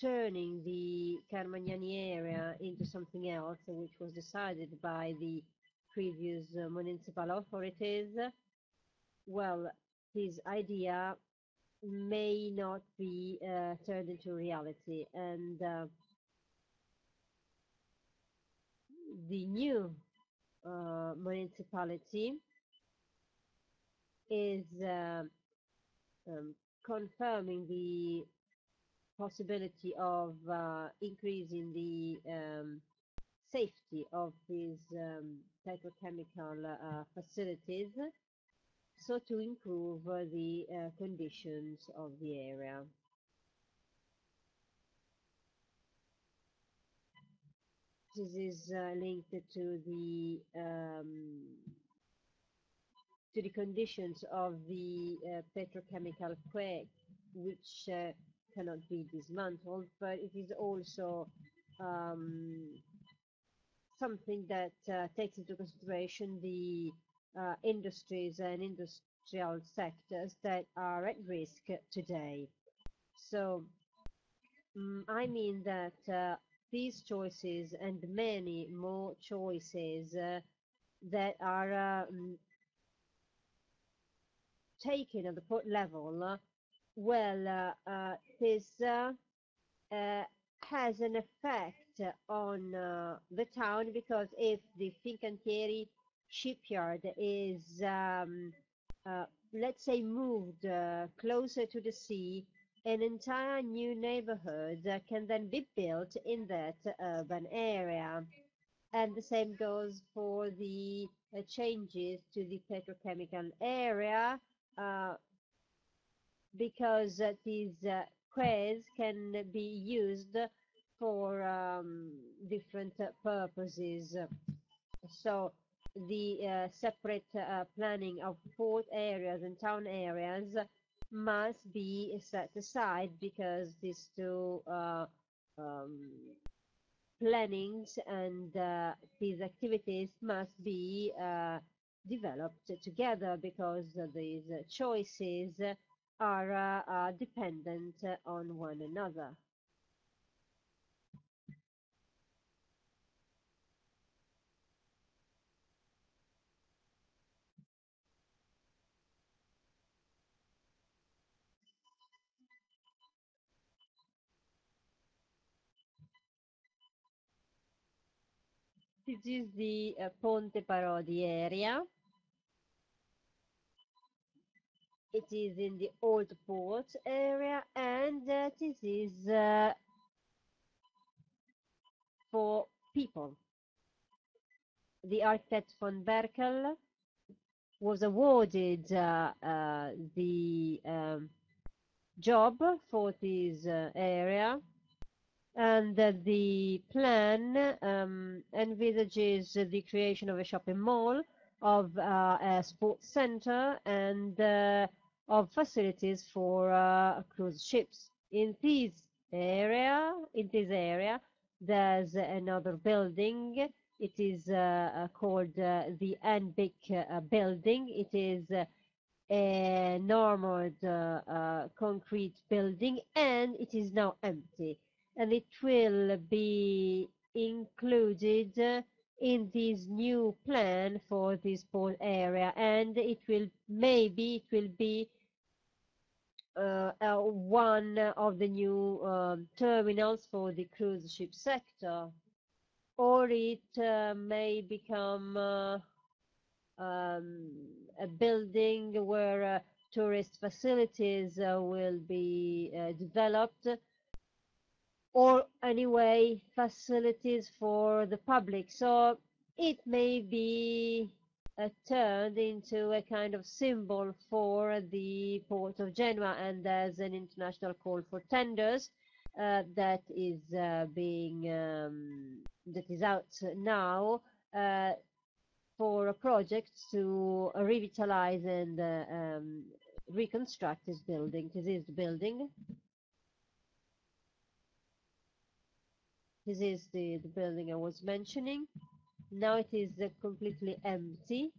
turning the Carmagnani area into something else, which was decided by the previous municipal authorities, well, this idea may not be turned into reality, and the new municipality is confirming the possibility of increasing the safety of these petrochemical facilities, so to improve the conditions of the area. This is linked to the conditions of the petrochemical quake, which cannot be dismantled, but it is also um, something that takes into consideration the industries and industrial sectors that are at risk today. So, I mean that these choices and many more choices that are taken at the port level, this uh, has an effect on the town because if the Fincantieri shipyard is, uh, let's say, moved closer to the sea, an entire new neighborhood can then be built in that urban area. And the same goes for the changes to the petrochemical area, uh, because these quays can be used for different purposes. So the separate planning of port areas and town areas must be set aside because these two um, plannings and these activities must be developed together because these choices are dependent on one another. This is the Ponte Parodi area. It is in the old port area, and this is for people. The architect von Berkel was awarded the job for this area, and the plan envisages the creation of a shopping mall, of a sports center, and of facilities for cruise ships. In this area, there's another building. It is called the Anbic building. It is a normal concrete building, and it is now empty. And it will be included in this new plan for this port area, and it will be one of the new terminals for the cruise ship sector, or it may become um, a building where tourist facilities will be developed, or anyway, facilities for the public. So it may be turned into a kind of symbol for the port of Genoa, and there's an international call for tenders that is out now for projects to revitalize and reconstruct this building. This is the building. This is the building I was mentioning. Now it is completely empty.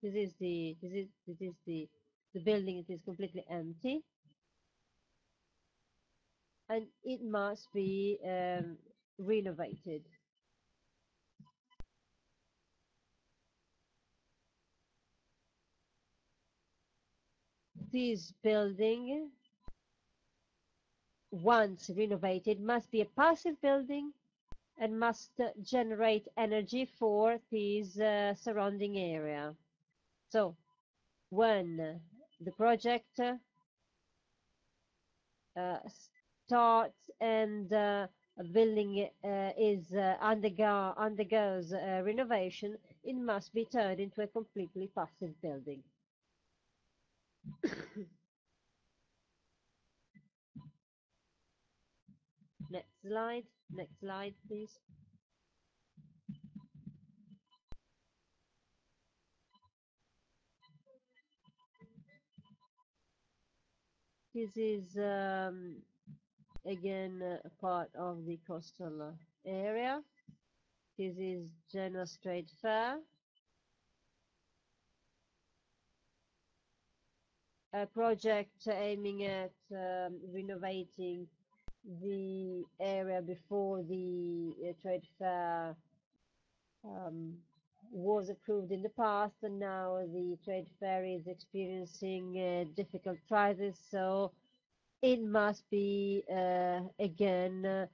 This is the building. It is completely empty, and it must be renovated. This building, once renovated, must be a passive building and must generate energy for this surrounding area. So when the project starts and a building undergoes renovation, it must be turned into a completely passive building. Next slide, please. This is again a part of the coastal area. This is Genoa Strait Fair, a project aiming at renovating the area before the trade fair was approved in the past, and now the trade fair is experiencing difficult crisis, so it must be again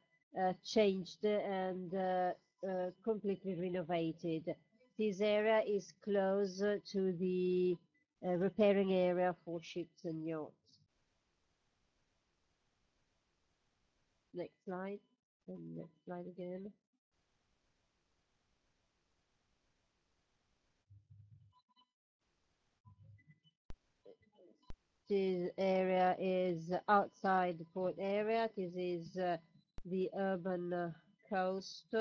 changed and completely renovated. This area is close to the repairing area for ships and yachts. Next slide, and next slide again. This area is outside the port area. This is the urban coast,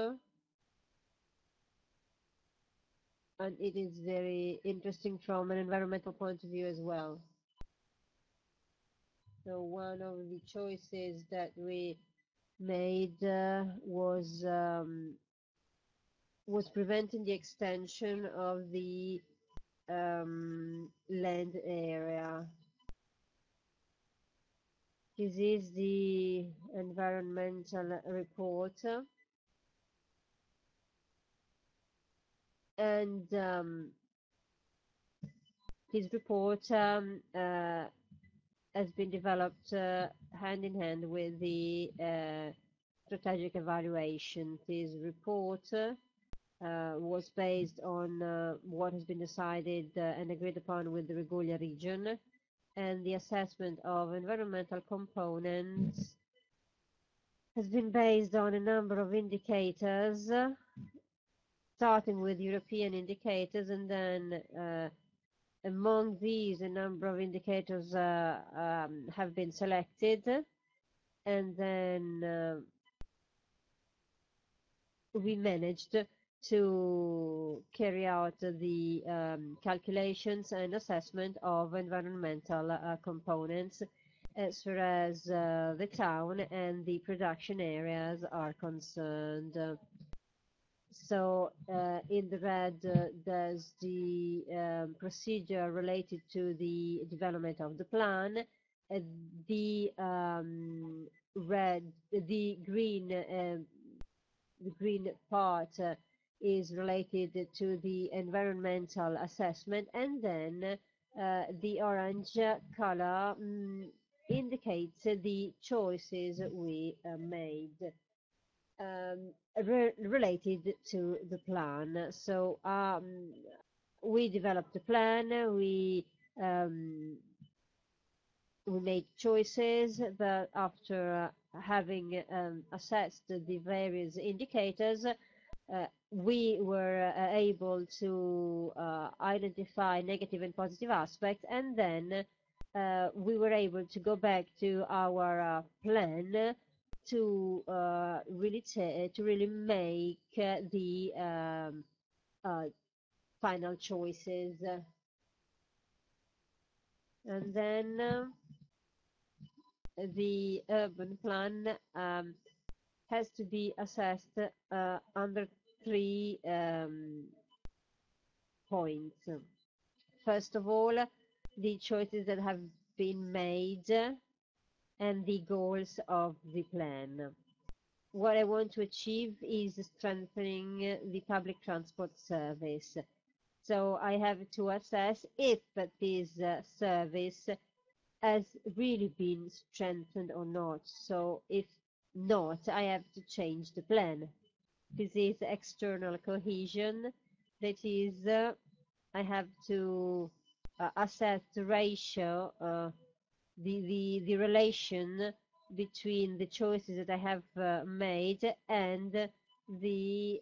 and it is very interesting from an environmental point of view as well. So one of the choices that we made was preventing the extension of the land area. This is the environmental report, and this report has been developed hand in hand with the strategic evaluation. This report was based on what has been decided and agreed upon with the Riguglia region, and the assessment of environmental components has been based on a number of indicators, starting with European indicators, and then among these a number of indicators have been selected, and then we managed to carry out the calculations and assessment of environmental components as far as the town and the production areas are concerned. So in the red there's the procedure related to the development of the plan. The green part is related to the environmental assessment, and then the orange color indicates the choices we made related to the plan. So we developed a plan, we made choices, but after having assessed the various indicators, we were able to identify negative and positive aspects, and then we were able to go back to our plan to really make the final choices. And then the urban plan has to be assessed under 3 points. First of all, the choices that have been made and the goals of the plan. What I want to achieve is strengthening the public transport service. So I have to assess if this service has really been strengthened or not. So if not, I have to change the plan. This is external cohesion. That is, I have to assess the ratio, the relation between the choices that I have made and the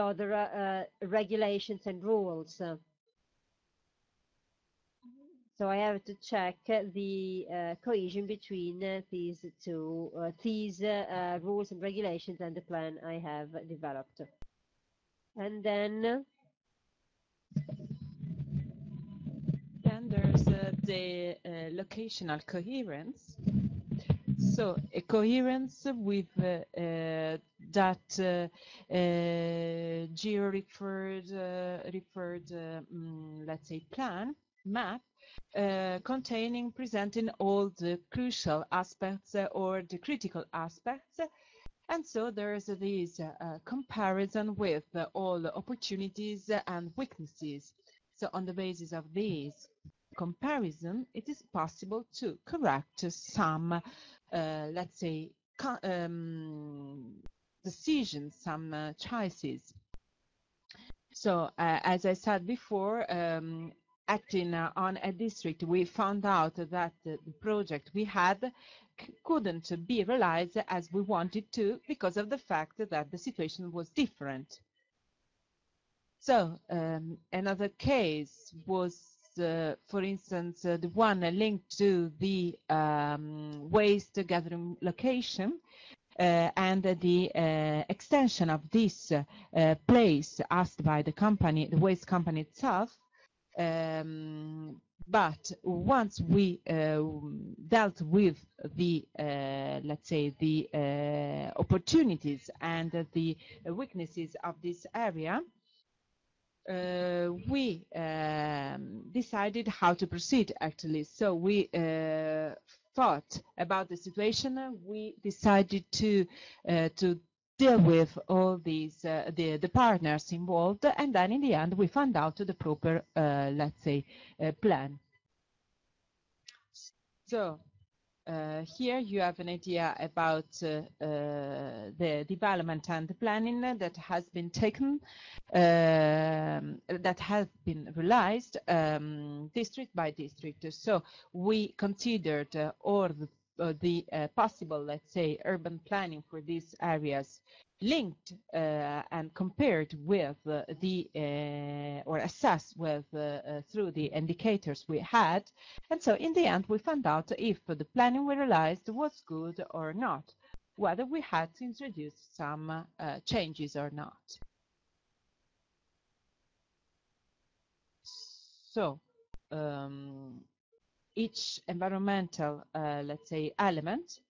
other regulations and rules. So I have to check the cohesion between these two rules and regulations and the plan I have developed. And then there's the locational coherence. So a coherence with that geo-referred, let's say, map, presenting all the crucial aspects or the critical aspects. And so there is this comparison with all the opportunities and weaknesses. So on the basis of this comparison, it is possible to correct some, let's say, decisions, some choices. So as I said before, acting on a district, we found out that the project we had couldn't be realized as we wanted to because of the fact that the situation was different. So another case was, for instance, the one linked to the waste gathering location and the extension of this place asked by the company, the waste company itself. But once we dealt with the, let's say, the opportunities and the weaknesses of this area, we decided how to proceed, actually. So we thought about the situation. We decided to deal with all these the partners involved, and then in the end we found out the proper let's say plan. So here you have an idea about the development and the planning that has been taken, that has been realized district by district. So we considered all the possible, let's say, urban planning for these areas, linked and compared with or assessed with through the indicators we had. And so in the end we found out if the planning we realized was good or not, whether we had to introduce some changes or not. So each environmental let's say element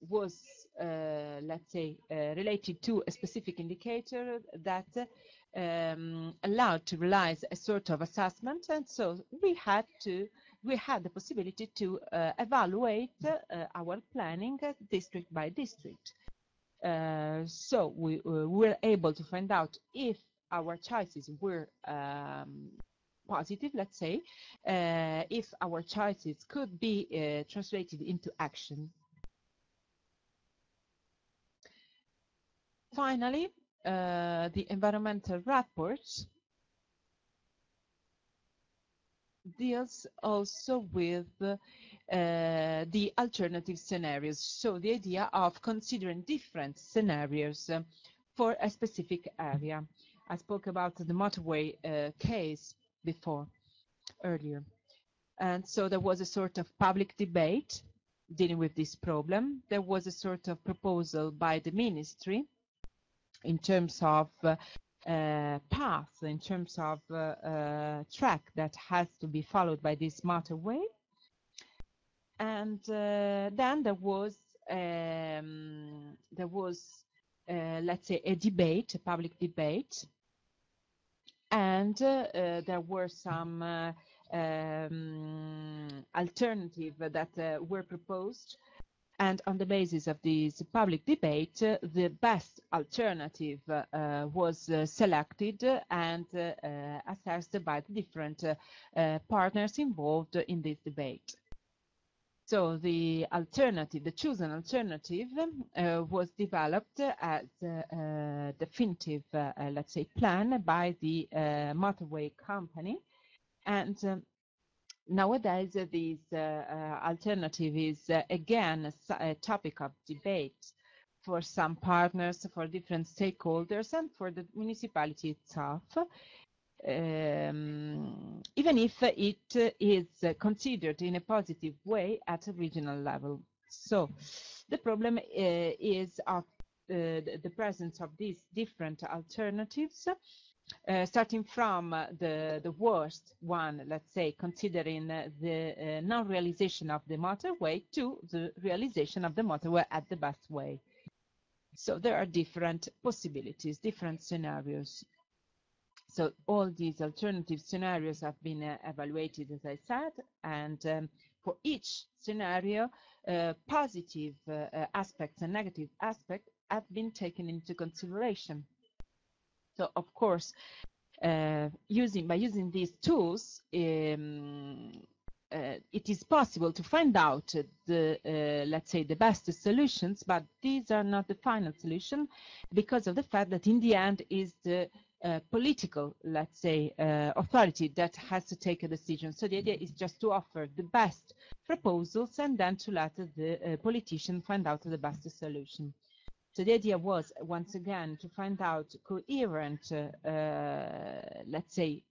was let's say related to a specific indicator that allowed to realize a sort of assessment, and so we had the possibility to evaluate our planning district by district. So we were able to find out if our choices were positive, let's say, if our choices could be translated into action. Finally, the environmental report deals also with the alternative scenarios, so the idea of considering different scenarios for a specific area. I spoke about the motorway case earlier, and so there was a sort of public debate dealing with this problem. There was a sort of proposal by the ministry in terms of path, in terms of track that has to be followed by this motorway. And then there was let's say a debate, a public debate, and there were some alternatives that were proposed. And on the basis of this public debate, the best alternative was selected and assessed by the different partners involved in this debate. So the alternative, the chosen alternative, was developed as a definitive, let's say, plan by the motorway company. And nowadays, this alternative is again a topic of debate for some partners, for different stakeholders, and for the municipality itself, even if it is considered in a positive way at a regional level. So the problem is of the presence of these different alternatives starting from the worst one, let's say, considering the non-realization of the motorway to the realization of the motorway at the best way. So there are different possibilities, different scenarios. So all these alternative scenarios have been evaluated, as I said, and for each scenario, positive aspects and negative aspects have been taken into consideration. So, of course, by using these tools, it is possible to find out let's say, the best solutions, but these are not the final solution because of the fact that in the end is the political, let's say, authority that has to take a decision. So the idea is just to offer the best proposals and then to let the politician find out the best solution. So the idea was, once again, to find out coherent, let's say,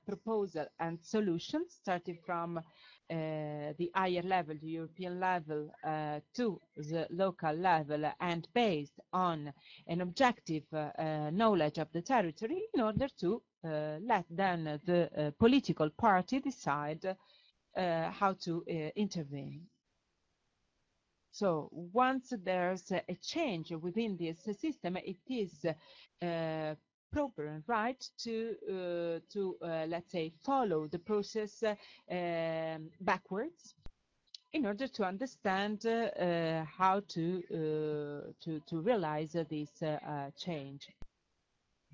proposal and solutions, starting from the higher level, the European level, to the local level, and based on an objective knowledge of the territory, in order to let then the political party decide how to intervene. So once there's a change within this system, it is proper and right to let's say, follow the process backwards in order to understand how to realize this change.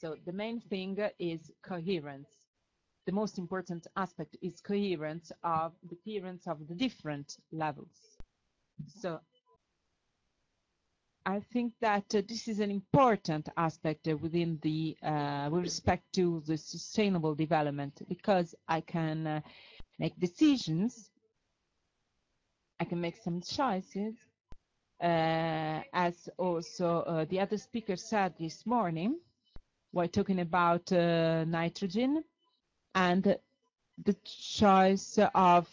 So the main thing is coherence. The most important aspect is coherence of the different levels. So I think that this is an important aspect within the with respect to the sustainable development, because I can make decisions, I can make some choices, as also the other speaker said this morning, while talking about nitrogen and the choice of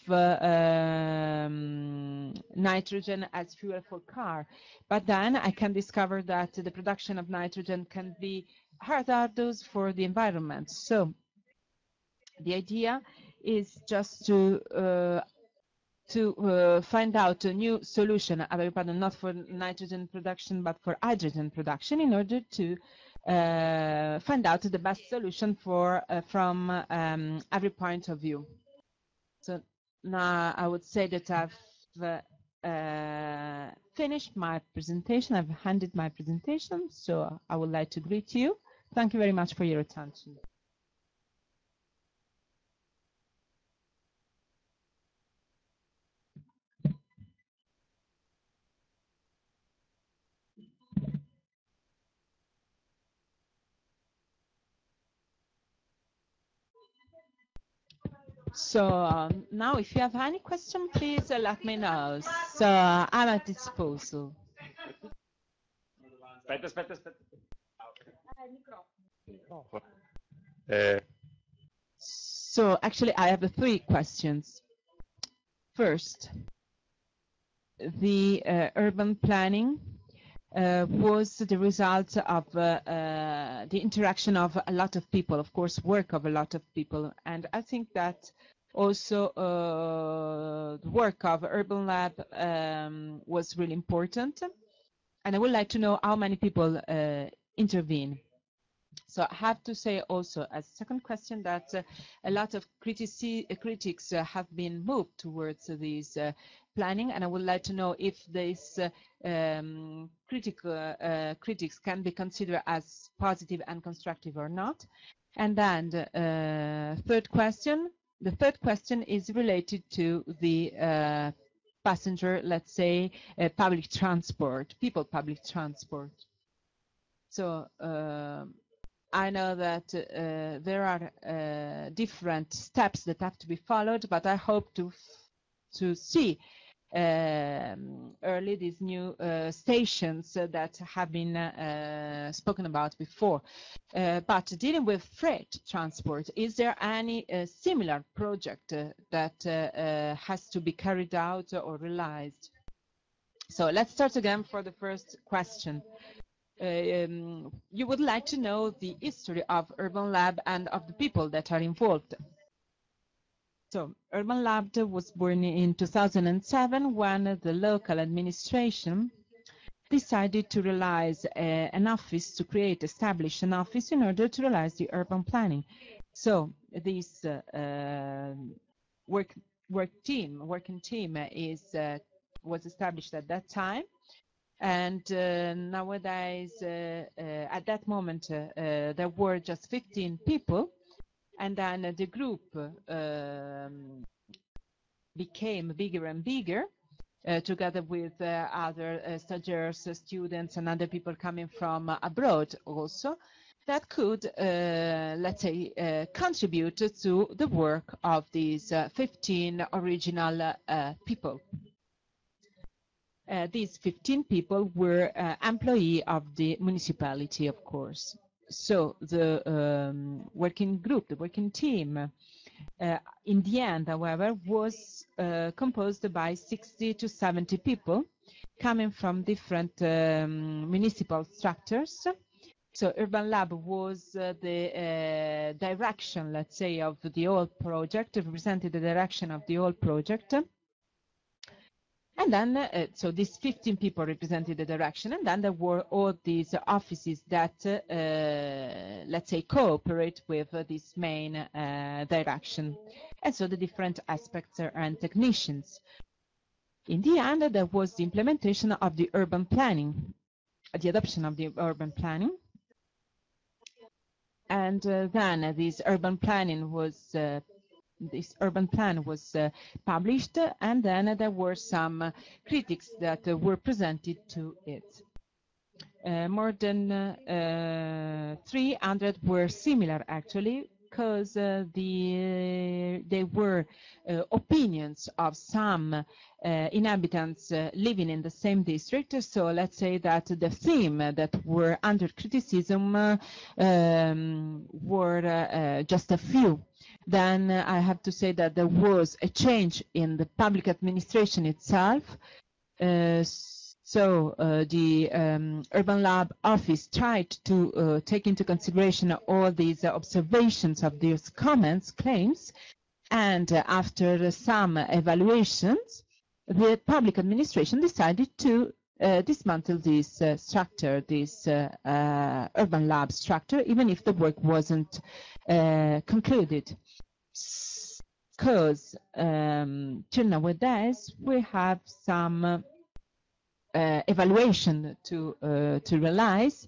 nitrogen as fuel for car. But then I can discover that the production of nitrogen can be hazardous for the environment. So the idea is just to find out a new solution, not for nitrogen production, but for hydrogen production, in order to find out the best solution for from every point of view. So now I would say that I've finished my presentation. I've handed my presentation, so I would like to greet you. Thank you very much for your attention. So now, if you have any question, please let me know. So I'm at disposal. Aspetta. So actually, I have 3 questions. First, the urban planning was the result of the interaction of a lot of people, of course, work of a lot of people. And I think that also the work of Urban Lab was really important. And I would like to know how many people intervene. So I have to say also, as a second question, that a lot of critics have been moved towards this planning, and I would like to know if this critics can be considered as positive and constructive or not. And then the third question is related to the passenger, let's say, public transport. So I know that there are different steps that have to be followed, but I hope to see early these new stations that have been spoken about before. But dealing with freight transport, is there any similar project that has to be carried out or realized? So let's start again for the first question. you would like to know the history of Urban Lab and of the people that are involved. So Urban Lab was born in 2007 when the local administration decided to realize an office, establish an office in order to realize the urban planning. So this working team was established at that time. And nowadays, at that moment, there were just 15 people. And then the group became bigger and bigger, together with other stagiaires, students, and other people coming from abroad also, that could, let's say, contribute to the work of these 15 original people. These 15 people were employees of the municipality, of course. So the working group, the working team, in the end, however, was composed by 60 to 70 people coming from different municipal structures. So Urban Lab was the direction, let's say, of the whole project, represented the direction of the whole project. And then, so these 15 people represented the direction, and then there were all these offices that, let's say, cooperate with this main direction. And so the different aspects and technicians. In the end, there was the implementation of the urban planning, the adoption of the urban planning. And then this urban plan was published, and then there were some critics that were presented to it. More than 300 were similar, actually, because they were opinions of some inhabitants living in the same district. So let's say that the theme that were under criticism were just a few. Then I have to say that there was a change in the public administration itself. So the Urban Lab office tried to take into consideration all these observations of these comments, claims, and after some evaluations, the public administration decided to dismantle this structure, this Urban Lab structure, even if the work wasn't concluded. Because till nowadays we have some evaluation to realize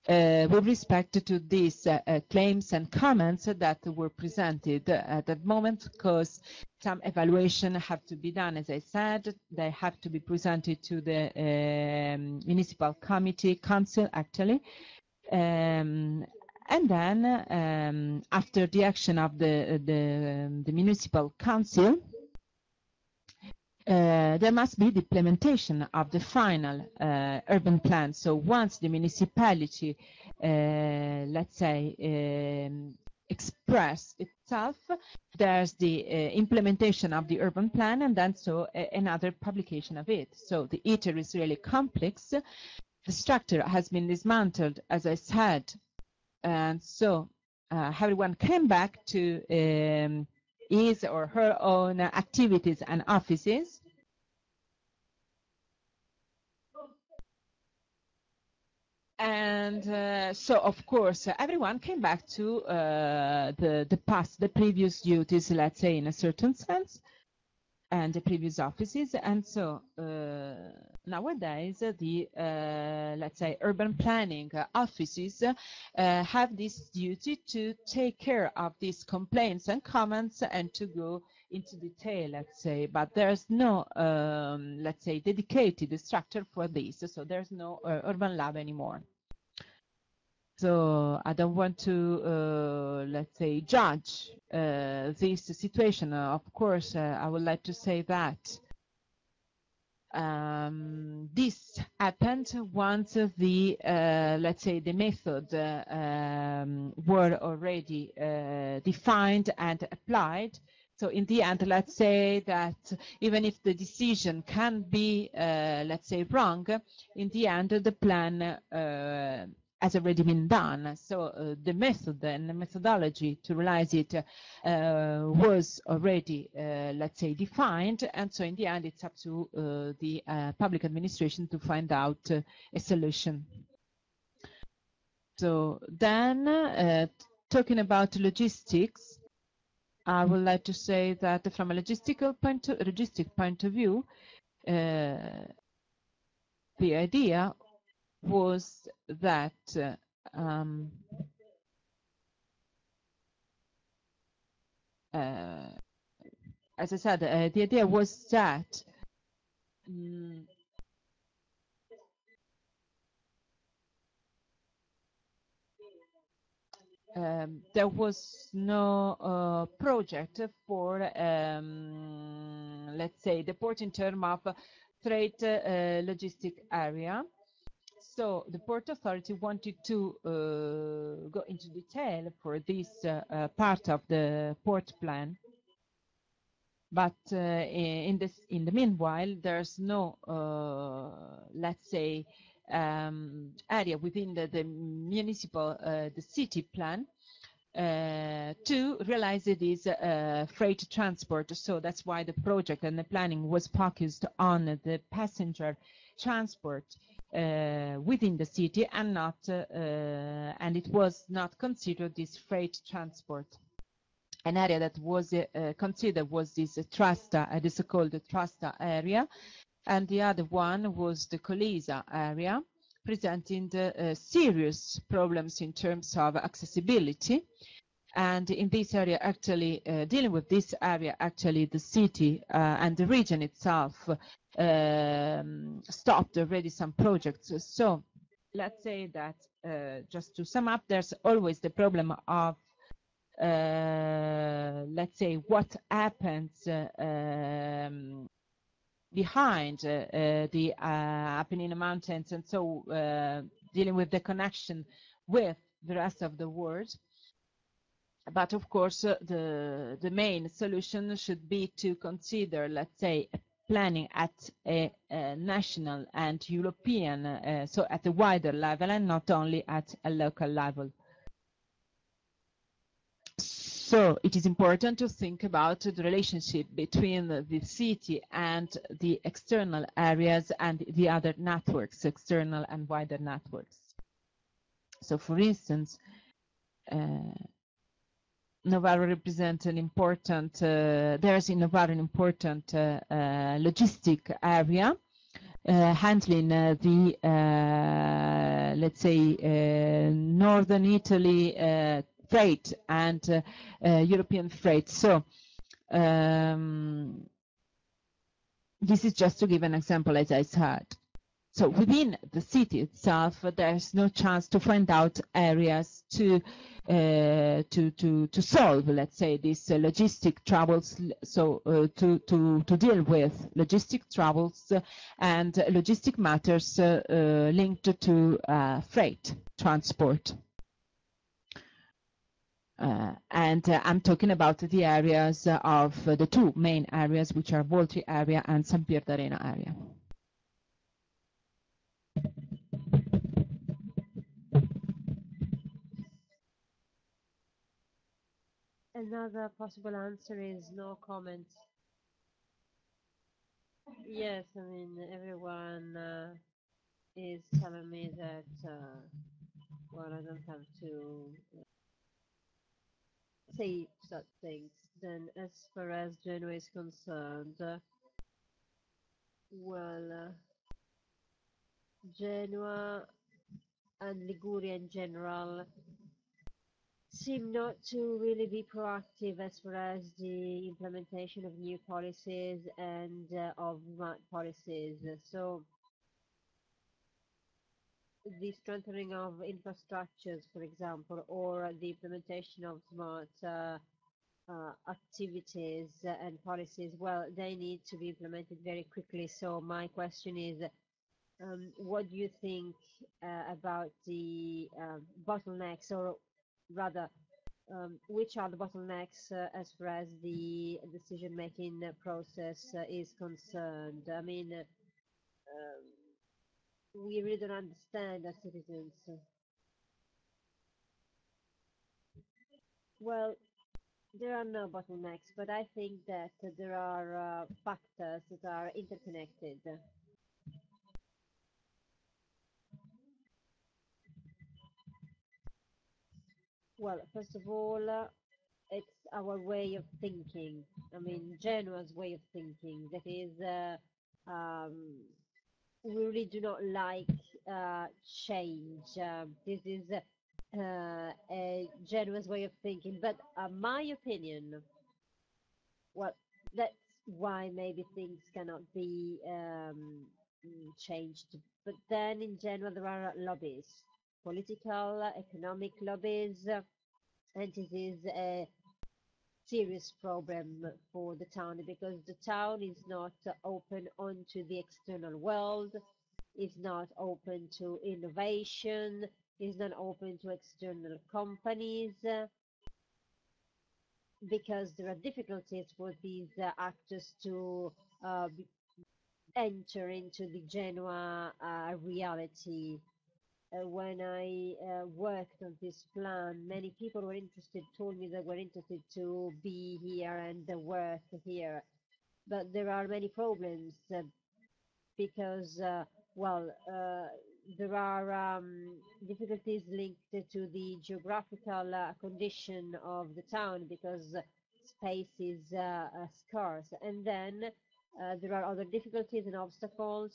with respect to these claims and comments that were presented at that moment, because some evaluation have to be done. As I said, they have to be presented to the municipal council, actually. And then, after the action of the municipal council, there must be the implementation of the final urban plan. So once the municipality, let's say, express itself, there's the implementation of the urban plan, and then so another publication of it. So the ITER is really complex. The structure has been dismantled, as I said, and so everyone came back to his or her own activities and offices. And so, of course, everyone came back to the past, the previous duties, let's say, in a certain sense, and the previous offices. And so nowadays, the, let's say, urban planning offices have this duty to take care of these complaints and comments and to go into detail, let's say. But there's no, let's say, dedicated structure for this. So there's no urban lab anymore. So I don't want to, let's say, judge this situation. Of course, I would like to say that this happened once the, let's say, the method were already defined and applied. So in the end, let's say that even if the decision can be, let's say, wrong, in the end, the plan has already been done. So the method and the methodology to realize it was already, let's say, defined. And so in the end, it's up to the public administration to find out a solution. So then, talking about logistics, I would like to say that from a logistic point of view, the idea was that as I said, the idea was that there was no project for, let's say, the port in terms of freight logistic area. So the Port Authority wanted to go into detail for this part of the port plan. But in the meanwhile, there's no, let's say, area within the municipal, the city plan to realize it is freight transport. So that's why the project and the planning was focused on the passenger transport within the city and not, and it was not considered this freight transport. An area that was considered was this Trasta, the so-called Trasta area, and the other one was the Colisa area, presenting the serious problems in terms of accessibility. And in this area, actually, dealing with this area, actually, the city and the region itself stopped already some projects. So let's say that, just to sum up, there's always the problem of let's say, what happens behind the Apennine Mountains, and so dealing with the connection with the rest of the world. But of course, the main solution should be to consider, let's say, planning at a national and European, so at a wider level and not only at a local level. So it is important to think about the relationship between the city and the external areas and the other networks, external and wider networks. So for instance, Novara represents an important, there's in Novara an important logistic area handling the, let's say, northern Italy freight and European freight. So this is just to give an example, as I said. So within the city itself, there's no chance to find out areas to solve, let's say, these logistic troubles. So to deal with logistic troubles and logistic matters linked to freight transport. And I'm talking about the areas of the two main areas, which are Voltri area and San Pier d'Arena area. Another possible answer is no comment. Yes, I mean, everyone is telling me that, well, I don't have to say such things. Then, as far as Genoa is concerned, well, Genoa and Liguria in general seem not to really be proactive as far as the implementation of new policies and of smart policies. So the strengthening of infrastructures, for example, or the implementation of smart activities and policies, well, they need to be implemented very quickly. So my question is, what do you think about the bottlenecks, or rather, which are the bottlenecks as far as the decision-making process is concerned. I mean, we really don't understand as citizens. Well, there are no bottlenecks, but I think that there are factors that are interconnected. Well, first of all, it's our way of thinking. I mean, Genoa's way of thinking. That is, um, we really do not like change. This is a Genoa's way of thinking. But my opinion, well, that's why maybe things cannot be changed. But then in general, there are lobbies, political, economic lobbies, and it is a serious problem for the town because the town is not open onto the external world, is not open to innovation, is not open to external companies because there are difficulties for these actors to enter into the Genoa reality. When I worked on this plan, many people were interested, told me they were interested to be here and work here. But there are many problems because, well, there are difficulties linked to the geographical condition of the town because space is scarce. And then there are other difficulties and obstacles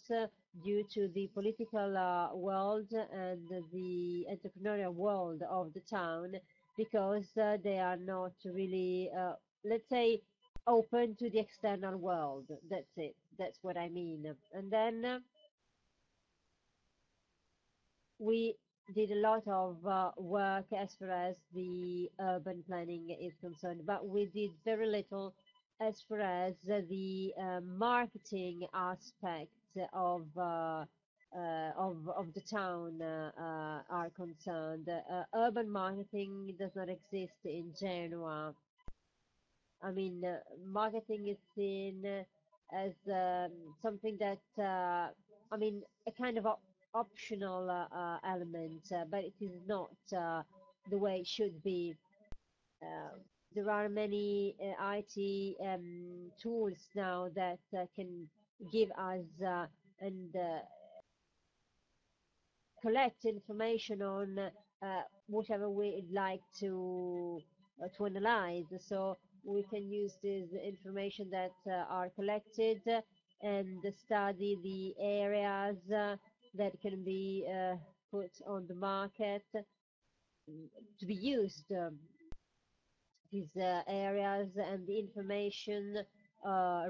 due to the political world and the entrepreneurial world of the town because they are not really, let's say, open to the external world. That's it. That's what I mean. And then we did a lot of work as far as the urban planning is concerned, but we did very little as far as the marketing aspects of the town are concerned. Urban marketing does not exist in Genoa. I mean, marketing is seen as something that, I mean, a kind of optional element, but it is not the way it should be. Uh, there are many IT tools now that can give us and collect information on whatever we'd like to analyze. So we can use this information that are collected and study the areas that can be put on the market to be used. These areas and the information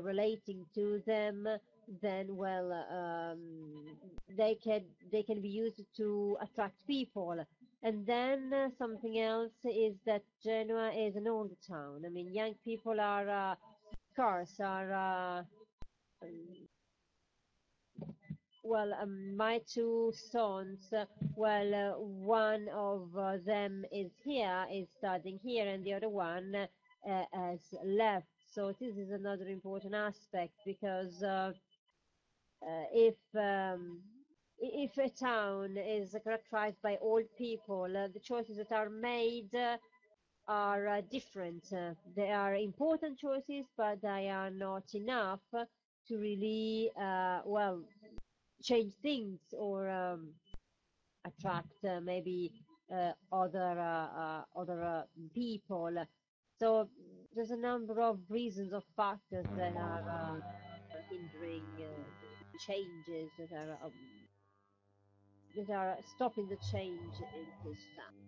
relating to them, then well, they can be used to attract people. And then something else is that Genoa is an old town. I mean, young people are scarce, are well, my two sons, well, one of them is here, is studying here, and the other one has left. So this is another important aspect because if a town is characterized by old people, the choices that are made are different. They are important choices, but they are not enough to really, well, change things or attract maybe other people. So there's a number of reasons of factors that are hindering changes that are stopping the change in this town.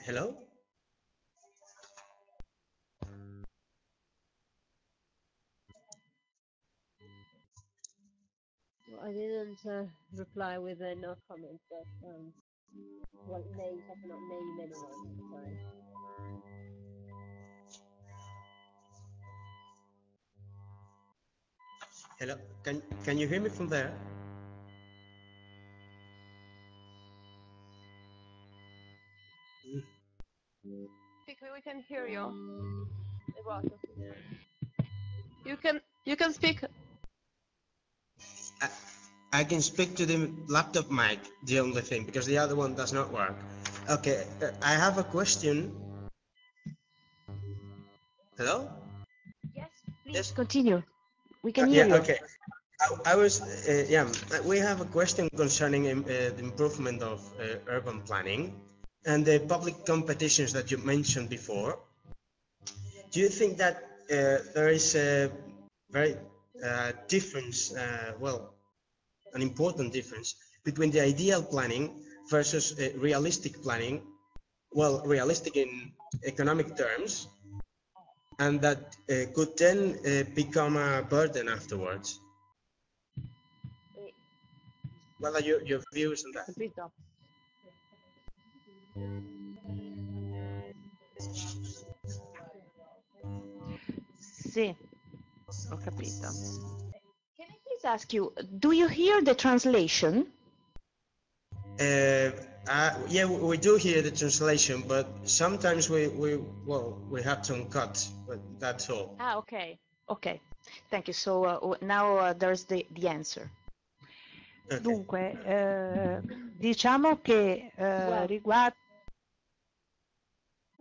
Hello? Well, I didn't reply with a no comment, but well, names I cannot name anyone. Sorry. Hello, can you hear me from there? We can hear you. You can speak. I, I can speak to the laptop mic, the only thing, because the other one does not work. Okay, I have a question. Hello? Yes, please Yes. continue. We can hear Yeah. you. Okay. I was yeah. We have a question concerning the improvement of urban planning and the public competitions that you mentioned before. Do you think that there is a very difference? Well, an important difference between the ideal planning versus realistic planning, well, realistic in economic terms, and that could then become a burden afterwards. What are your views on that? Capito. Sì, ho capito. Can I please ask you, do you hear the translation? Uh, yeah, we do hear the translation, but sometimes we have some cuts, but that's all. Ah, okay. Okay. Thank you. So now there's the answer. Okay. Dunque, diciamo che Well, riguarda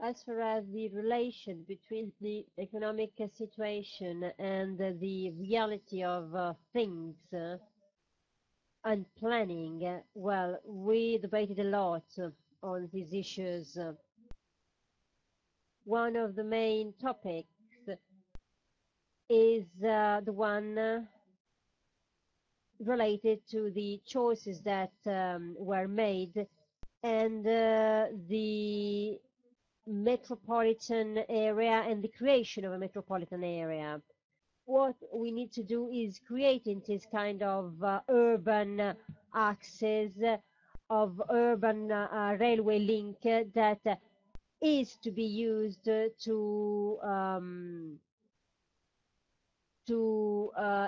as far as the relation between the economic situation and the reality of things and planning, well, we debated a lot on these issues. One of the main topics is the one related to the choices that were made and the metropolitan area and the creation of a metropolitan area. What we need to do is creating this kind of urban access of urban railway link that is to be used to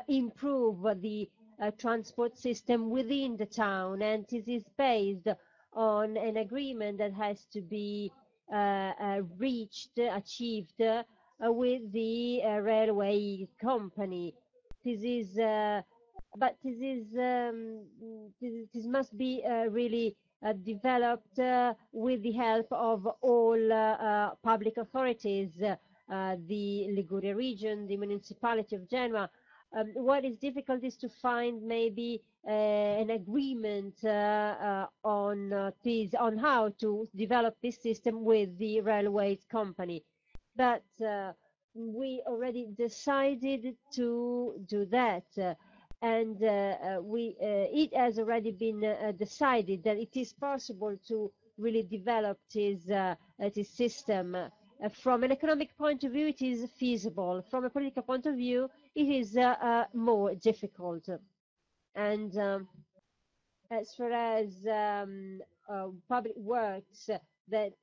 improve the transport system within the town, and this is based on an agreement that has to be achieved with the railway company. This is, but this must be really developed with the help of all public authorities, the Liguria region, the municipality of Genoa. What is difficult is to find maybe an agreement on how to develop this system with the railways company. But we already decided to do that. And it has already been decided that it is possible to really develop this system. From an economic point of view, it is feasible. From a political point of view, it is more difficult. And as far as public works that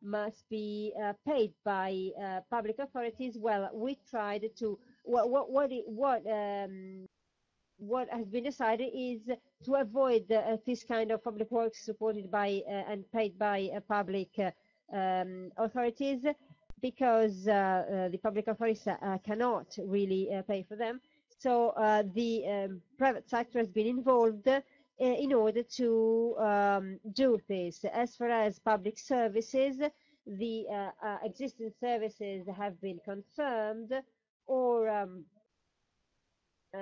must be paid by public authorities, well, we tried to what has been decided is to avoid this kind of public works supported by and paid by public authorities, because the public authorities cannot really pay for them. So the private sector has been involved in order to do this. As far as public services, the existing services have been confirmed, or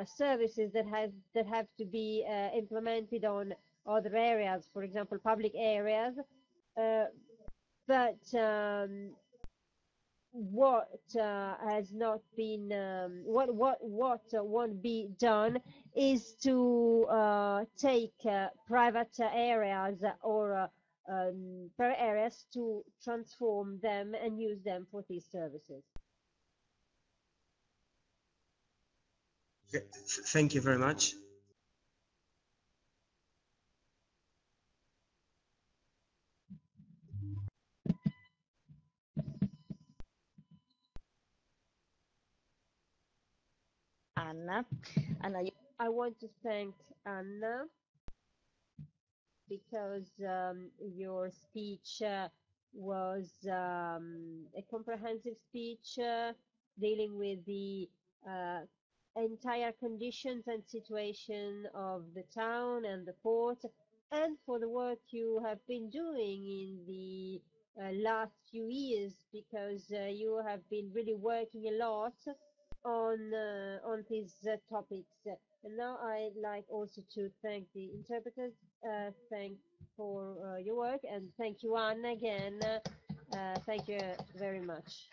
services that have to be implemented on other areas, for example, public areas. But what has not been what won't be done is to take private areas or per areas to transform them and use them for these services. Thank you very much. Anna. Anna, I want to thank Anna because your speech was a comprehensive speech dealing with the uh, entire conditions and situation of the town and the port, and for the work you have been doing in the last few years, because you have been really working a lot on these topics. And now I'd like also to thank the interpreters, thank for your work, and thank you, Anna, again. Thank you very much.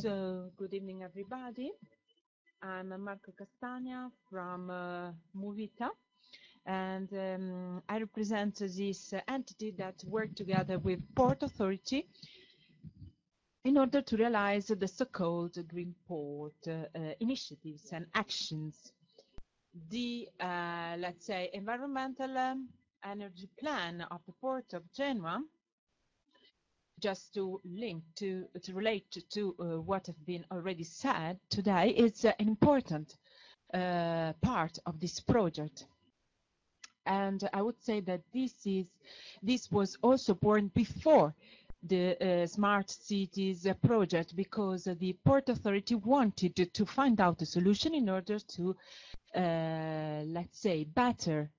So, good evening, everybody. I'm Marco Castagna from Movita, and I represent this entity that work together with Port Authority in order to realize the so-called Green Port initiatives and actions. The, let's say, environmental energy plan of the Port of Genoa, just to relate to what has been already said today, is an important part of this project. And I would say that this was also born before the Smart Cities project, because the Port Authority wanted to find out a solution in order to, let's say, better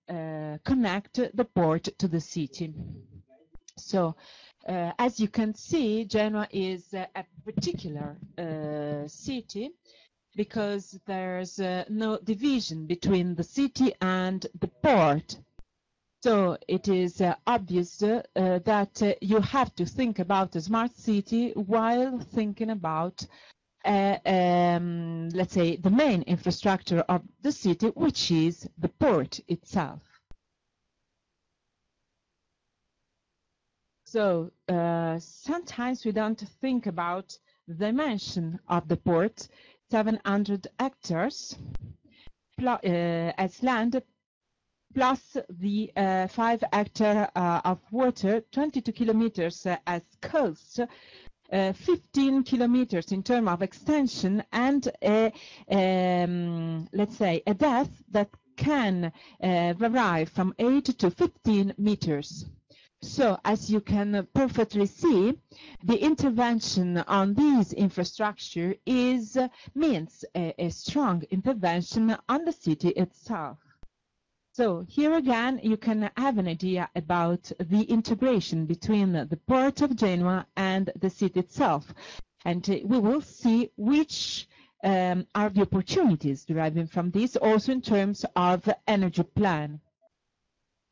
connect the port to the city. So, as you can see, Genoa is a particular city because there's no division between the city and the port. So it is obvious that you have to think about a smart city while thinking about, let's say, the main infrastructure of the city, which is the port itself. So sometimes we don't think about the dimension of the port, 700 hectares as land, plus the 5 hectares of water, 22 kilometers as coast, 15 kilometers in terms of extension, and let's say a depth that can vary from 8 to 15 meters. So, as you can perfectly see, the intervention on this infrastructure means a strong intervention on the city itself. So, here again, you can have an idea about the integration between the port of Genoa and the city itself. And we will see which are the opportunities deriving from this, also in terms of energy plan.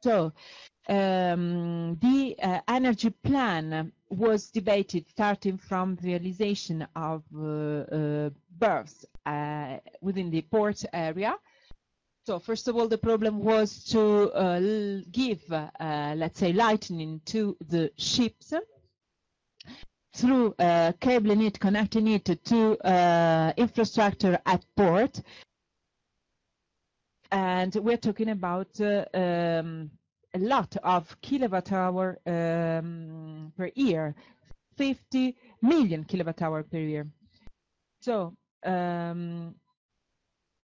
So, the energy plan was debated starting from the realization of berths within the port area. So first of all, the problem was to give, let's say, lightning to the ships through cabling it, connecting it to infrastructure at port. And we're talking about a lot of kilowatt hour per year, 50 million kilowatt hour per year. So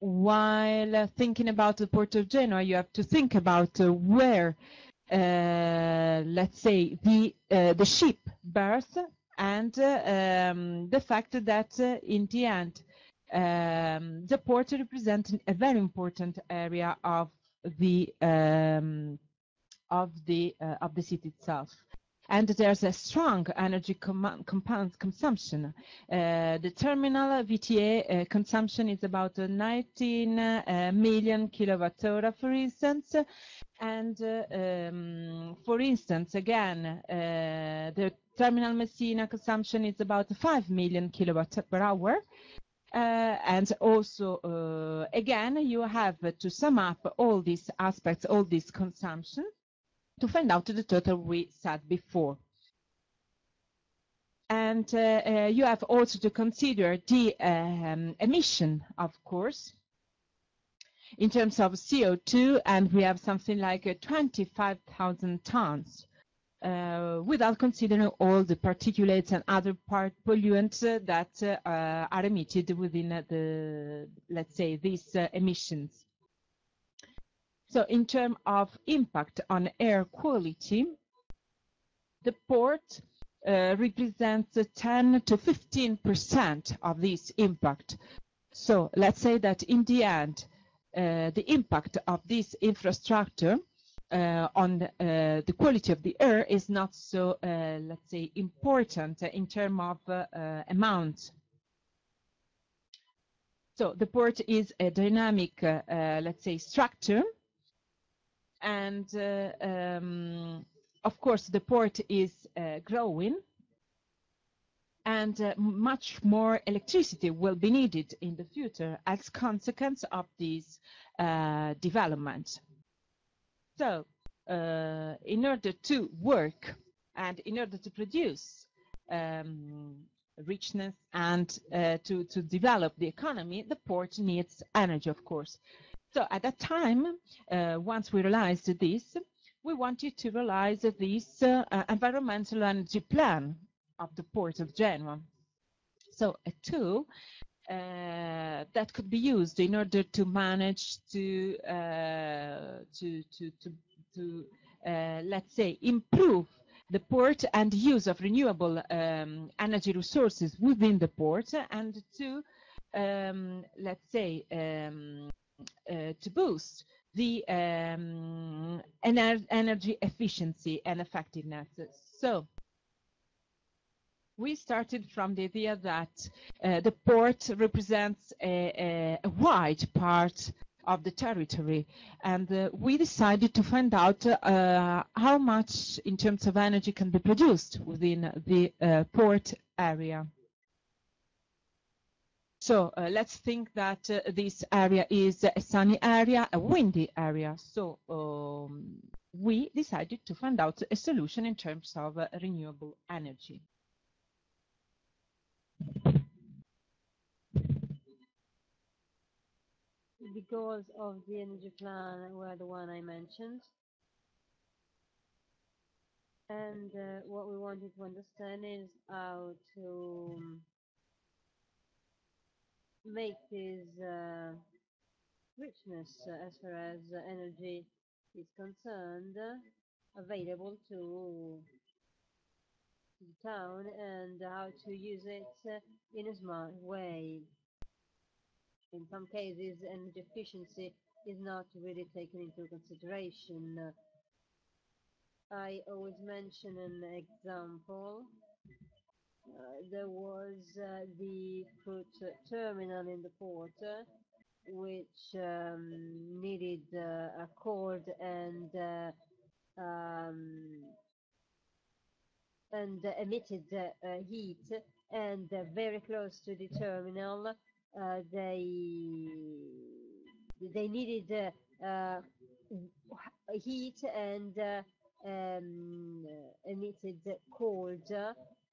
while thinking about the Port of Genoa, you have to think about where, let's say, the ship berth, and the fact that in the end, the port represents a very important area of the city itself, and there's a strong energy consumption. The terminal VTA consumption is about 19 million kilowatt-hour, for instance, and for instance, again, the terminal Messina consumption is about 5 million kilowatt per hour. And also, again, you have to sum up all these aspects, all this consumption, to find out the total we said before. And you have also to consider the emission, of course, in terms of CO2, and we have something like 25,000 tons. Without considering all the particulates and other pollutants that are emitted within let's say, these emissions. So in terms of impact on air quality, the port represents 10 to 15% of this impact. So let's say that in the end, the impact of this infrastructure on the quality of the air is not so, let's say, important in terms of amount. So the port is a dynamic, let's say, structure. And of course, the port is growing. and much more electricity will be needed in the future as consequence of this development. So, in order to work and in order to produce richness and to develop the economy, the port needs energy, of course. So at that time, once we realized this, we wanted to realize this environmental energy plan of the port of Genoa. So a tool that could be used in order to manage to let's say, improve the port and use of renewable energy resources within the port, and to let's say to boost the energy efficiency and effectiveness. So we started from the idea that the port represents a wide part of the territory, and we decided to find out how much in terms of energy can be produced within the port area. So let's think that this area is a sunny area, a windy area. So we decided to find out a solution in terms of renewable energy. The goals of the energy plan were the one I mentioned. And what we wanted to understand is how to make this richness as far as energy is concerned available to the town, and how to use it in a smart way. In some cases, energy efficiency is not really taken into consideration. I always mention an example. There was the fruit terminal in the port, which needed a cord and emitted heat, and very close to the terminal, they needed heat and emitted cold,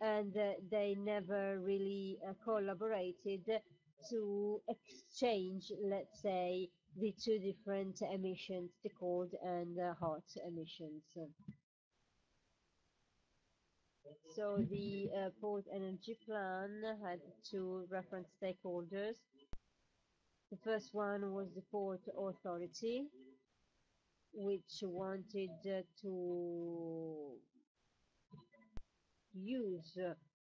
and they never really collaborated to exchange, let's say, the two different emissions, the cold and hot emissions. So the port energy plan had two reference stakeholders. The first one was the Port Authority, which wanted to use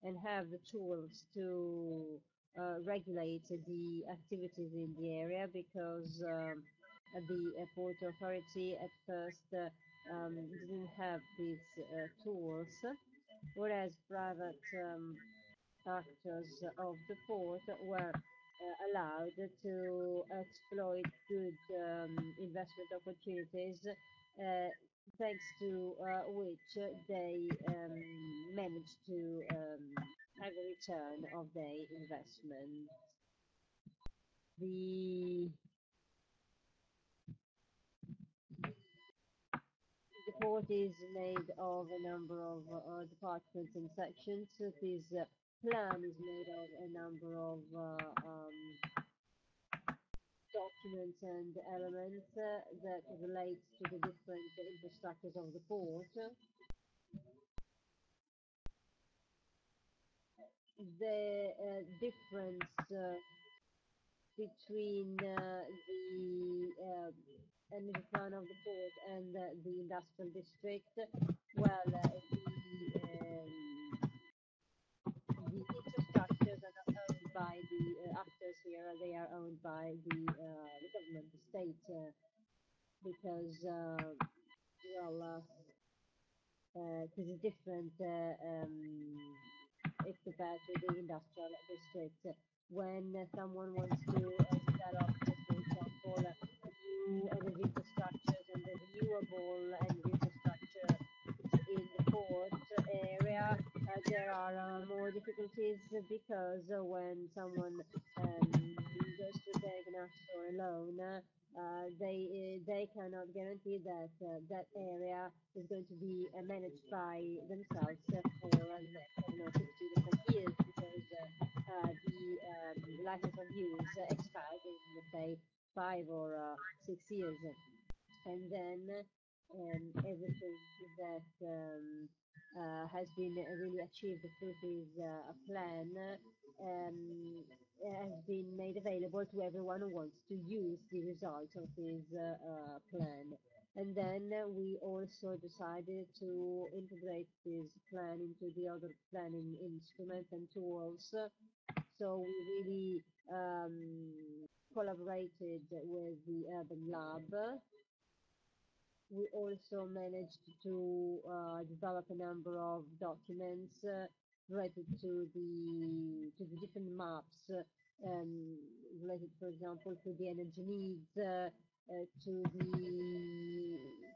and have the tools to regulate the activities in the area, because the Port Authority at first didn't have these tools, whereas private actors of the port were allowed to exploit good investment opportunities, thanks to which they managed to have a return of their investment. The port is made of a number of departments and sections. This plan is made of a number of documents and elements that relate to the different infrastructures of the port. The difference between the energy plan of the port and the industrial district, well, the infrastructures are not owned by the actors here, they are owned by the government, the state, because, well, this is different if compared to the industrial district. When someone wants to develop, for example, new energy infrastructures and renewable energy infrastructure in the port area, there are more difficulties because when someone goes to take an act for a loan, they cannot guarantee that that area is going to be managed by themselves for the next, I don't know, 50 different years because the license of use expires in, let's say, 5 or 6 years. And then everything that has been really achieved through this plan has been made available to everyone who wants to use the results of this plan. And then we also decided to integrate this plan into the other planning instruments and tools. So we really collaborated with the Urban Lab. We also managed to develop a number of documents related to the different maps, related, for example, to the energy needs, to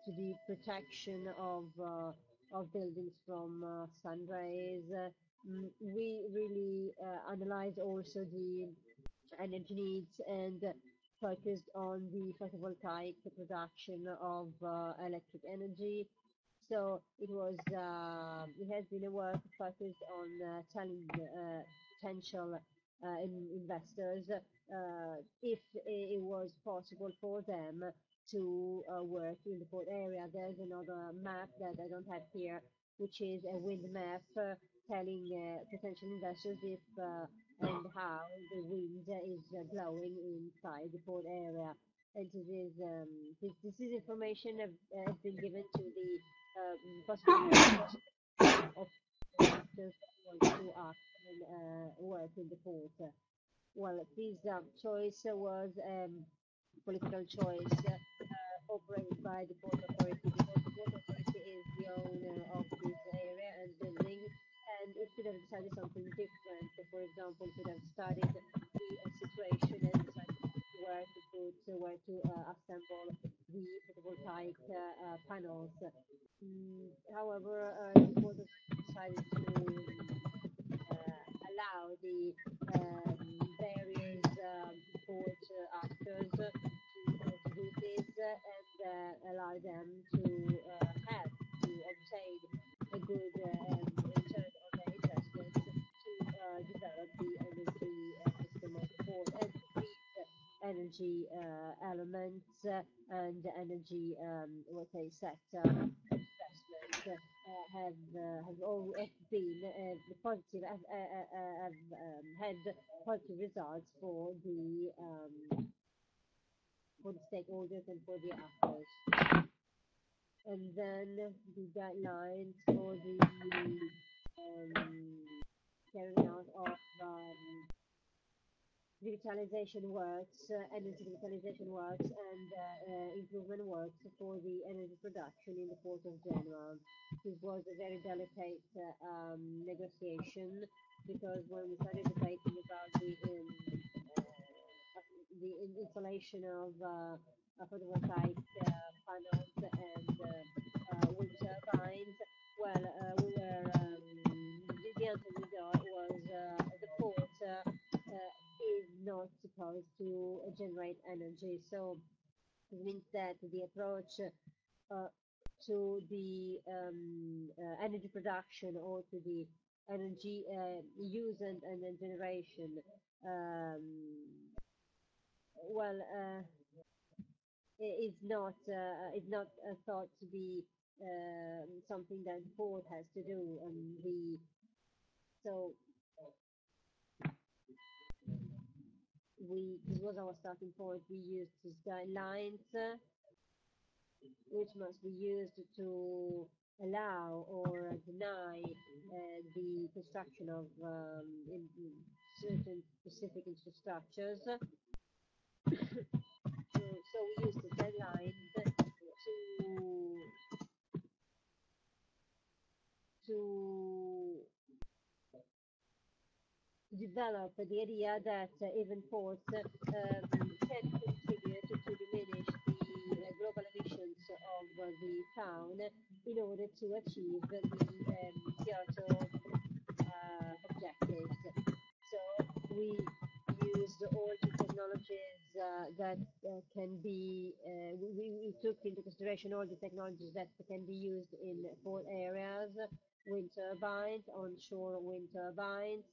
the protection of buildings from sun rays. We really analyzed also the energy needs and focused on the photovoltaic production of electric energy. So it has been a work focused on telling potential investors if it was possible for them to work in the port area. There's another map that I don't have here, which is a wind map telling potential investors if and how the wind is blowing inside the port area. And this is information has been given to the possible of actors that want to act and work in the port. Well, this choice was political choice operated by the Port Authority because the Port Authority is the owner of this area and building, and it could have decided something different. For example, it could have studied the situation and decided where to assemble the photovoltaic panels. However, the Port Authority decided to allow the various port actors to do this and allow them to obtain a good return on their investments to develop the energy system of the port and these energy elements and energy, let's say, sector investments have always been positive, have had positive results for the stakeholders and for the actors. And then the guidelines for the carrying out of digitalization works, energy digitalization works, and improvement works for the energy production in the port of Genoa. This was a very delicate negotiation because when we started debating about the installation of photovoltaic panels and wind turbines, well, the answer we got was the port is not supposed to generate energy. So it means that the approach to the energy production or to the energy use and then generation, well, is not thought to be something that the port has to do. So this was our starting point. We used these guidelines, which must be used to allow or deny the construction of certain specific infrastructures. So we used the guidelines to develop the idea that even ports can contribute to diminish the global emissions of the town in order to achieve the Kyoto objectives. So we used all the technologies that can be, we took into consideration all the technologies that can be used in 4 areas: wind turbines, onshore wind turbines,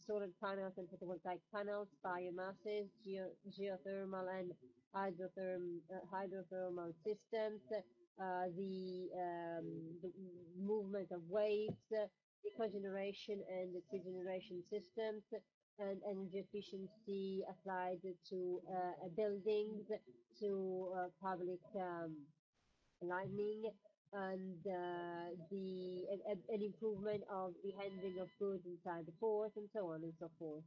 solar panels and photovoltaic panels, biomasses, geothermal and hydrothermal systems, the movement of waves, the cogeneration and the cogeneration systems, and energy efficiency applied to buildings, to public lighting, and an improvement of the handling of goods inside the port, and so on and so forth.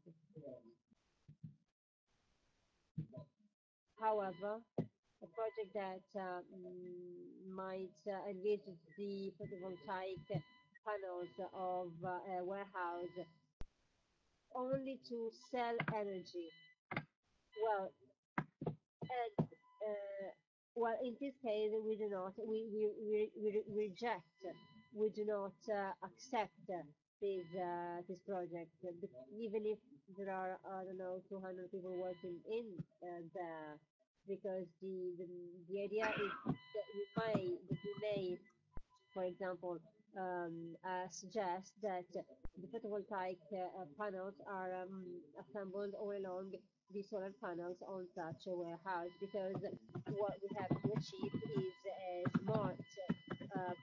However, a project that might engage the photovoltaic panels of a warehouse only to sell energy. Well, and well, in this case, we do not, we reject, we do not accept this project, even if there are, I don't know, 200 people working in there, because the idea is that we may, for example, suggest that the photovoltaic panels are assembled all along the solar panels on such a warehouse, because what we have to achieve is a smart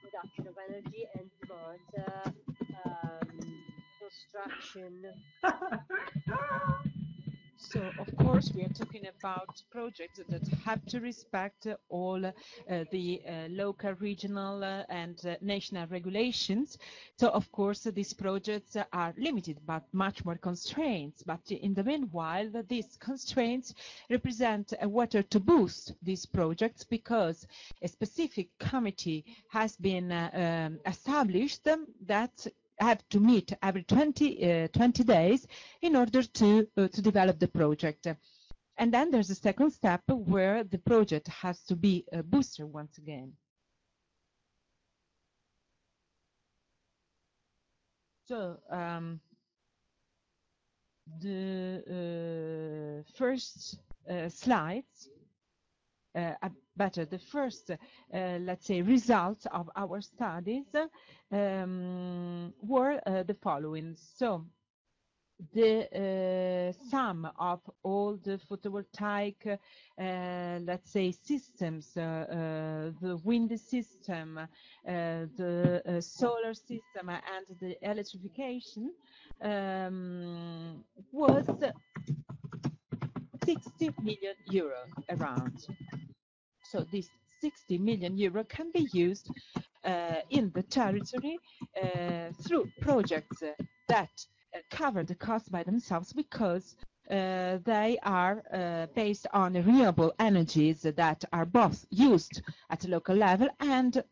production of energy and smart construction. So, of course, we are talking about projects that have to respect all the local, regional, and national regulations. So, of course, these projects are limited, but much more constraints. But in the meanwhile, these constraints represent a water to boost these projects, because a specific committee has been established that have to meet every 20 days in order to develop the project. And then there's a second step where the project has to be boosted once again. So the first slides, the first, let's say, results of our studies were the following. So the sum of all the photovoltaic, let's say, systems, the wind system, the solar system, and the electrification was 60 million euro around. So this 60 million euro can be used in the territory through projects that cover the cost by themselves, because they are based on renewable energies that are both used at a local level and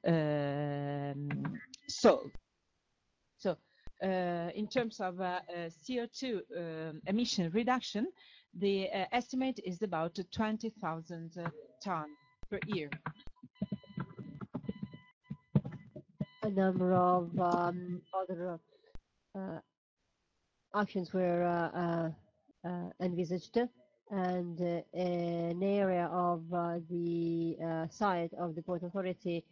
sold. So in terms of CO2 emission reduction, the estimate is about 20,000 tons per year. A number of other actions were envisaged, and an area of the site of the Port Authority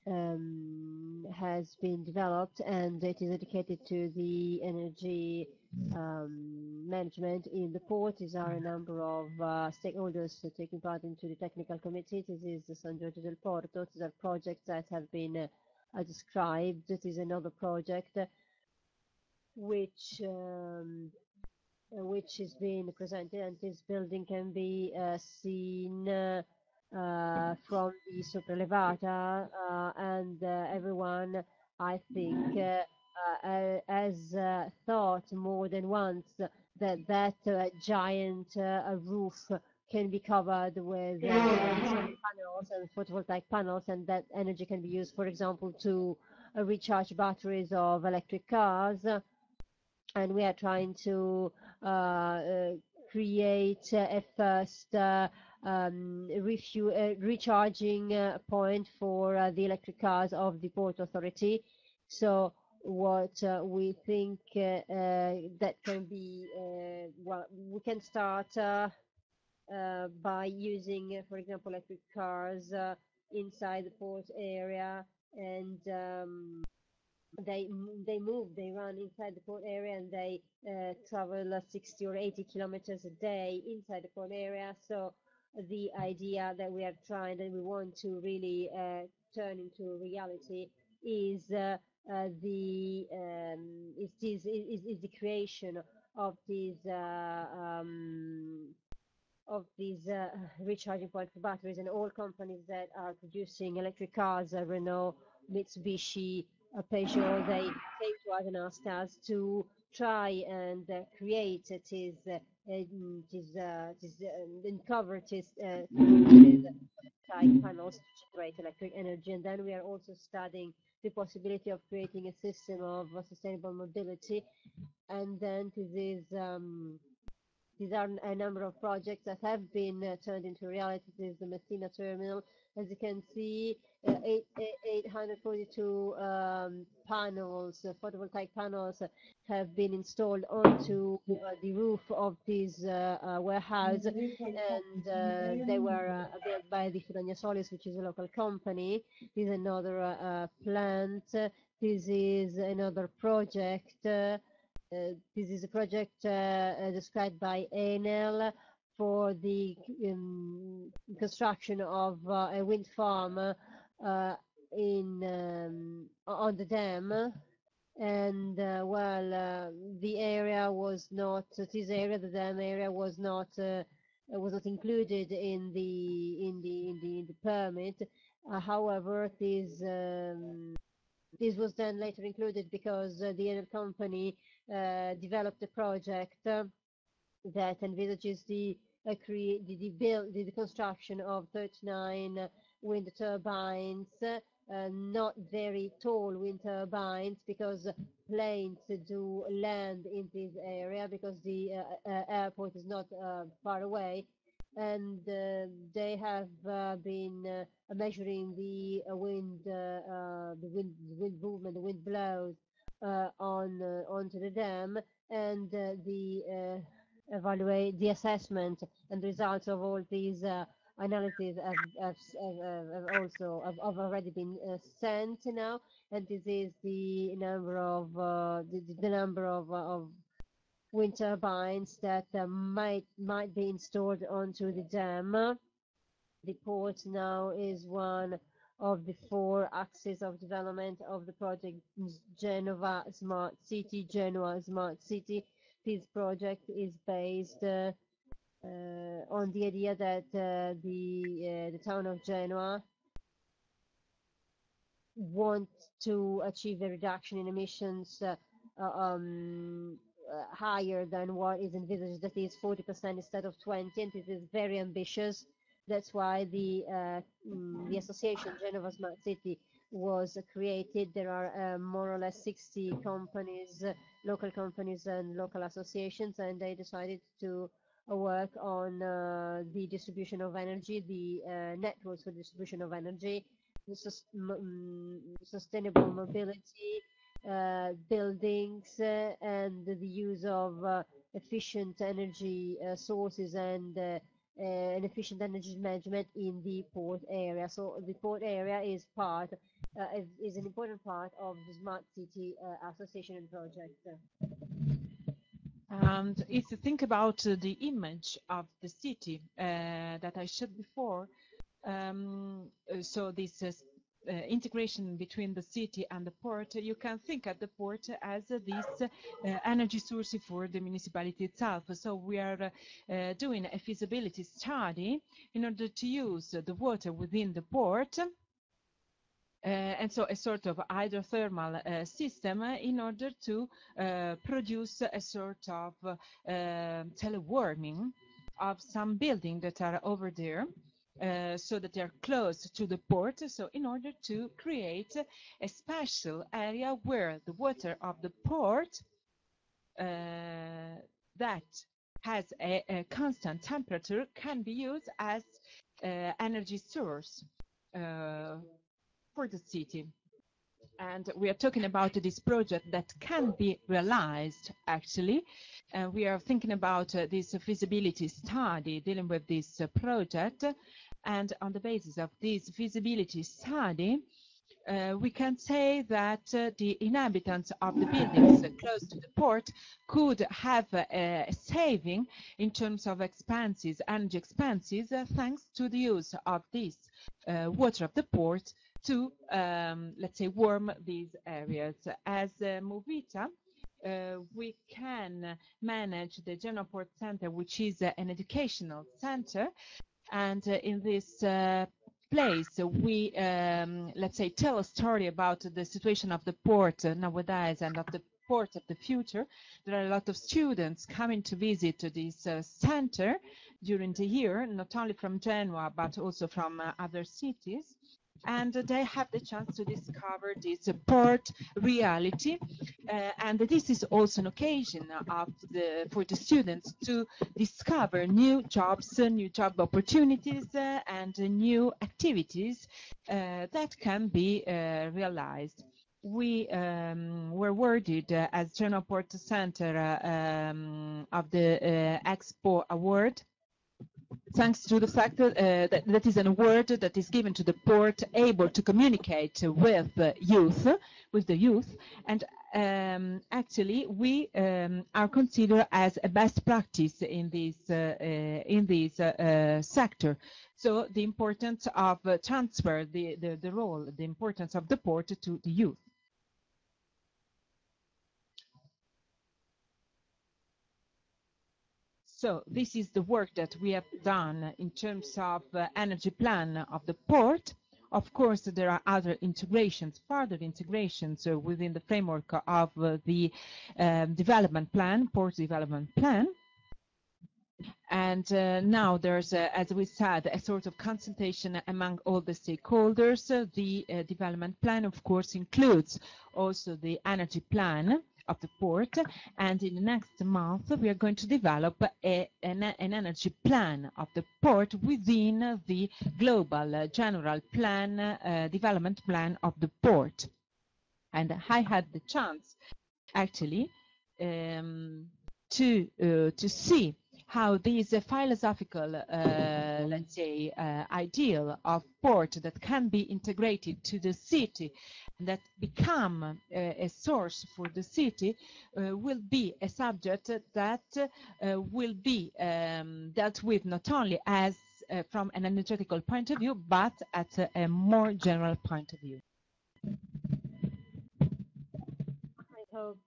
has been developed, and it is dedicated to the energy management in the port. These are a number of stakeholders taking part into the technical committee. This is the San Giorgio del Porto. These are projects that have been described. This is another project which is being presented, and this building can be seen from the Sopraelevata, and everyone, I think, has thought more than once that giant roof can be covered with solar panels and photovoltaic panels, and that energy can be used, for example, to recharge batteries of electric cars. And we are trying to create a first recharging point for the electric cars of the Port Authority. So what we think that can be, well, we can start by using, for example, electric cars inside the port area, and they run inside the port area, and they travel 60 or 80 kilometers a day inside the port area. So the idea that we want to really turn into reality is is the creation of these recharging points for batteries, and all companies that are producing electric cars, Renault, Mitsubishi, Peugeot, they came to us and asked us to try and create and cover with photovoltaic panels to generate electric energy. And then we are also studying the possibility of creating a system of sustainable mobility. And then these are a number of projects that have been turned into reality. This is the Messina terminal. As you can see, 842 panels, photovoltaic panels, have been installed onto the roof of this warehouse, and they were built by the Fudagna Solis, which is a local company. This is another plant. This is another project. This is a project described by Enel for the construction of a wind farm on the dam. And the area was not, the dam area was not included in the permit. However, this was then later included because the Enel company developed a project that envisages the construction of 39 wind turbines, not very tall wind turbines, because planes do land in this area because the airport is not far away. And they have been measuring the wind movement, the wind blows onto the dam, and evaluate the assessment and results of all these analyses have already been sent now, and this is the number of wind turbines that might be installed onto the dam. The port now is one of the 4 axes of development of the project Genoa Smart City. This project is based on the idea that the town of Genoa wants to achieve a reduction in emissions higher than what is envisaged, that is 40% instead of 20, and this is very ambitious. That's why the association Genova Smart City was created. There are more or less 60 companies, local companies and local associations, and they decided to work on the distribution of energy, the networks for distribution of energy, the sustainable mobility, buildings, and the use of efficient energy sources and an efficient energy management in the port area. So the port area is an important part of the Smart City Association and project. And if you think about the image of the city that I showed before, so this integration between the city and the port, you can think at the port as this energy source for the municipality itself. So we are doing a feasibility study in order to use the water within the port, and so a sort of hydrothermal system in order to produce a sort of telewarming of some buildings that are over there. So that they are close to the port, so in order to create a special area where the water of the port that has a constant temperature can be used as energy source for the city. And we are talking about this project that can be realized, actually. We are thinking about this feasibility study dealing with this project. And on the basis of this feasibility study, we can say that the inhabitants of the buildings close to the port could have a saving in terms of expenses, energy expenses, thanks to the use of this water of the port to, let's say, warm these areas. As Movita, we can manage the Genoa Port Center, which is an educational center, and in this place we let's say tell a story about the situation of the port nowadays and of the port of the future. There are a lot of students coming to visit this center during the year, not only from Genoa but also from other cities, and they have the chance to discover this port reality, and this is also an occasion for the students to discover new jobs, new job opportunities, and new activities that can be realized. We were awarded as Genoa Port Center of the Expo Award, thanks to the fact that that is an award that is given to the port able to communicate with the youth, and actually we are considered as a best practice in this sector. So the importance of transfer the role, the importance of the port to the youth. So this is the work that we have done in terms of energy plan of the port. Of course, there are other integrations, further integrations within the framework of the development plan, port development plan. And now there's, as we said, a sort of consultation among all the stakeholders. The development plan, of course, includes also the energy plan of the port, and in the next month we are going to develop an energy plan of the port within the global general plan, development plan of the port. And I had the chance actually to see how this philosophical, let's say, ideal of port that can be integrated to the city, that become a source for the city, will be a subject that will be dealt with not only as from an energetical point of view, but at a more general point of view. I hope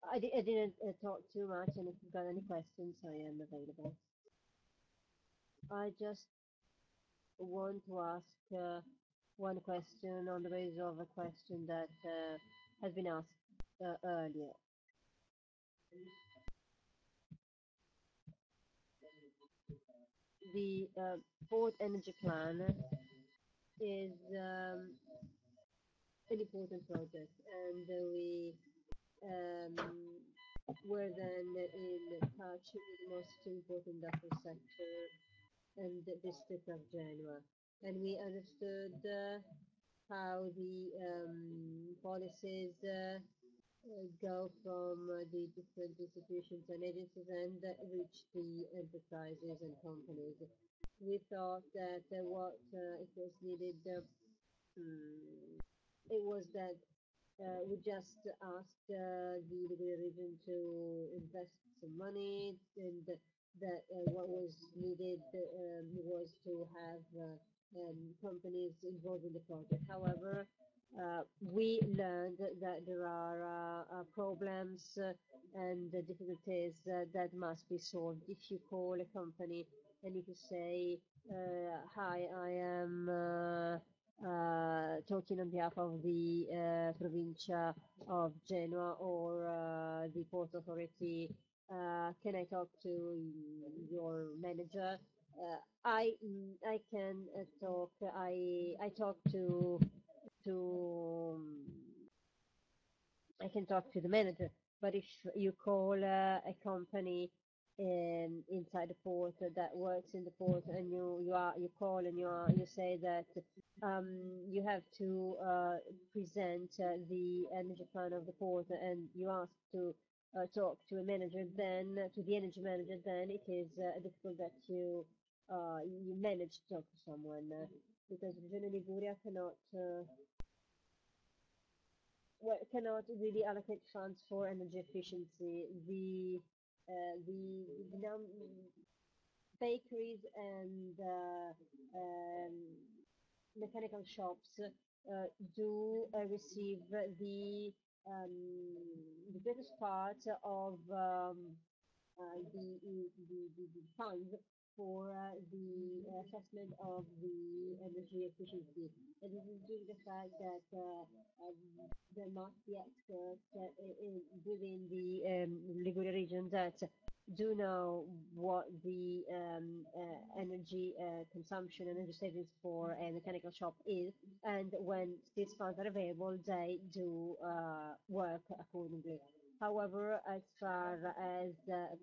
I didn't talk too much, and if you've got any questions, I am available. I just want to ask one question on the basis of a question that has been asked earlier. The port energy plan is an important project, and we were then in touch with the most important industrial sector and the district of Genoa, and we understood how the policies go from the different institutions and agencies and reach the enterprises and companies. We thought that what it was needed, it was that we just asked the region to invest some money, and that what was needed was to have companies involved in the project. However, we learned that there are problems and difficulties that must be solved. If you call a company and if you say, "Hi, I am talking on behalf of the Provincia of Genoa or the Port Authority, can I talk to your manager?" I can talk. I talk to I can talk to the manager. But if you call a company inside the port that works in the port, and you call and you say that um, you have to present the energy plan of the port, and you ask to talk to a manager, then to the energy manager, then it is difficult that you manage to talk to someone because Regione Liguria cannot really allocate funds for energy efficiency. The bakeries and um, mechanical shops do receive um, the greatest part of the funds for the assessment of the energy efficiency. And this is due to the fact that there must be experts within the Liguria region that do know what the energy consumption, energy savings for a mechanical shop is, and when these funds are available, they do work accordingly. However, as far as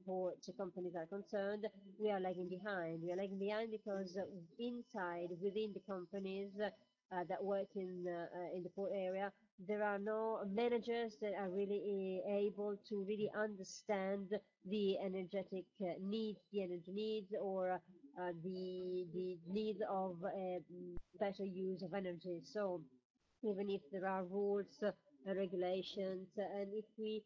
port companies are concerned, we are lagging behind. We are lagging behind because within the companies that work in the port area, there are no managers that are really able to really understand the energetic needs, the energy needs, or the need of better use of energy. So even if there are rules, regulations, and if we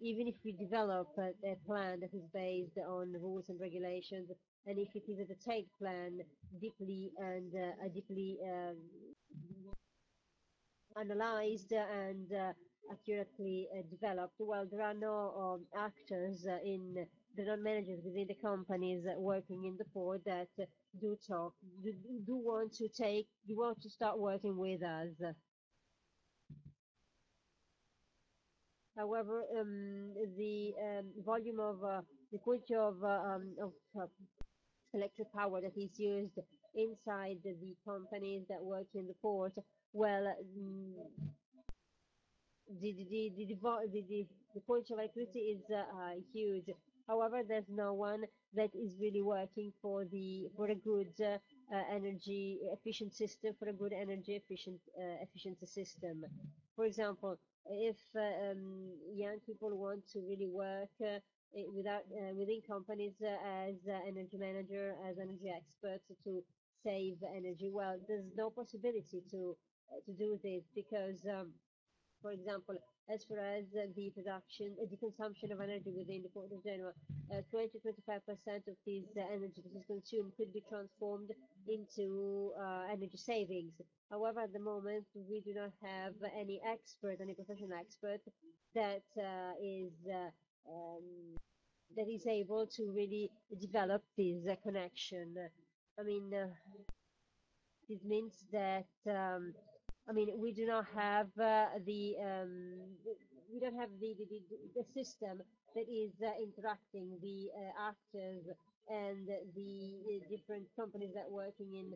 even if we develop a plan that is based on rules and regulations, and if it is a detailed plan, deeply analyzed and accurately developed, well, there are no actors there are managers within the companies working in the port that do talk, do want to start working with us. However, the quantity of electric power that is used inside the companies that work in the port, well, the quantity of electricity is huge. However, there's no one that is really working for a good energy efficient system, for a good energy efficiency system. For example, if young people want to really work within companies as energy manager, as energy experts to save energy, well, there's no possibility to do this because for example, as far as the consumption of energy within the Port of Genoa, 20-25% of this energy that is consumed could be transformed into energy savings. However, at the moment, we do not have any professional expert that um, that is able to really develop this connection. I mean, this means that we do not have we don't have the system that is interacting the actors and the different companies that working in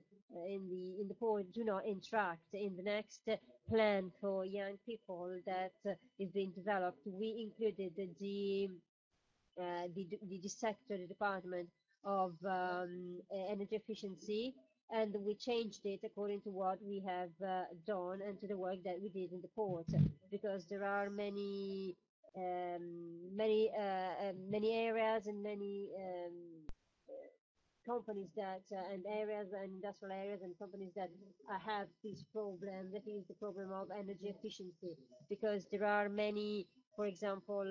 the port do not interact. In the next plan for young people that is being developed, we included the sector, the department of energy efficiency, and we changed it according to what we have done and to the work that we did in the port, because there are many areas and many companies that and areas and industrial areas and companies that have this problem, that is the problem of energy efficiency, because there are many, for example,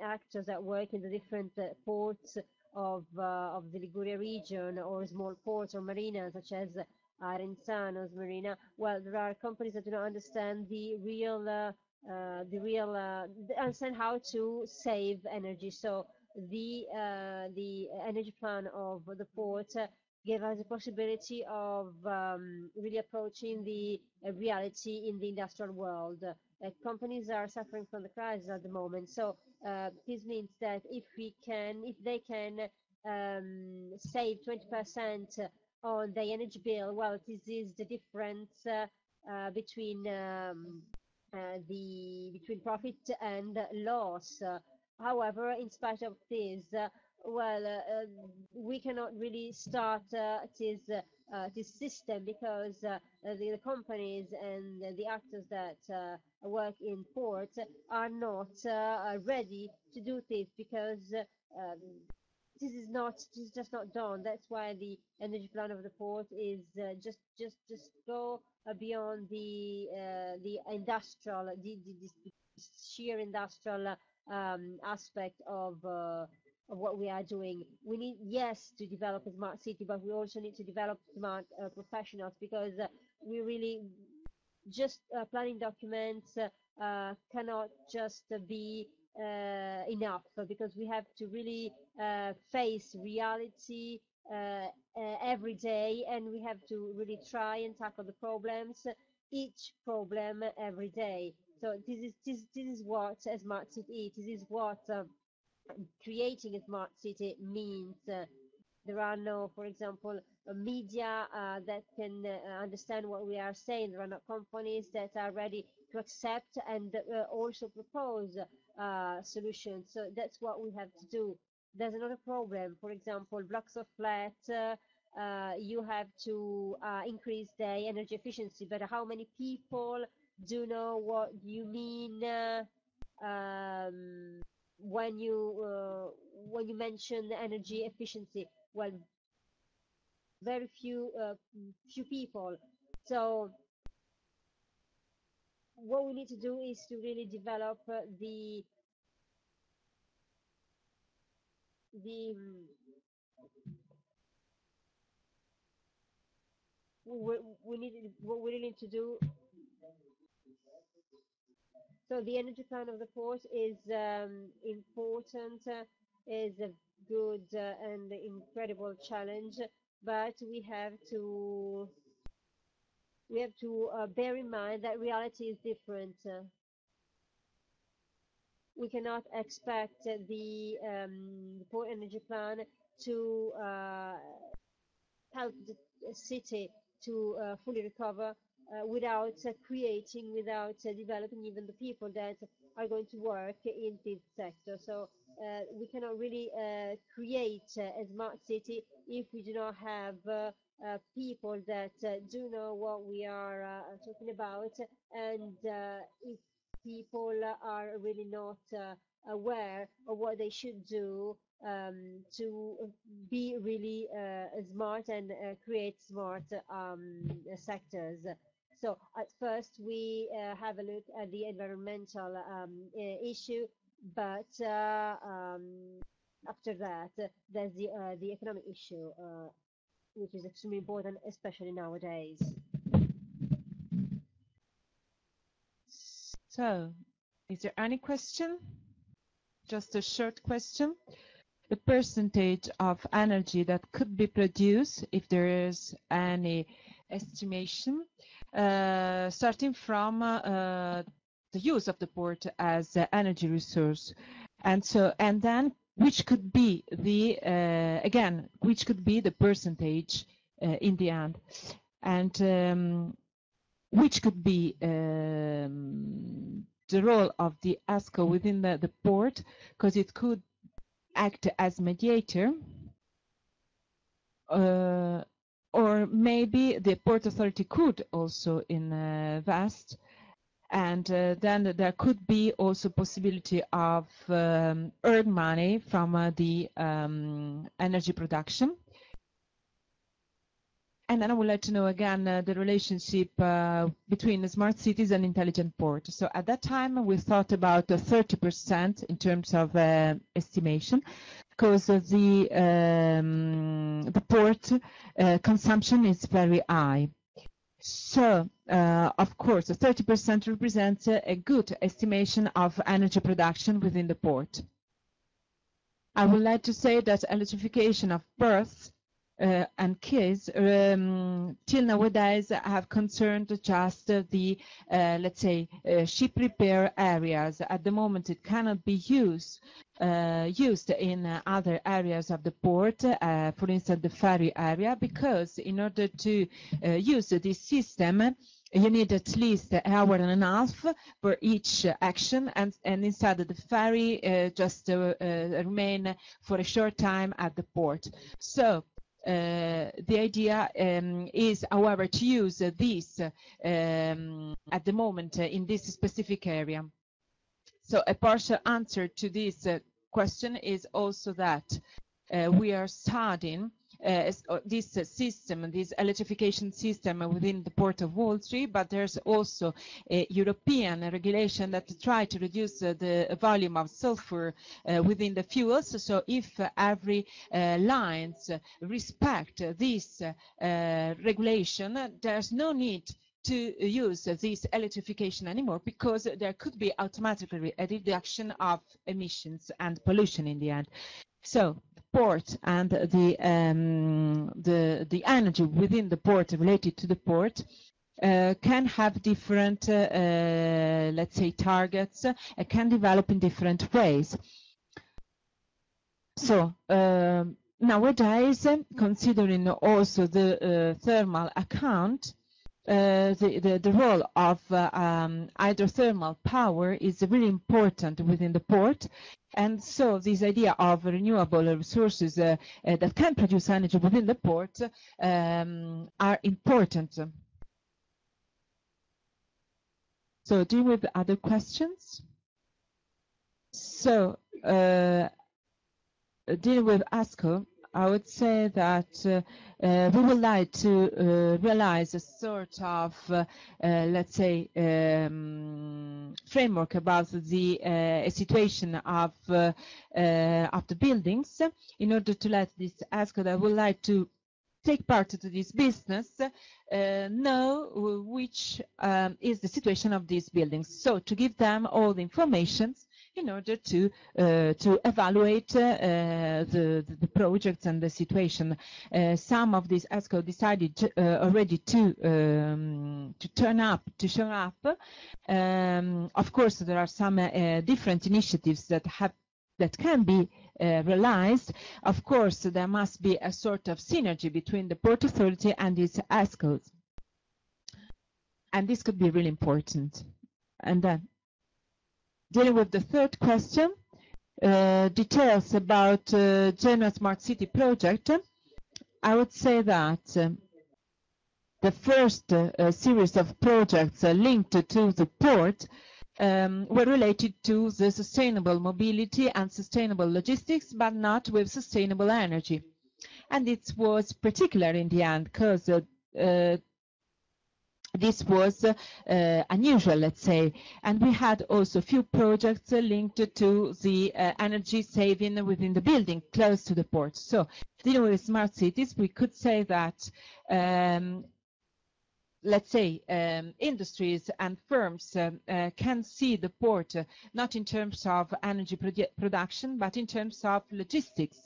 actors that work in the different ports of the Liguria region, or small ports or marinas such as Arenzano's marina. Well, there are companies that do not understand understand how to save energy. So the energy plan of the port gave us the possibility of really approaching the reality in the industrial world. Companies are suffering from the crisis at the moment, so this means that if they can save 20% on the energy bill, well, this is the difference between between profit and loss. However, in spite of this, well, we cannot really start this system because the companies and the actors that work in ports are not ready to do this because this is just not done. That's why the energy plan of the port is just go beyond the industrial, the sheer industrial aspect of what we are doing. We need, yes, to develop a smart city, but we also need to develop smart professionals because we really just planning documents cannot just be enough because we have to really face reality every day, and we have to really try and tackle the problems, each problem every day. So this is what a smart city is. This is what creating a smart city means. There are no, for example, media that can understand what we are saying. There are not companies that are ready to accept and also propose solutions. So that's what we have to do. There's another problem. For example, blocks of flats, you have to increase their energy efficiency. But how many people do know what you mean when you mention energy efficiency? Well, very few people. So what we need to do is to really develop the we need what we really need to do. So the energy plan of the port is important, is a good and incredible challenge, but we have to bear in mind that reality is different. We cannot expect the port energy plan to help the city to fully recover without without developing even the people that are going to work in this sector. So we cannot really create a smart city if we do not have people that do know what we are talking about, and if people are really not aware of what they should do to be really smart and create smart sectors. So at first we have a look at the environmental issue, but after that there's the economic issue, which is extremely important, especially nowadays. So, is there any question? Just a short question. The percentage of energy that could be produced, if there is any estimation, starting from the use of the port as an energy resource, and then which could be the which could be the percentage in the end, and which could be the role of the ESCO within the port, because it could act as mediator, or maybe the Port Authority could also invest, and then there could be also possibility of earn money from the energy production. And then I would like to know again the relationship between the smart cities and intelligent port. So at that time we thought about 30% in terms of estimation, because of the port consumption is very high. So of course 30% represents a good estimation of energy production within the port. I would like to say that electrification of berths and quays till nowadays have concerned just the let's say ship repair areas. At the moment it cannot be used in other areas of the port, for instance the ferry area, because in order to use this system you need at least an hour and a half for each action, and instead the ferry just remain for a short time at the port. So the idea is, however, to use this at the moment in this specific area. So a partial answer to this question is also that we are studying this system, this electrification system within the Port of Wall Street, but there's also a European regulation that try to reduce the volume of sulfur within the fuels. So if every lines respect this regulation, there's no need to use this electrification anymore, because there could be automatically a reduction of emissions and pollution in the end. So port and the energy within the port related to the port can have different, let's say, targets, and can develop in different ways. So nowadays, considering also the thermal account, the role of hydrothermal power is really important within the port. And so this idea of renewable resources that can produce energy within the port are important. So do you have other questions? So dealing with ASCO, I would say that we would like to realize a sort of, let's say, framework about the situation of the buildings, in order to let this ASCO that would like to take part to this business know which is the situation of these buildings. So to give them all the information in order to evaluate the projects and the situation. Some of these ESCO decided already to show up. Of course, there are some different initiatives that can be realized. Of course, there must be a sort of synergy between the Port Authority and its ESCOs. And this could be really important. And then, dealing with the third question, details about Genoa Smart City project, I would say that the first series of projects linked to the port were related to the sustainable mobility and sustainable logistics, but not with sustainable energy. And it was particular in the end, because this was unusual, let's say. And we had also a few projects linked to the energy saving within the building close to the port. So dealing with smart cities, we could say that let's say, industries and firms can see the port not in terms of energy production, but in terms of logistics.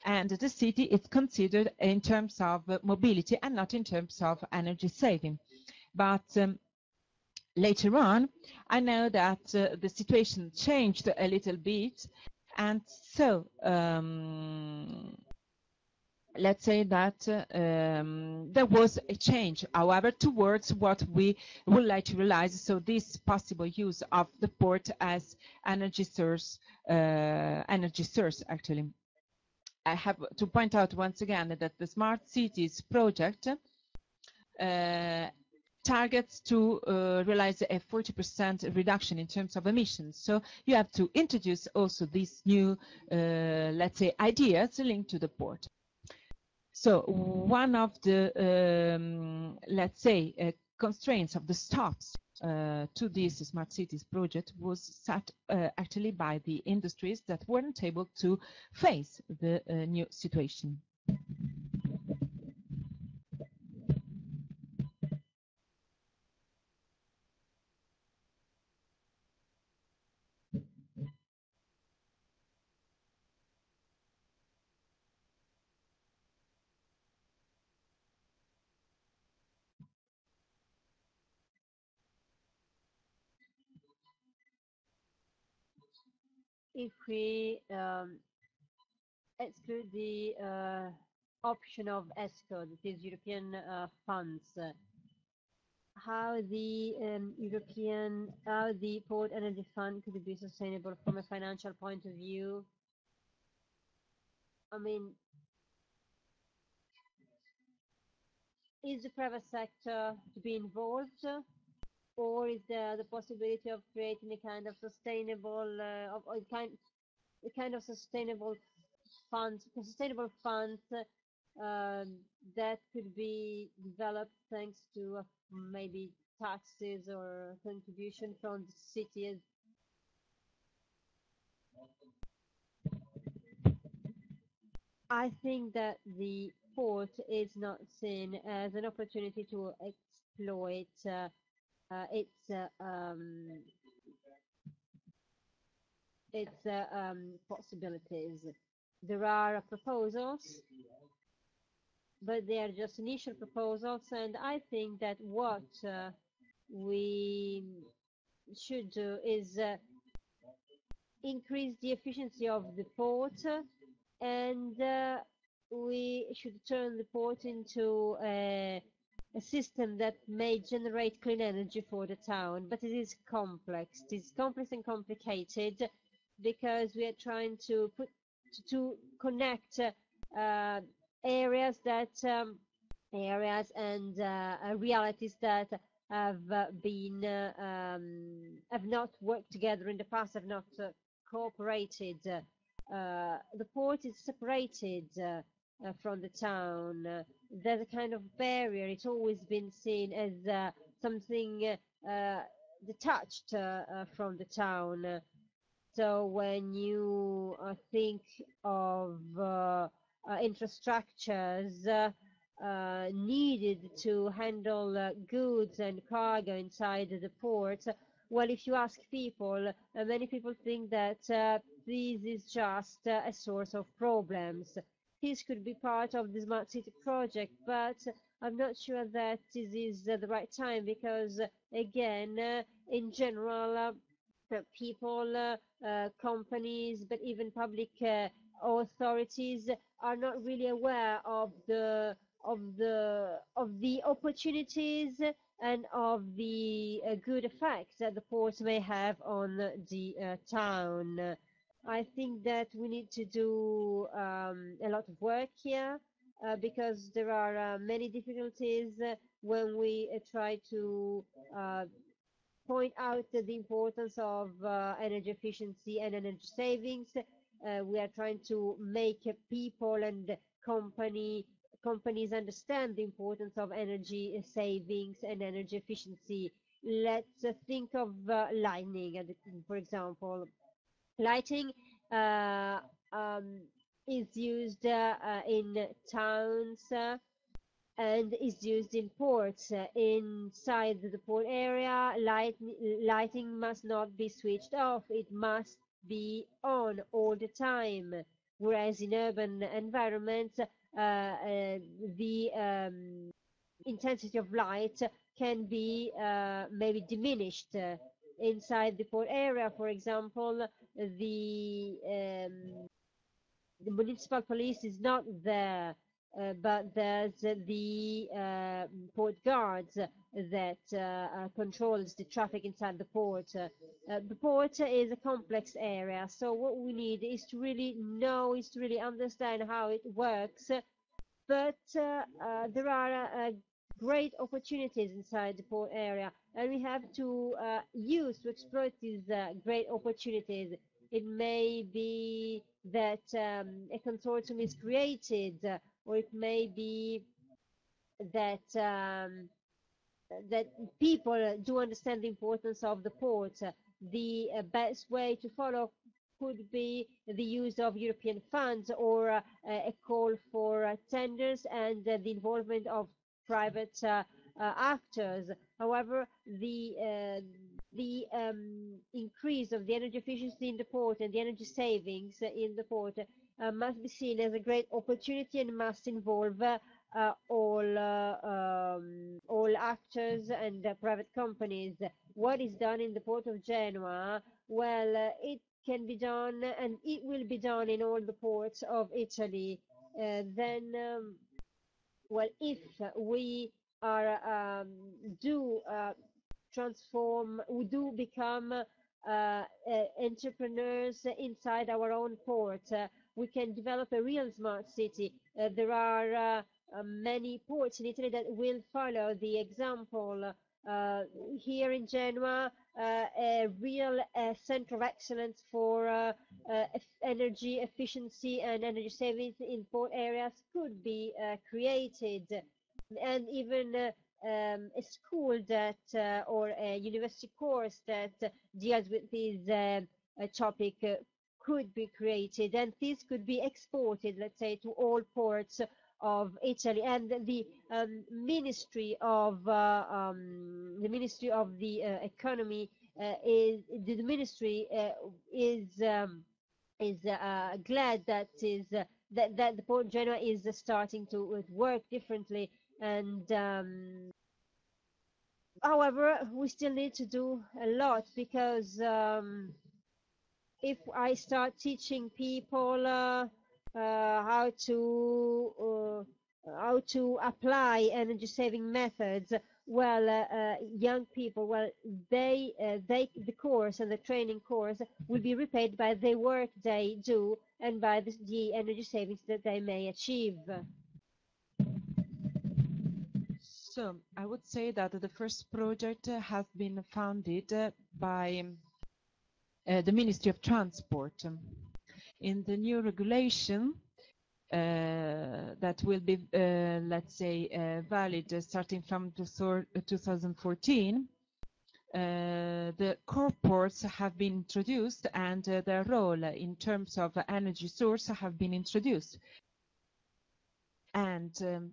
And the city is considered in terms of mobility and not in terms of energy saving. But later on, I know that the situation changed a little bit. And so, let's say that there was a change, however, towards what we would like to realize. So this possible use of the port as energy source, actually. I have to point out once again that the Smart Cities project targets to realize a 40% reduction in terms of emissions. So you have to introduce also these new, let's say, ideas linked to the port. So one of the, let's say, constraints of the stops to this Smart Cities project was set actually by the industries that weren't able to face the new situation. If we exclude the option of ESCO, that is European funds, how the how the Port Energy Fund could be sustainable from a financial point of view. I mean, is the private sector to be involved, or is there the possibility of creating a kind of sustainable, of a kind of sustainable funds that could be developed thanks to maybe taxes or contribution from the cities? I think that the port is not seen as an opportunity to exploit its possibilities. There are proposals, but they are just initial proposals, and I think that what we should do is increase the efficiency of the port, and we should turn the port into a system that may generate clean energy for the town. But it is complex. It is complex and complicated because we are trying to connect areas that areas and realities that have not worked together in the past, have not cooperated. The port is separated from the town. There's a kind of barrier. It's always been seen as something detached from the town. So when you think of infrastructures needed to handle goods and cargo inside the port, well, if you ask people, many people think that this is just a source of problems. This could be part of the Smart City project, but I'm not sure that this is the right time because, again, in general, people, companies, but even public authorities are not really aware of the opportunities and of the good effects that the port may have on the town. I think that we need to do a lot of work here because there are many difficulties when we try to point out the importance of energy efficiency and energy savings. We are trying to make people and companies understand the importance of energy savings and energy efficiency. Let's think of lighting, for example. Lighting is used in towns and is used in ports. Inside the port area, lighting must not be switched off. It must be on all the time. Whereas in urban environments, the intensity of light can be maybe diminished. Inside the port area, for example, the municipal police is not there, but there's the port guards that controls the traffic inside the port. The port is a complex area, so what we need is to really know, is to really understand how it works. But there are great opportunities inside the port area, and we have to exploit these great opportunities. It may be that a consortium is created, or it may be that that people do understand the importance of the port. The best way to follow could be the use of European funds or a call for tenders and the involvement of private actors. However, the increase of the energy efficiency in the port and the energy savings in the port must be seen as a great opportunity and must involve all actors and private companies. What is done in the port of Genoa, well, it can be done and it will be done in all the ports of Italy. Well, if we are do transform, we do become entrepreneurs inside our own port. We can develop a real smart city. There are many ports in Italy that will follow the example. Here in Genoa, a real center of excellence for energy efficiency and energy savings in port areas could be created, and even a school that or a university course that deals with this topic could be created, and this could be exported, let's say, to all ports of Italy. And the Ministry of the Economy the ministry is glad that that the Port Genoa is starting to work differently. And however, we still need to do a lot, because if I start teaching people how to apply energy saving methods, well, young people, well, the course and the training course will be repaid by the work they do and by the energy savings that they may achieve. So I would say that the first project has been founded by the Ministry of Transport. In the new regulation that will be, let's say, valid starting from 2014, the core ports have been introduced, and their role in terms of energy source have been introduced. And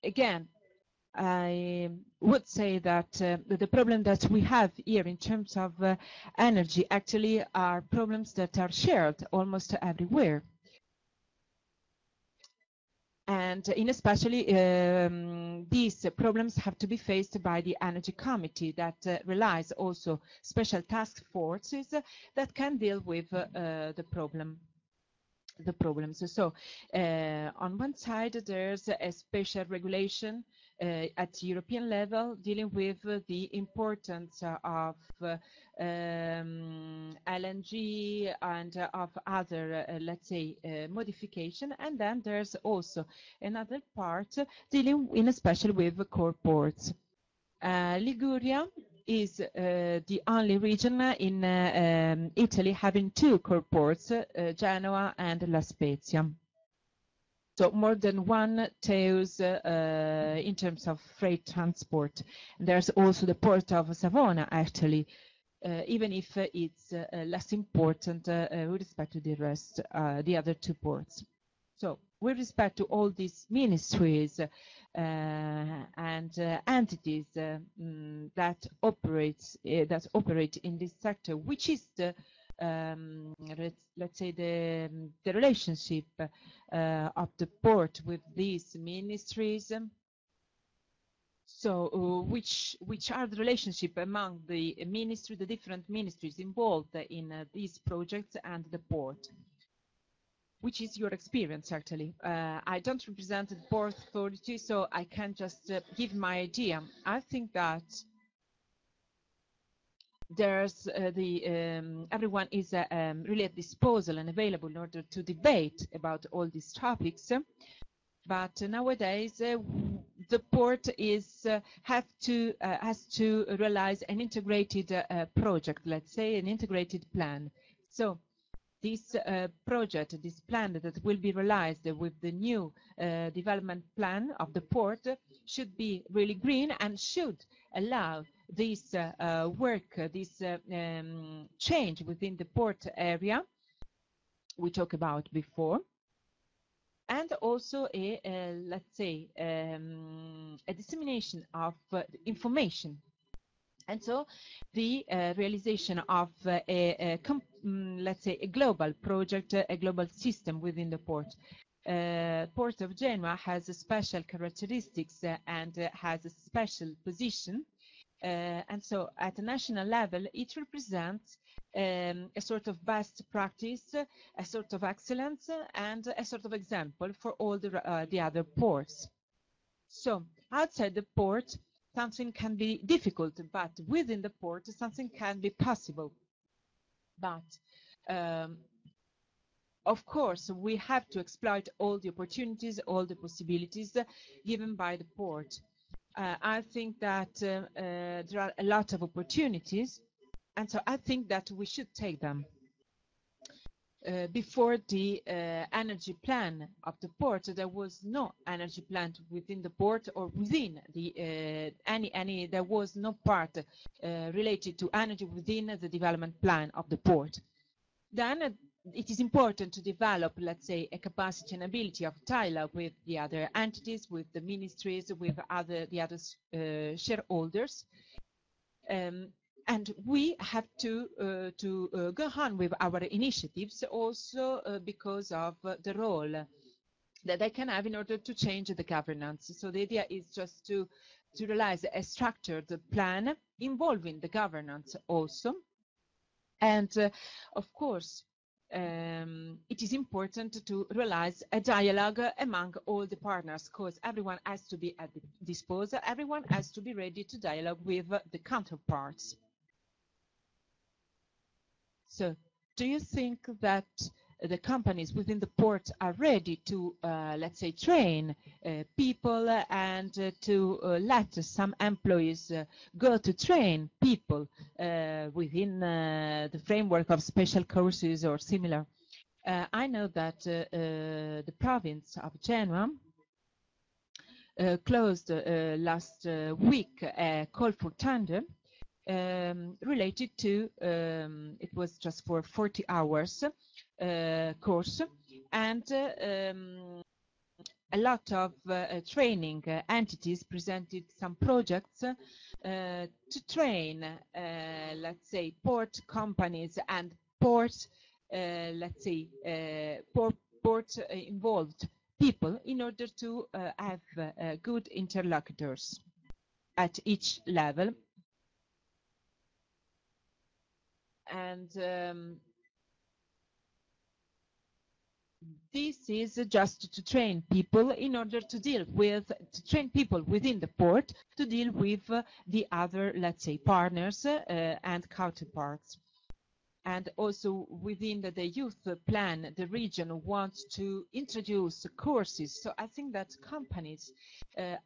again, I would say that the problem that we have here in terms of energy actually are problems that are shared almost everywhere. And in especially these problems have to be faced by the Energy Committee that relies also special task forces that can deal with the problems. So on one side, there's a special regulation at European level dealing with the importance of LNG and of other, let's say, modification. And then there's also another part dealing in especially with core ports. Liguria is the only region in Italy having two core ports, Genoa and La Spezia. So more than one Teus in terms of freight transport. There's also the port of Savona, actually, even if it's less important with respect to the rest, the other two ports. So with respect to all these ministries and entities that operate in this sector, which is the let's say the relationship of the port with these ministries. So which are the relationship among the different ministries involved in these projects and the port? Which is your experience, actually? I don't represent the Port Authority, so I can just give my idea. I think that there's everyone is really at disposal and available in order to debate about all these topics. But nowadays, the port has to realize an integrated project, let's say, an integrated plan. So this project, this plan that will be realized with the new development plan of the port should be really green and should allow this work, this change within the port area we talked about before, and also let's say, a dissemination of information. And so the realization of let's say, a global project, a global system within the port. Port of Genoa has special characteristics and has a special position And so at the national level, it represents a sort of best practice, a sort of excellence, and a sort of example for all the other ports. So outside the port, something can be difficult, but within the port, something can be possible. But of course, we have to exploit all the opportunities, all the possibilities given by the port. I think that there are a lot of opportunities, and so I think that we should take them. Before the energy plan of the port, there was no energy plan within the port or within the there was no part related to energy within the development plan of the port. Then it is important to develop, let's say, a capacity and ability of dialogue with the other entities, with the ministries, with the other shareholders. And we have to go on with our initiatives also because of the role that they can have in order to change the governance. So the idea is just to realize a structured plan involving the governance also. And of course, it is important to realize a dialogue among all the partners, because everyone has to be at the disposal, everyone has to be ready to dialogue with the counterparts. So do you think that the companies within the port are ready to, let's say, train people and to let some employees go to train people within the framework of special courses or similar? I know that the province of Genoa closed last week a call for tender related to, it was just for 40 hours course, and a lot of training entities presented some projects to train, let's say, port companies and port, let's say, port involved people in order to have good interlocutors at each level. And this is just to train people in order to train people within the port to deal with the other, let's say, partners and counterparts. And also within the youth plan, the region wants to introduce courses. So I think that companies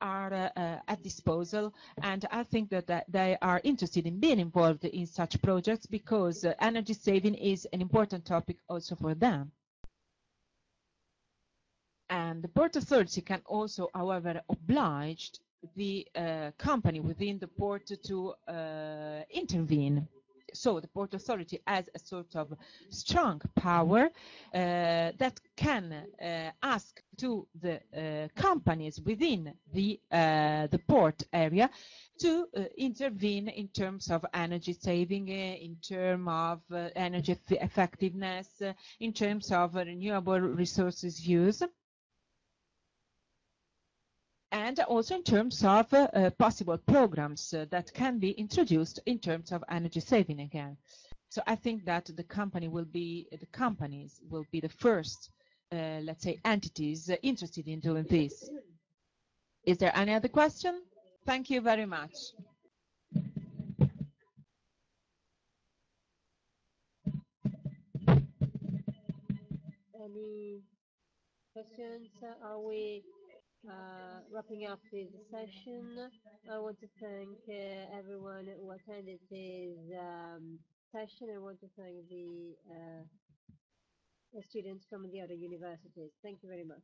are at disposal, and I think that they are interested in being involved in such projects because energy saving is an important topic also for them. And the Port Authority can also, however, oblige the company within the port to intervene. So the Port Authority has a sort of strong power that can ask to the companies within the port area to intervene in terms of energy saving, in terms of energy effectiveness, in terms of renewable resources use, and also in terms of possible programs that can be introduced in terms of energy saving again. So I think that the companies will be the first, let's say, entities interested in doing this. Is there any other question? Thank you very much. Any questions? Are we wrapping up this session? I want to thank everyone who attended this session. I want to thank the students from the other universities. Thank you very much.